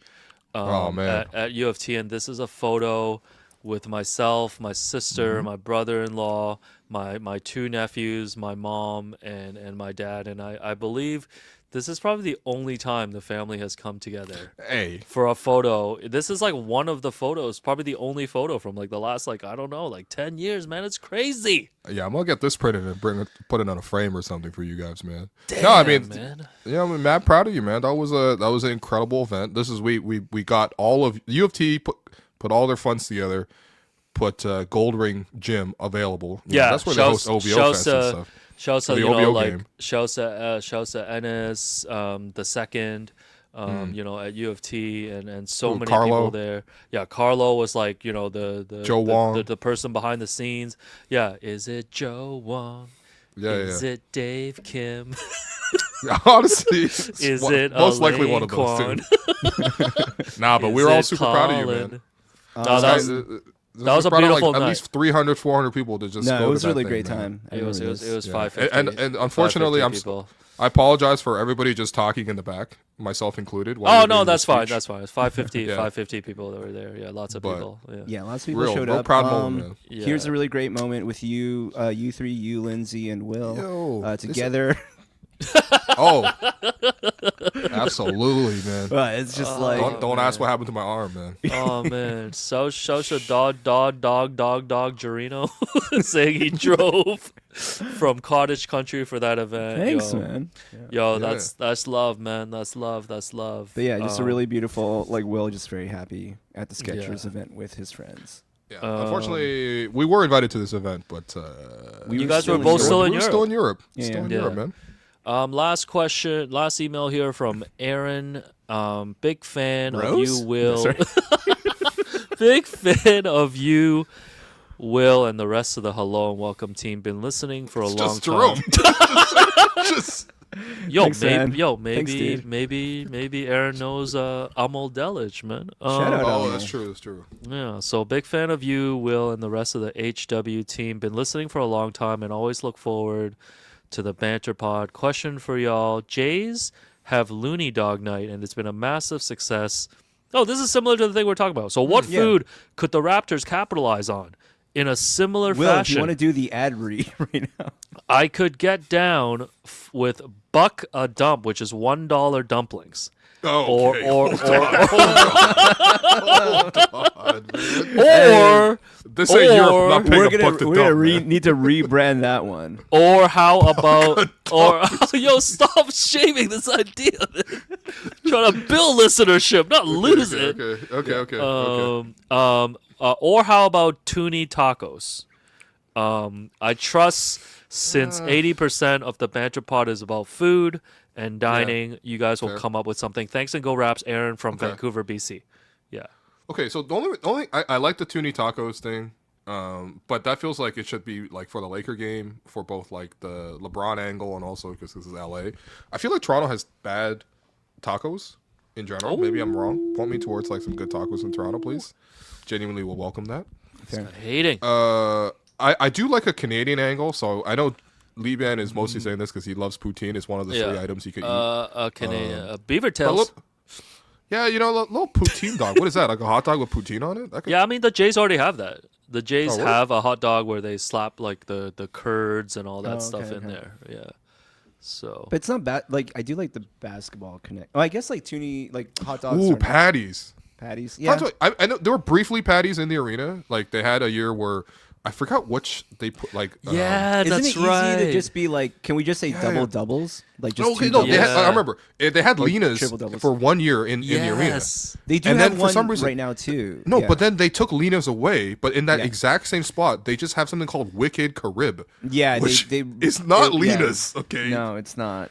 at U of T, and this is a photo with myself, my sister, my brother-in-law, my 2 nephews, my mom, and my dad. And I believe this is probably the only time the family has come together for a photo. This is like one of the photos, probably the only photo from like the last 10 years, man. It's crazy. Yeah, I'm gonna get this printed and put it on a frame or something for you guys, man. Damn, no, I mean, man. Yeah, I'm mad proud of you, man. That was an incredible event. This is we got all of U of T put all their funds together, put Gold Ring Gym available. That's where they host OVO fans and stuff. Shouts to shouts to Ennis, the second, at U of T, and so many Carlo. people there. Yeah, Carlo was like the Joe Wong, the person behind the scenes. Yeah, is it Joe Wong? Is it Dave Kim? Honestly, is it most likely one of those two? Nah, but we were all super proud of you, man. That was a beautiful night. At least 300, 400 people to just go to that thing. It was a really great time. It was 550. And unfortunately, I apologize for everybody just talking in the back, myself included. Oh no, that's fine. That's fine. It's 550 people that were there. Yeah, lots of people. Yeah, lots of people showed up. Proud moment, man. Here's a really great moment with you, you 3, you, Lindsay, and Will together. Oh, absolutely, man. But it's just like Don't ask what happened to my arm, man. Oh man, Shosha dog Jarino saying he drove from cottage country for that event. thanks, Yo. man. Yo, that's love, man. That's love. But yeah, just a really beautiful. Like Will, just very happy at the Skechers event with his friends. Yeah, unfortunately, we were invited to this event, but you guys were both still in we were Europe. still in Europe. Yeah, Still in yeah. Europe, man. Last question, last email here from Aaron. Big fan of Rose? you, Will. Sorry. Big fan of you, Will, and the rest of the Hello and Welcome team. Been listening for a long Just time. Jerome. Just Thanks, man. Thanks, maybe, dude. maybe Aaron knows Amol Delich, man. Shout out. oh, Amol. that's true. That's true. Yeah, so big fan of you, Will, and the rest of the HW team. Been listening for a long time and always look forward to the Banter Pod. Question for y'all. Jays have Looney Dog Night, and it's been a massive success. Oh, this is similar to the thing we're talking about. So what Yeah. food could the Raptors capitalize on in a similar Will, if fashion? you want to do the ad read right now. I could get down with Buck a Dump, which is $1 dumplings. Oh, okay. Or God, man. or This ain't Europe. Not paying We're a gonna, buck to we're gonna dump, man. need to rebrand that one. Or how about yo, stop shaming this idea, man. Trying to build listenership, not lose it. Okay. Or how about Toonie tacos? I trust since 80% of the Banter Pod is about food and dining, you guys will Fair. come up with something. Thanks and go Raps, Aaron from Okay. Vancouver, BC. Yeah. Okay, so the only I like the Toonie tacos thing, but that feels like it should be like for the Laker game for both like the LeBron angle and also because this is LA. I feel like Toronto has bad tacos in general. Maybe I'm wrong. Point me towards like some good tacos in Toronto, please. Genuinely will welcome that. Hating. I do like a Canadian angle, so I know Liban is mostly saying this because he loves poutine. It's one of the three items he could eat. Canadian. Beaver But tails. yeah, you know, a little poutine dog. What is that? Like a hot dog with poutine on it? That could- Yeah, I mean the Jays already have that. The Jays Oh, really? have a hot dog where they slap like the curds and all that stuff in okay. there. Yeah. So But it's not bad. Like I do like the basketball connect. Oh, I guess like Toonie, like hot dogs. Ooh, are patties. patties. Yeah. I know there were briefly patties in the arena. Like they had a year where I forgot which they put like. yeah, Isn't that's it easy right. to just be like? Can we just say double doubles? Like just two no, doubles? they had, I Yeah. remember they had Like Lena's triple doubles. for 1 year in the arena. Yes. They do And have then for one some reason- right now too. No, Yeah. but then they took Lena's away. But in that Yeah. exact same spot, they just have something called Wicked Carib. yeah, which they it's not yeah. Lena's. Okay. No, it's not.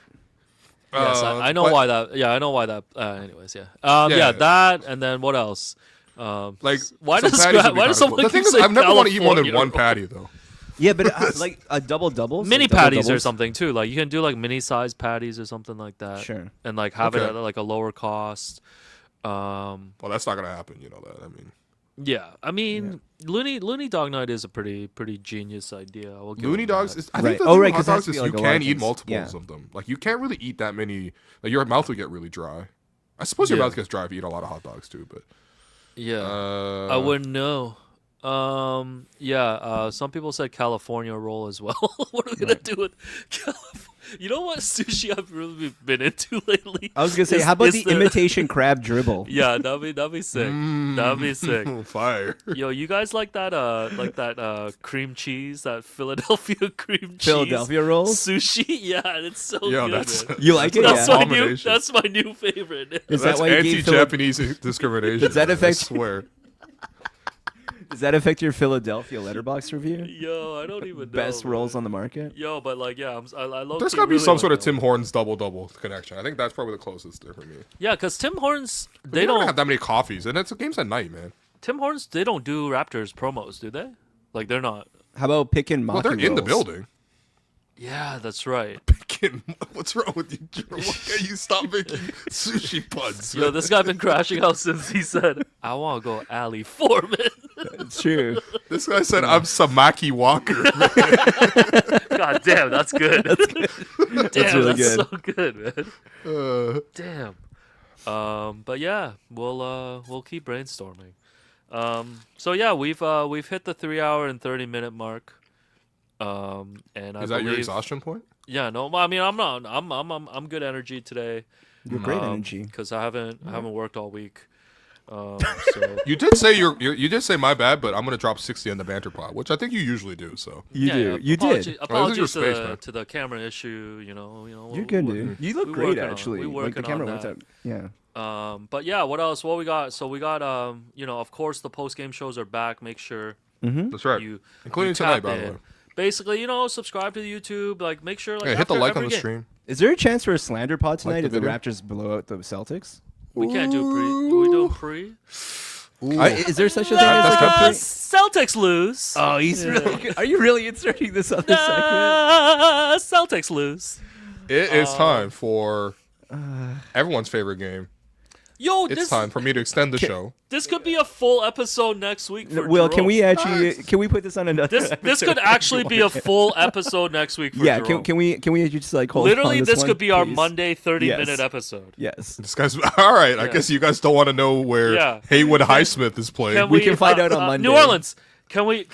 Yes, I know but, why that. Yeah, I know why that. Anyways, yeah. Yeah. Yeah, that, and then what else? Like why some does patties would be why kinda does someone cool. The thing keep is, saying I've never want to eat more than California? one patty though. Yeah, but like a double doubles, Mini like double patties or doubles? something too. Like you can do like mini sized patties or something like that. Sure. And like have it Okay. at like a lower cost. Well, that's not gonna happen. You know that. I mean, Yeah, I mean, Looney Dog Night is a pretty genius idea. I will give Looney them dogs. that. Is, I Right. think the Oh, thing right, with 'cause hot it dogs has to is be, like, you a lot can of eat things. multiples Yeah. of them. Like you can't really eat that many. Like your mouth would get really dry. I suppose your Yeah. mouth gets dry if you eat a lot of hot dogs too. But Yeah, I wouldn't know. Some people said California roll as well. What are we gonna do with California? You know what sushi I've really been into lately? I was gonna say, Is- how about is the imitation crab dribble? Yeah, that'd be sick. That'd be sick. fire. Yo, you guys like that cream cheese, that Philadelphia cream cheese? Philadelphia rolls? Sushi? Yeah, it's so Yo, good. that's man. You like it? That's Yeah. my new. abomination. That's my new favorite. Is That's that why you gave anti-Japanese discrimination. Does that man, affect- I swear. Does that affect your Philadelphia letterbox review? Yo, I don't even know. Best rolls man. on the market. Yo, but like, yeah, I love. There's gotta be some sort of Tim Hortons double connection. I think that's probably the closest there for me. Yeah, because Tim Hortons, They they don't don't. have that many coffees, and it's games at night, man. Tim Hortons, they don't do Raptors promos, do they? Like, they're not. How about picking Well, maki they're in the rolls? building. Yeah, that's right. What's wrong with you, Jerome? Why can't you stop making sushi puns? Yo, this guy been crashing out since he said, "I want to go Ali Foreman." It's true. This guy said, "I'm Samaki Walker." God damn, that's good. Damn, that's really good. so good, man. Uh, Damn. But yeah, we'll keep brainstorming. So yeah, we've hit the 3 hour and 30 minute mark. And I is that your believe exhaustion point? Yeah, no, I mean, I'm not. I'm good energy today. You're great energy. Because I haven't worked all week. So You did say you did say my bad, but I'm gonna drop 60 on the banter pod, which I think you usually do. So You do. You did. Apologies your to space, the man. to the camera issue. You're good, dude. You look we great, working on it. actually. We Like the working camera on worked out. that. Yeah. But yeah, what else? What we got? So we got of course the post game shows are back. Make sure that's right, you including you tonight, tap by the in. way. Basically, subscribe to the YouTube. Like, make sure like Yeah, hit the after like on every the game- stream. Is there a chance for a slander pod tonight the if the video. Raptors blow out the Celtics? We can't do pre. We do pre. Is there such a thing as like a Celtics lose. Oh, he's really good. Are you really inserting this other segment? Celtics lose. It is time for everyone's favorite game. Yo, It's this time for me to extend the show. this could be a full episode next week. For Will, can Jerome. we actually can we put this on another? This episode could if actually you be a want? full episode next week. For Yeah, Jerome. can we just like hold Literally, on this one, could be our please? Monday 30-minute Yes. episode. Yes. This guy's all right. I guess you guys don't want to know where Yeah. Haywood Highsmith is playing. We can find out on Monday. New Orleans. Can we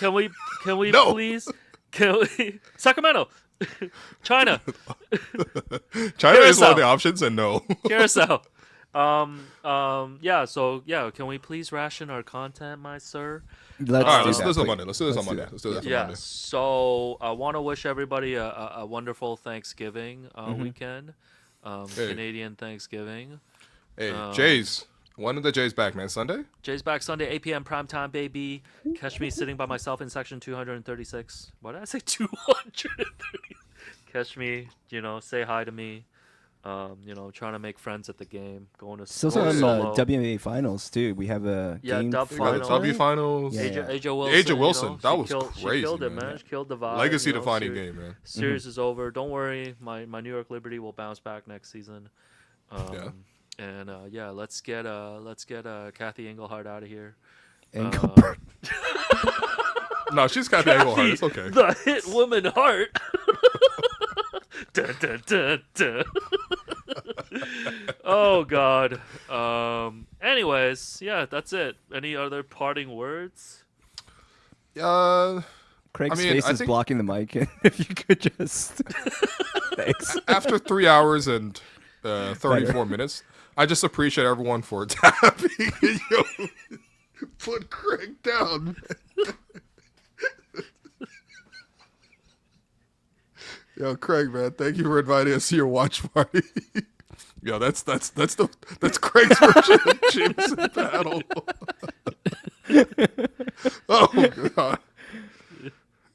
No. please? Can we Sacramento? China. China is one Carousel. of the options, and no. Carousel. Yeah, can we please ration our content, my sir? Let's All right, do let's that, do this on please. Monday. Let's do this on do Monday. that. Let's do this on Yeah, Monday. so I want to wish everybody a wonderful Thanksgiving Mm-hmm. weekend. Hey. Canadian Thanksgiving. Hey, Jays. When are the Jays back, man? Sunday? Jay's back Sunday, 8 p.m. primetime, baby. Catch me sitting by myself in section 236. Why did I say 230? Catch me, say hi to me. Trying to make friends at the game. Going to Still go on solo. WNBA finals too. We have a Yeah, game. Dub We got the Finals. W Finals. Yeah. AJ Wilson. AJ Wilson, that she was killed, crazy, She killed it, man. man. She killed the vibe. Legacy defining Series- game, man. Series is over. Don't worry. My New York Liberty will bounce back next season. And let's get Kathy Engelhart out of here. Engelbert. No, she's got the angle hard. It's okay. The hit woman heart. Dun, dun, dun, dun. Oh God. Anyways, yeah, that's it. Any other parting words? Craig's I mean, face I is think- blocking the mic. If you could just. Thanks. After 3 hours and 34 minutes, I just appreciate everyone for tapping. Yo, put Craig down. Yo, Craig, man, thank you for inviting us to your watch party. Yo, that's Craig's version of Jameson Battle. Oh God.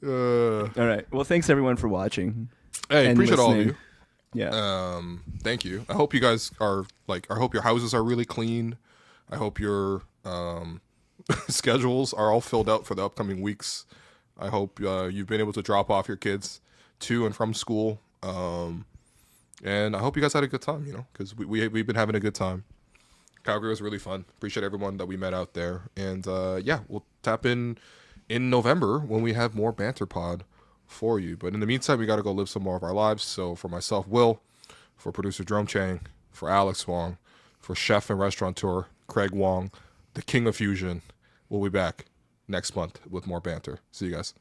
All right. Well, thanks everyone for watching. Hey, and appreciate all of listening. you. Yeah. Thank you. I hope you guys are I hope your houses are really clean. I hope your schedules are all filled out for the upcoming weeks. I hope you've been able to drop off your kids to and from school. And I hope you guys had a good time, because we've been having a good time. Calgary was really fun. Appreciate everyone that we met out there. And we'll tap in November when we have more Banter Pod for you. But in the meantime, we got to go live some more of our lives. So for myself, Will, for producer Jerome Chang, for Alex Wong, for chef and restaurateur Craig Wong, the king of fusion, we'll be back next month with more banter. See you guys.